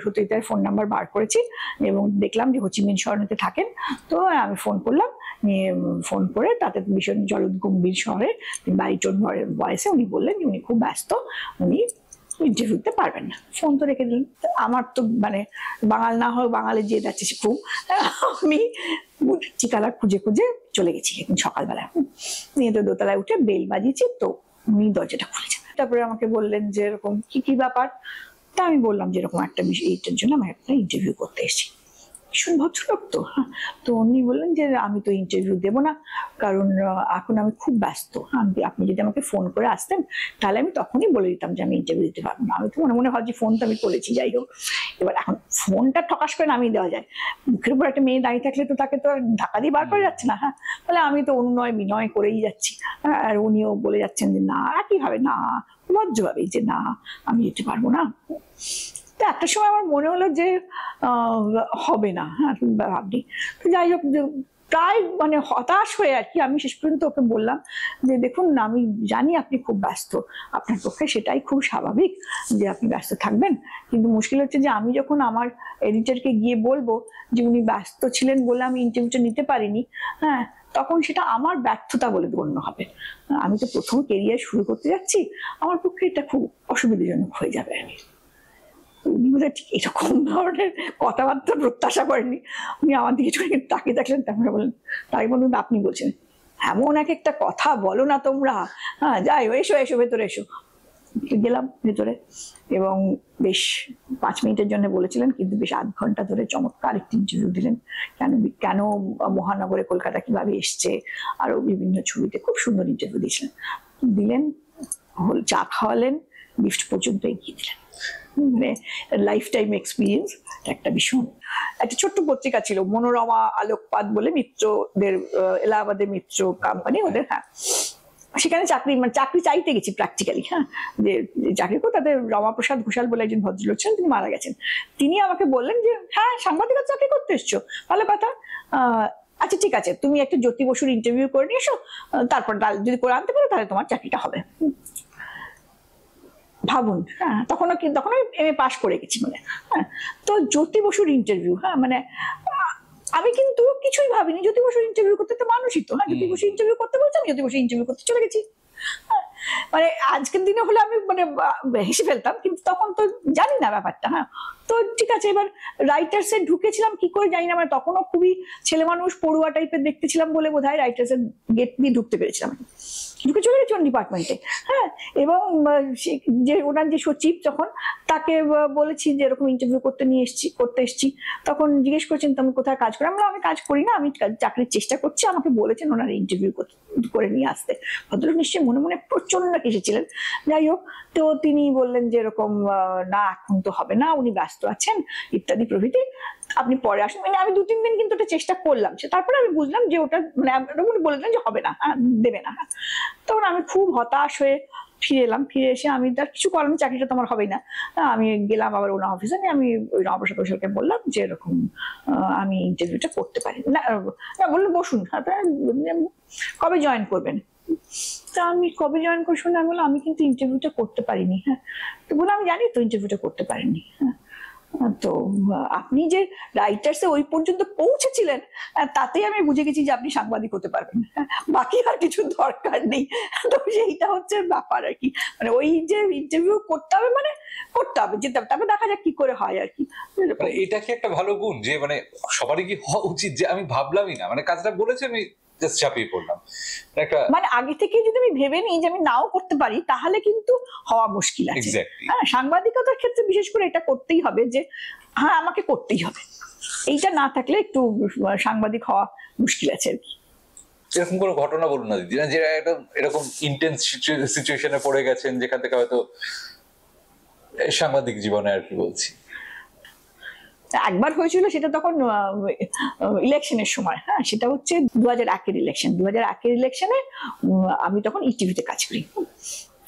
সত্যজিতের ফোন নাম্বার বার করেছি এবং দেখলাম যে হোচিমিন শহরেতে থাকেন। তো আমি ফোন করলাম, নিয়ে ফোন করে তাতে ভীষণ জলদগম্ভীর শহরে বাড়িটোর বয়সে উনি বললেন যে উনি খুব ব্যস্ত, উনি ইন্টারভিউ দিতে পারবেন না। ফোন তো রেখে দিলেন। আমার তো মানে বাঙাল না হয়, বাঙালি যে যাচ্ছে খুব, আমি ঠিকানা খুঁজে খুঁজে চলে গেছি একদিন সকালবেলা, নিয়ে তো দোতলায় উঠে বেল বাজিয়েছি, তো উনি দরজাটা খুলেছেন। তারপরে আমাকে বললেন যে এরকম কি ব্যাপার। তা আমি বললাম যে এরকম একটা বিষয়, এইটার জন্য আমি একটা ইন্টারভিউ করতে এসেছি। ভীষণ ভদ্রলোক তো। তো উনি বললেন যে আমি তো ইন্টারভিউ দেবো না, কারণ এখন আমি খুব ব্যস্ত। আপনি যদি আমাকে ফোন করে আসতেন, তাহলে আমি তখনই বলে দিতাম যে আমি ইন্টারভিউ দিতে পারবো না। আমি তো মনে ভাবছি ফোন তো আমি করেছি, যাই হোক। এবার এখন ফোনটা ঠকাস করে নামিয়ে দেওয়া যায়, মুখের উপর একটা মেয়ে দাঁড়িয়ে থাকলে তো তাকে তো আর ঢাকা দিয়ে বার করে যাচ্ছে না। হ্যাঁ, তাহলে আমি তো অনুনয় বিনয় করেই যাচ্ছি, আর উনিও বলে যাচ্ছেন যে না, একইভাবে না, ভদ্রভাবেই যে না, আমি যেতে পারবো না। তো একটা সময় আমার মনে হলো যে হবে না, হ্যাঁ ভাবনি। তো যাই হোক, প্রায় মানে হতাশ হয়ে আর কি, আমি শেষ পর্যন্ত ওকে বললাম যে দেখুন, আমি জানি আপনি খুব ব্যস্ত, আপনার পক্ষে সেটাই খুব স্বাভাবিক যে আপনি ব্যস্ত থাকবেন, কিন্তু মুশকিল হচ্ছে যে আমি যখন আমার এডিটরকে গিয়ে বলবো যে উনি ব্যস্ত ছিলেন বলে আমি ইন্টারভিউটা নিতে পারিনি, হ্যাঁ, তখন সেটা আমার ব্যর্থতা বলে গণ্য হবে। আমি তো প্রথম কেরিয়ার শুরু করতে যাচ্ছি, আমার পক্ষে এটা খুব অসুবিধাজনক হয়ে যাবে। উনি বোধহয় ঠিক এরকম ধরনের কথাবার্তা প্রত্যাশা করেননি। উনি আমার দিকে তাকিয়ে দেখলেন, তারপরে বললেন, তাই বলুন আপনি বলছেন, এমন একটা কথা বলো না তোমরা, হ্যাঁ যাই এসো এসো ভেতরে এসো। গেলাম ভেতরে, এবং বেশ 5 মিনিটের জন্য বলেছিলেন, কিন্তু বেশ আধ ঘন্টা ধরে চমৎকার একটি ইন্টারভিউ দিলেন। কেন মহানগরে কলকাতা কিভাবে এসছে, আরো বিভিন্ন ছবিতে, খুব সুন্দর ইন্টারভিউ দিলেন, চা খাওয়ালেন, লিফট পর্যন্ত এগিয়ে দিলেন। মানে লাইফ টাইম এক্সপিরিয়েন্স একটা ভীষণ। একটা ছোট্ট পত্রিকা ছিল মনোরমা আলোকপাত বলে, মিত্রদের, এলাহাবাদের মিত্র কোম্পানি ওদের, হ্যাঁ, সেখানে চাকরি চাইতে গেছি প্র্যাকটিক্যালি, হ্যাঁ, যে চাকরি করো। তাদের রমাপ্রসাদ ঘোষাল বলে একজন ভদ্রলোক ছিলেন, তিনি মারা গেছেন। তিনি আমাকে বললেন যে হ্যাঁ, সাংবাদিকতা চাকরি করতে এসছো, ভালো কথা, আচ্ছা ঠিক আছে, তুমি একটা জ্যোতি বসুর ইন্টারভিউ করে নিয়ে এসো, তারপর যদি করে আনতে পারো তাহলে তোমার চাকরিটা হবে। ভাবুন, হ্যাঁ, তখনও এমএ পাশ করে গেছি মানে, হ্যাঁ। তো জ্যোতি বসুর ইন্টারভিউ, হ্যাঁ, মানে আমি কিন্তু কিছুই ভাবিনি। জ্যোতি বসুর ইন্টারভিউ করতে তো মানুষই তো, হ্যাঁ, জ্যোতি বসু ইন্টারভিউ করতে বলছে, আমি জ্যোতি বসু ইন্টারভিউ করতে চলে গেছি। হ্যাঁ, মানে আজকের দিনে হলে আমি মানে হেসে ফেলতাম, কিন্তু তখন তো জানি না ব্যাপারটা। হ্যাঁ, তো ঠিক আছে, এবার রাইটার্সে ঢুকেছিলাম কি করে জানি না, মানে তখনও খুবই ছেলে মানুষ পড়ুয়া টাইপের দেখতেছিলাম বলে বোধহয় রাইটার্সের গেট দিয়ে ঢুকতে পেরেছিলাম, ঢুকে চলে গেছি ডিপার্টমেন্টে। হ্যাঁ, এবং যে ওনার যে সচিব, যখন তাকে বলেছি যে এরকম ইন্টারভিউ করতে এসছি, তখন জিজ্ঞেস করছেন তুমি কোথায় কাজ করো। আমি কাজ করি না, আমি চাকরির চেষ্টা করছি। আমাকে বলেছেন ওনার ইন্টারভিউ করে নিয়ে আসতে। ভদ্রলোক নিশ্চয়ই মনে মনে প্রচন্ড কেসেছিলেন। যাই হোক, তো তিনি বললেন যে এরকম না, এখন তো হবে না, উনি ব্যস্ত আছেন ইত্যাদি প্রভৃতি, আপনি পরে আসুন। মানে আমি 2-3 দিন কিন্তু ওটা চেষ্টা করলাম, তারপরে আমি বুঝলাম যে ওটা মানে উনি বলে দিলেন যে হবে না, দেবে না। তখন আমি খুব হতাশ হয়ে ফিরে এলাম। ফিরে এসে আমি তার কিছু করলাম, চাকরিটা তো আমার হবেই না। আমি গেলাম আবার ওনার অফিসে, আমি ওই রামপ্রসাদ ঘোষালকে বললাম যে এরকম আমি ইন্টারভিউটা করতে পারি না। বললো বসুন, কবে জয়েন করবেন? তা আমি কবে জয়েন করবো শুনে আমি বললাম আমি কিন্তু ইন্টারভিউটা করতে পারিনি। হ্যাঁ, তো বললাম আমি জানি তো ইন্টারভিউটা করতে পারিনি। হ্যাঁ, তো আপনি যে রাইটার্সে ওই পর্যন্ত পৌঁছেছিলেন, তাতেই আমি বুঝে গেছি যে আপনি সাংবাদিক হতে পারবেন, বাকি আর কিছু দরকার নেই। তো সেইটা হচ্ছে ব্যাপার আর কি, মানে ওই যে ইন্টারভিউ করতে হবে, মানে করতে হবে, যেতে হবে, তারপর দেখা যাক কি করে হয় আর কি। মানে এটা কি একটা ভালো গুণ যে মানে সবারই কি হওয়া উচিত যে আমি ভাবলামই না, মানে কাজটা বলেছে আমি জাস্ট চাপিয়ে পড়লাম একটা, মানে আগে থেকে যদি আমি ভেবে নিই যে আমি নাও করতে পারি, তাহলে কিন্তু হওয়া মুশকিল আছে। Exactly. হ্যাঁ, সাংবাদিকতার ক্ষেত্রে বিশেষ করে এটা করতেই হবে যে হ্যাঁ আমাকে করতেই হবে, এইটা না থাকলে একটু সাংবাদিক হওয়া মুশকিল আছে আর কি। এরকম কোনো ঘটনা বলুন না দিদি, যে একটা এরকম ইন্টেন্স সিচুয়েশনে পড়ে গেছেন যেখান থেকে হয়তো সাংবাদিক জীবনে আর কি বলছি। একবার হয়েছিল, সেটা তখন ইলেকশনের সময়। হ্যাঁ, সেটা হচ্ছে 2001-এর ইলেকশন। 2001-এর ইলেকশনে আমি তখন ইটিভিতে কাজ করি,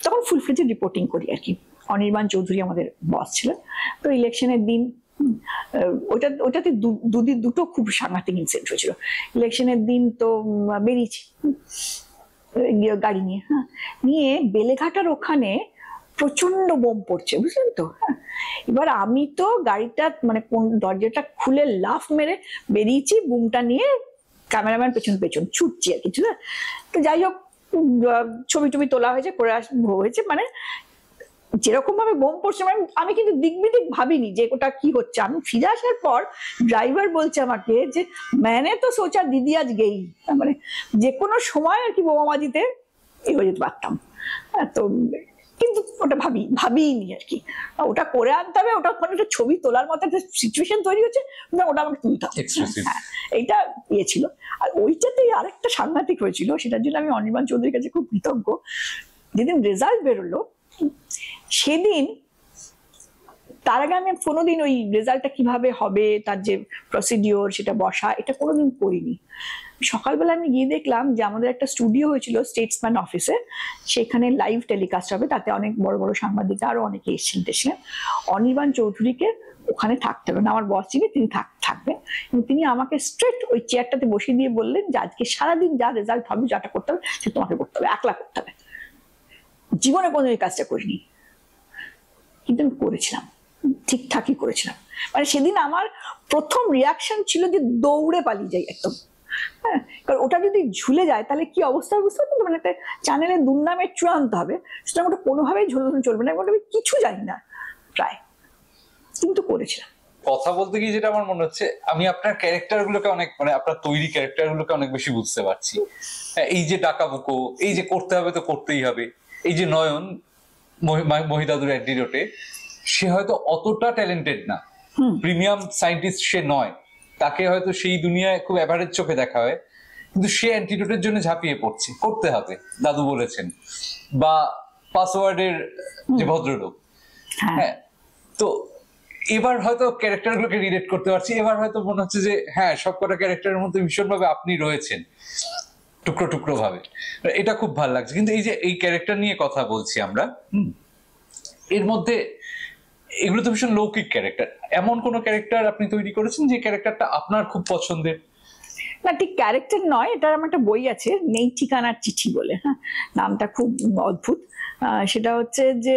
তখন ফুল ফ্লেজে রিপোর্টিং করি আর কি। অনির্বাণ চৌধুরী আমাদের বস ছিলেন। তো ইলেকশনের দিন ওটাতে দুটো খুব সাংঘাতিক ইনসিডেন্ট হয়েছিল। ইলেকশনের দিন তো বেরিয়েছি গাড়ি নিয়ে, হ্যাঁ, নিয়ে বেলেঘাটার ওখানে প্রচন্ড বোম পড়ছে, বুঝলেন তো। হ্যাঁ, এবার আমি তো গাড়িটা মানে কোন দরজাটা খুলে লাফ মেরে বেরিয়েছি বুমটা নিয়ে, ক্যামেরাম্যান পেছন পেছন ছুটছি আর কিছু না। তো যাই হোক, ছবি টবি তোলা হয়েছে, করে হয়েছে, মানে যেরকম ভাবে বোম পড়ছে, মানে আমি কিন্তু দিক বিদিক ভাবিনি যে ওটা কি হচ্ছে। আমি ফিরে আসার পর ড্রাইভার বলছে আমাকে যে मैंने तो सोचा দিদি আজ গেই, মানে যে কোনো সময় আর কি বোমাবাজিতে হয়ে যেতে পারতাম। তো কিন্তু ওটা ভাবিনি আর কি, ওটা করে আনতে হবে, ওটা একটা ছবি তোলার মতো একটা সিচুয়েশন তৈরি হচ্ছে, ওটা আমাকে তুলতে হবে। হ্যাঁ, এইটা ইয়ে ছিল। আর ওইটাতেই আরেকটা সাংঘাতিক হয়েছিল, সেটার জন্য আমি অনির্বাণ চৌধুরীর কাছে খুব কৃতজ্ঞ। যেদিন রেজাল্ট বেরোলো সেদিন, তার আগে আমি কোনোদিন ওই রেজাল্টটা কিভাবে হবে, তার যে প্রসিডিওর, সেটা বসা, এটা কোনোদিন করিনি। সকালবেলা আমি গিয়ে দেখলাম যে আমাদের একটা স্টুডিও হয়েছিল স্টেটসম্যান অফিসে, সেখানে লাইভ টেলিকাস্ট হবে, তাতে অনেক বড় বড় সাংবাদিক আরো অনেকে এসেছিলেন। অনির্বাণ চৌধুরীকে ওখানে থাকতে হবে না, আমার বস যিনি তিনি থাকবেন, এবং তিনি আমাকে স্ট্রেট ওই চেয়ারটাতে বসিয়ে দিয়ে বললেন যে আজকে সারাদিন যা রেজাল্ট হবে, যাটা করতে হবে সে তোমাকে করতে হবে, একলা করতে হবে। জীবনে কোনো এই কাজটা করিনি, কিন্তু আমি করেছিলাম, ঠিকঠাকই করেছিলাম। মানে সেদিন আমার প্রথম রিয়াকশন ছিল যে দৌড়ে পালিয়ে যাই একদম। হ্যাঁ, কারণ ওটা যদি ঝুলে যায় তাহলে কি অবস্থা বুঝতে পারতো। মানে একটা চ্যানেলের দুর্নামে চূড়ান্ত হবে, সেটা ওটা কোনোভাবেই ঝুলন চলবে না, ওটা আমি কিছু জানি না প্রায়, কিন্তু করেছিলাম। কথা বলতে গিয়ে যেটা আমার মনে হচ্ছে, আমি আপনার ক্যারেক্টার গুলোকে অনেক, মানে আপনার তৈরি ক্যারেক্টার গুলোকে অনেক বেশি বুঝতে পারছি। এই যে ডাকাবুকো, এই যে করতে হবে তো করতেই হবে, এই যে নয়ন মহিদাদুর অ্যান্টিডোটে, সে হয়তো অতটা ট্যালেন্টেড না, প্রিমিয়াম সায়েন্টিস্ট সে নয়, তাকে হয়তো সেই দুনিয়ায় খুব অ্যাভারেজ চোখে দেখা হয়, কিন্তু সে অ্যান্টিডোটের জন্য ঝাঁপিয়ে পড়ছে, করতে হবে, দাদু বলেছেন। বা পাসওয়ার্ডের যে ভদ্রলোক, হ্যাঁ, তো এবার হয়তো ক্যারেক্টার গুলোকে রিলেট করতে পারছি। এবার হয়তো মনে হচ্ছে যে হ্যাঁ, সবকটা ক্যারেক্টারের মধ্যে ভীষণভাবে আপনি রয়েছেন টুকরো টুকরো ভাবে, এটা খুব ভালো লাগছে। কিন্তু এই যে এই ক্যারেক্টার নিয়ে কথা বলছি আমরা, এর মধ্যে এগুলো তো ভীষণ লৌকিক ক্যারেক্টার, এমন কোন ক্যারেক্টার আপনি তৈরি করেছেন যে ক্যারেক্টারটা আপনার খুব পছন্দের? না, ঠিক ক্যারেক্টার নয়, এটার আমার একটা বই আছে, নেই ঠিকানার চিঠি বলে। হ্যাঁ, নামটা খুব অদ্ভুত। সেটা হচ্ছে যে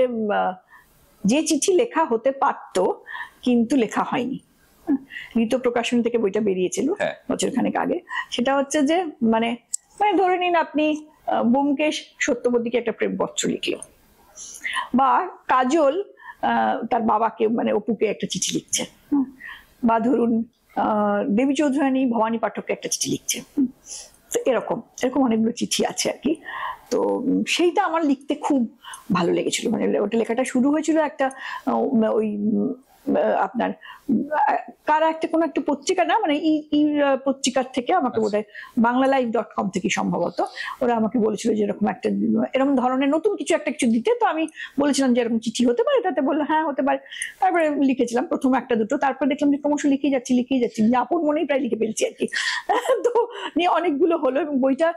যে চিঠি লেখা হতে পারতো কিন্তু লেখা হয়নি। ঋত প্রকাশন থেকে বইটা বেরিয়েছিল হ্যাঁ। বছরখানেক আগে। সেটা হচ্ছে যে মানে মানে ধরে নিন আপনি ব্যোমকেশ সত্যবতীকে একটা প্রেমপত্র লিখলো, বা কাজল তার বাবাকে মানে অপুকে একটা চিঠি লিখছে, বা ধরুন দেবী চৌধুরানী ভবানী পাঠককে একটা চিঠি লিখছে। তো এরকম এরকম অনেকগুলো চিঠি আছে আর কি। তো সেইটা আমার লিখতে খুব ভালো লেগেছিল। মানে ওটা লেখাটা শুরু হয়েছিল একটা ওই আপনার কারা একটা কোনো একটা পত্রিকা না মানে ই পত্রিকার থেকে আমাকে বোধহয় BanglaLive.com থেকে সম্ভবত ওরা আমাকে বলেছিল যে এরকম একটা এরকম ধরনের নতুন কিছু একটা কিছু দিতে। তো আমি বলেছিলাম যে এরকম চিঠি হতে পারে, তাতে বললো হ্যাঁ হতে পারে। তারপরে লিখেছিলাম প্রথম একটা দুটো, তারপর দেখলাম যে ক্রমশ লিখেই যাচ্ছি যে আপন মনেই প্রায় লিখে ফেলছি আর কি। তো নিয়ে অনেকগুলো হলো, এবং বইটা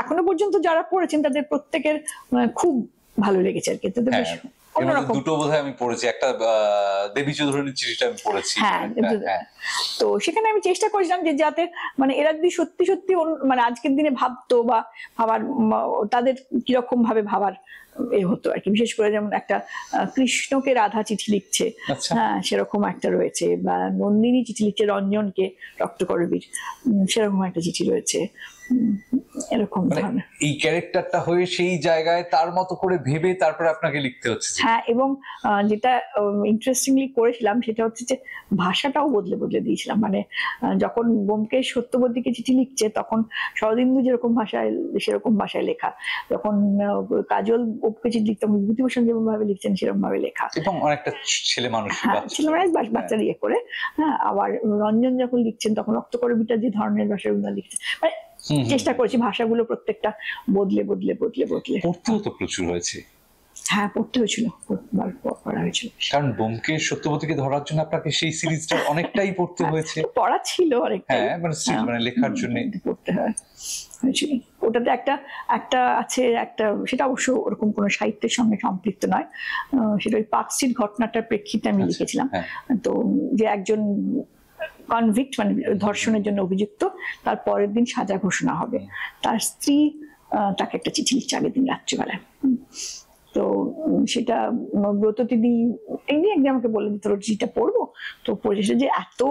এখনো পর্যন্ত যারা পড়েছেন তাদের প্রত্যেকের খুব ভালো লেগেছে আর কি। তো বেশ অন্যরকম। দুটো বোধহয় আমি পড়েছি, একটা দেবী চৌধুরানীর চিঠিটা আমি পড়েছি। হ্যাঁ, তো সেখানে আমি চেষ্টা করেছিলাম যে যাতে মানে এরা যদি সত্যি সত্যি মানে আজকের দিনে ভাবতো বা ভাবার তাদের কিরকম ভাবে ভাবার হতো আর কি। বিশেষ করে যেমন একটা কৃষ্ণকে রাধা চিঠি লিখছে, হ্যাঁ সেরকম একটা রয়েছে, বা নন্দিনী চিঠি লিখছে রঞ্জনকে রক্তকরবীর, সেরকম একটা চিঠি রয়েছে। এরকম ধরনের এই ক্যারেক্টারটা হয়ে সেই জায়গায় তার মতো করে ভেবে তারপরে আপনাকে লিখতে হচ্ছে। হ্যাঁ, এবং যেটা ইন্টারেস্টিংলি করেছিলাম সেটা হচ্ছে যে ভাষাটাও বদলে বদলে দিয়েছিলাম। মানে যখন ব্যোমকেশ সত্যবতীকে চিঠি লিখছে তখন শরদিন্দু যেরকম ভাষায় সেরকম ভাষায় লেখা, যখন কাজল অপুকে চিঠি লিখতাম বিভূতিভূষণ যেরকম ভাবে লিখছেন সেরকম ভাবে লেখা, এবং অনেকটা ছেলে মানুষ ছেলে মানুষ বাচ্চার ইয়ে করে। হ্যাঁ, আবার রঞ্জন যখন লিখছেন তখন রক্তকরবীটা যে ধরনের ভাষায় লিখছেন, মানে চেষ্টা করেছি ভাষাগুলো প্রত্যেকটা বদলে বদলে বদলে বদলে। পড়তেও তো প্রচুর হয়েছে। হ্যাঁ, পড়তে হয়েছিল, পড়া হয়েছিল, কারণ ব্যোমকেশ সত্যবতীকে ধরার জন্য আপনাকে সেই সিরিজটা অনেকটাই পড়তে হয়েছে। পড়া ছিল অনেকটাই, হ্যাঁ মানে লেখার জন্য পড়তে হয়েছিল। ওটাতে একটা একটা আছে একটা, সেটা অবশ্য ওরকম কোনো সাহিত্যের সঙ্গে সম্পৃক্ত নয়, সেটা ওই পার্কস্ট্রিট ঘটনাটার প্রেক্ষিতে আমি লিখেছিলাম। তো যে একজন কনভিক্ট মানে ধর্ষণের জন্য অভিযুক্ত, তার পরের দিন সাজা ঘোষণা হবে, তার স্ত্রী তাকে একটা চিঠি লিখছে আগের দিন রাত্রিবেলায়। তো সেটা ব্রত দিদি এমনি একদিন আমাকে বললেন তোর চিঠিটা পড়বো, তো পড়েছিল যে এত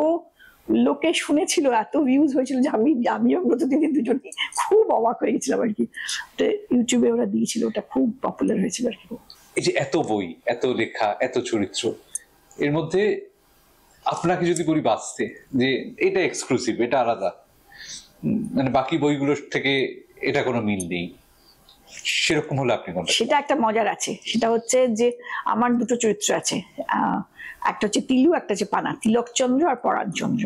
লোকে শুনেছিল, এত ভিউজ হয়েছিল যে আমিও ব্রত দিদি দুজনই খুব অবাক হয়ে গেছিলাম আর কি। তো ইউটিউবে ওরা দিয়েছিল, ওটা খুব পপুলার হয়েছিল আর কি। এই যে এত বই, এত লেখা, এত চরিত্র, এর মধ্যে আপনাকে যদি বলি বাঁচতে যে এটা এক্সক্লুসিভ, এটা আলাদা, মানে বাকি বইগুলোর থেকে এটা কোনো মিল নেই, সেরকম হলে আপনি কোনটা? সেটা একটা মজার আছে, সেটা হচ্ছে যে আমার দুটো চরিত্র আছে, একটা হচ্ছে তিলু, একটা হচ্ছে পানা, তিলকচন্দ্র আর পরাণচন্দ্র।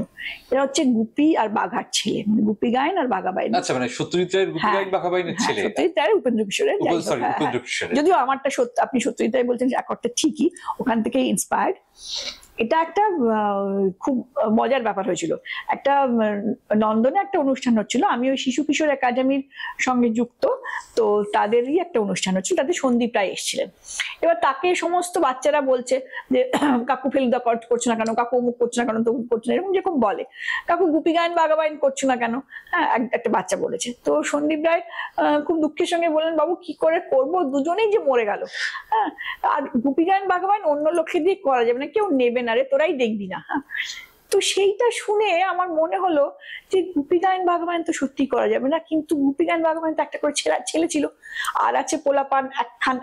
এরা হচ্ছে গুপি আর বাঘার ছেলে, মানে গুপি গায়েন আর বাঘা বাইন। আচ্ছা, মানে সত্যজিৎ রায়ের গুপি গায়েন বাঘা বাইনের ছেলে, সত্যজিৎ রায়ের উপেন্দ্র কিশোরের। যদিও আমারটা সত্য, আপনি সত্যজিৎ রায় বলছেন যে এক অর্থে ঠিকই, ওখান থেকেই ইন্সপায়ার্ড। এটা একটা খুব মজার ব্যাপার হয়েছিল। একটা নন্দনে একটা অনুষ্ঠান হচ্ছিল, আমি ওই শিশু কিশোর একাডেমির সঙ্গে যুক্ত, তো তাদেরই একটা অনুষ্ঠান হচ্ছিল, তাতে সন্দীপ রায় এসেছিলেন। এবার তাকে সমস্ত বাচ্চারা বলছে যে কাকু ফেলুদা করছো না কেন, কাকু অমুক করছো না কেন, তমুক করছো না, এরকম যেরকম বলে, কাকু গুপি গায়েন বাঘা বাইন করছো না কেন, হ্যাঁ একটা বাচ্চা বলেছে। তো সন্দীপ রায় খুব দুঃখের সঙ্গে বললেন, বাবু কি করে করবো, দুজনেই যে মরে গেল, হ্যাঁ আর গুপি গায়েন বাঘা বাইন অন্য লোককে দিয়ে করা যাবে না, কেউ নেবে না রে, তোরাই দেখবি না। হ্যাঁ, তো সেইটা শুনে আমার মনে হলো যে গুপি গায়েন বাঘা বাইন তো সত্যি করা যাবে না, কিন্তু গুপি গায়েন বাঘা বাইন তো একটা করে ছেলে ছিল, আর আছে পোলাপান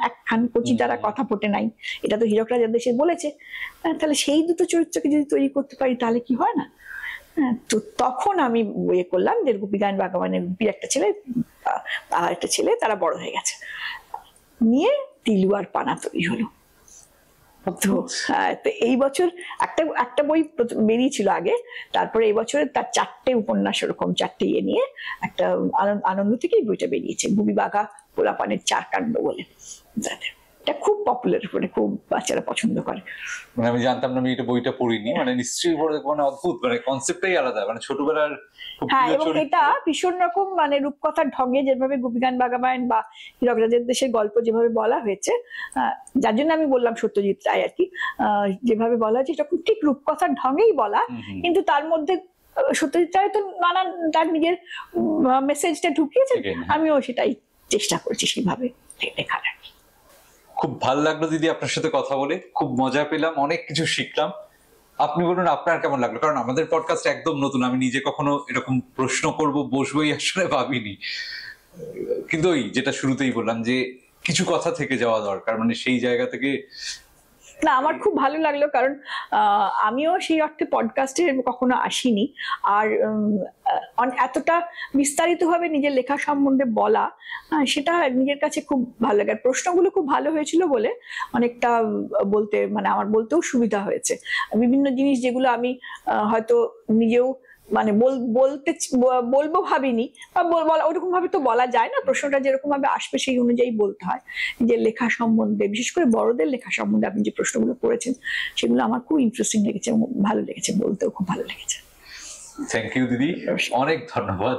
একখান কচি তারা কথা ফোটে নাই, এটা তো হীরক রাজার দেশে বলেছে। তাহলে সেই দুটো চরিত্রকে যদি তৈরি করতে পারি তাহলে কি হয় না। হ্যাঁ, তো তখন আমি ইয়ে করলাম যে গুপি গায়েন বাঘা বাইনের গুপির একটা ছেলে আর একটা ছেলে, তারা বড় হয়ে গেছে, নিয়ে তিলু আর পানা তৈরি হলো। তো এই বছর একটা বই বেরিয়েছিল আগে, তারপরে এই বছর তার 4টে উপন্যাস, ওরকম 4টে ইয়ে নিয়ে একটা আনন্দ থেকে এই বইটা বেরিয়েছে, গুপি বাঘা পোলাপানের 4 কাণ্ড বলে। এটা খুব পপুলার, মানে খুব বাচ্চারা পছন্দ করে। মানে আমি জানতাম না, আমি এটা বইটা পড়িনি, মানে নিশ্চয়ই মানে অদ্ভুত, মানে কনসেপ্টটাই আলাদা, মানে ছোটবেলার। হ্যাঁ, এবং এটা ভীষণ রকম মানে রূপকথার ঢঙে যেভাবে গুপি গায়েন বাঘা বাইন বা হীরক রাজার দেশের গল্প যেভাবে বলা হয়েছে, যার জন্য আমি বললাম সত্যজিৎ রায় আর কি, যেভাবে বলা হয়েছে সেটা ঠিক রূপকথার ঢঙেই বলা, কিন্তু তার মধ্যে সত্যজিৎ রায় তো নানান তার নিজের মেসেজটা ঢুকিয়েছেন, আমিও সেটাই চেষ্টা করছি সেভাবে লেখার। খুব ভালো লাগলো দিদি আপনার সাথে কথা বলে, খুব মজা পেলাম, অনেক কিছু শিখলাম। আপনি বলুন আপনার কেমন লাগলো, কারণ আমাদের পডকাস্ট একদম নতুন, আমি নিজে কখনো এরকম প্রশ্ন করব বসবোই আসলে ভাবিনি। কিন্তু ওই যেটা শুরুতেই বললাম যে কিছু কথা থেকে যাওয়া দরকার, মানে সেই জায়গা থেকে। না, আমার খুব ভালো লাগলো, কারণ আমিও সেই অর্থে পডকাস্টে কখনো আসিনি। আর এতটা বিস্তারিতভাবে নিজের লেখা সম্বন্ধে বলা, সেটা নিজের কাছে খুব ভালো লাগে। আর প্রশ্নগুলো খুব ভালো হয়েছিল বলে অনেকটা বলতে, মানে আমার বলতেও সুবিধা হয়েছে। বিভিন্ন জিনিস যেগুলো আমি হয়তো নিজেও মানে বলবো ভাবিনি, বা বলা ওরকম ভাবে তো বলা যায় না, প্রশ্নটা যেরকম ভাবে আসবে সেই অনুযায়ী বলতে হয়। যে লেখা সম্বন্ধে, বিশেষ করে বড়দের লেখা সম্বন্ধে আপনি যে প্রশ্নগুলো করেছেন, সেগুলো আমার খুব ইন্টারেস্টিং লেগেছে এবং ভালো লেগেছে, বলতেও খুব ভালো লেগেছে। থ্যাংক ইউ দিদি, অনেক ধন্যবাদ।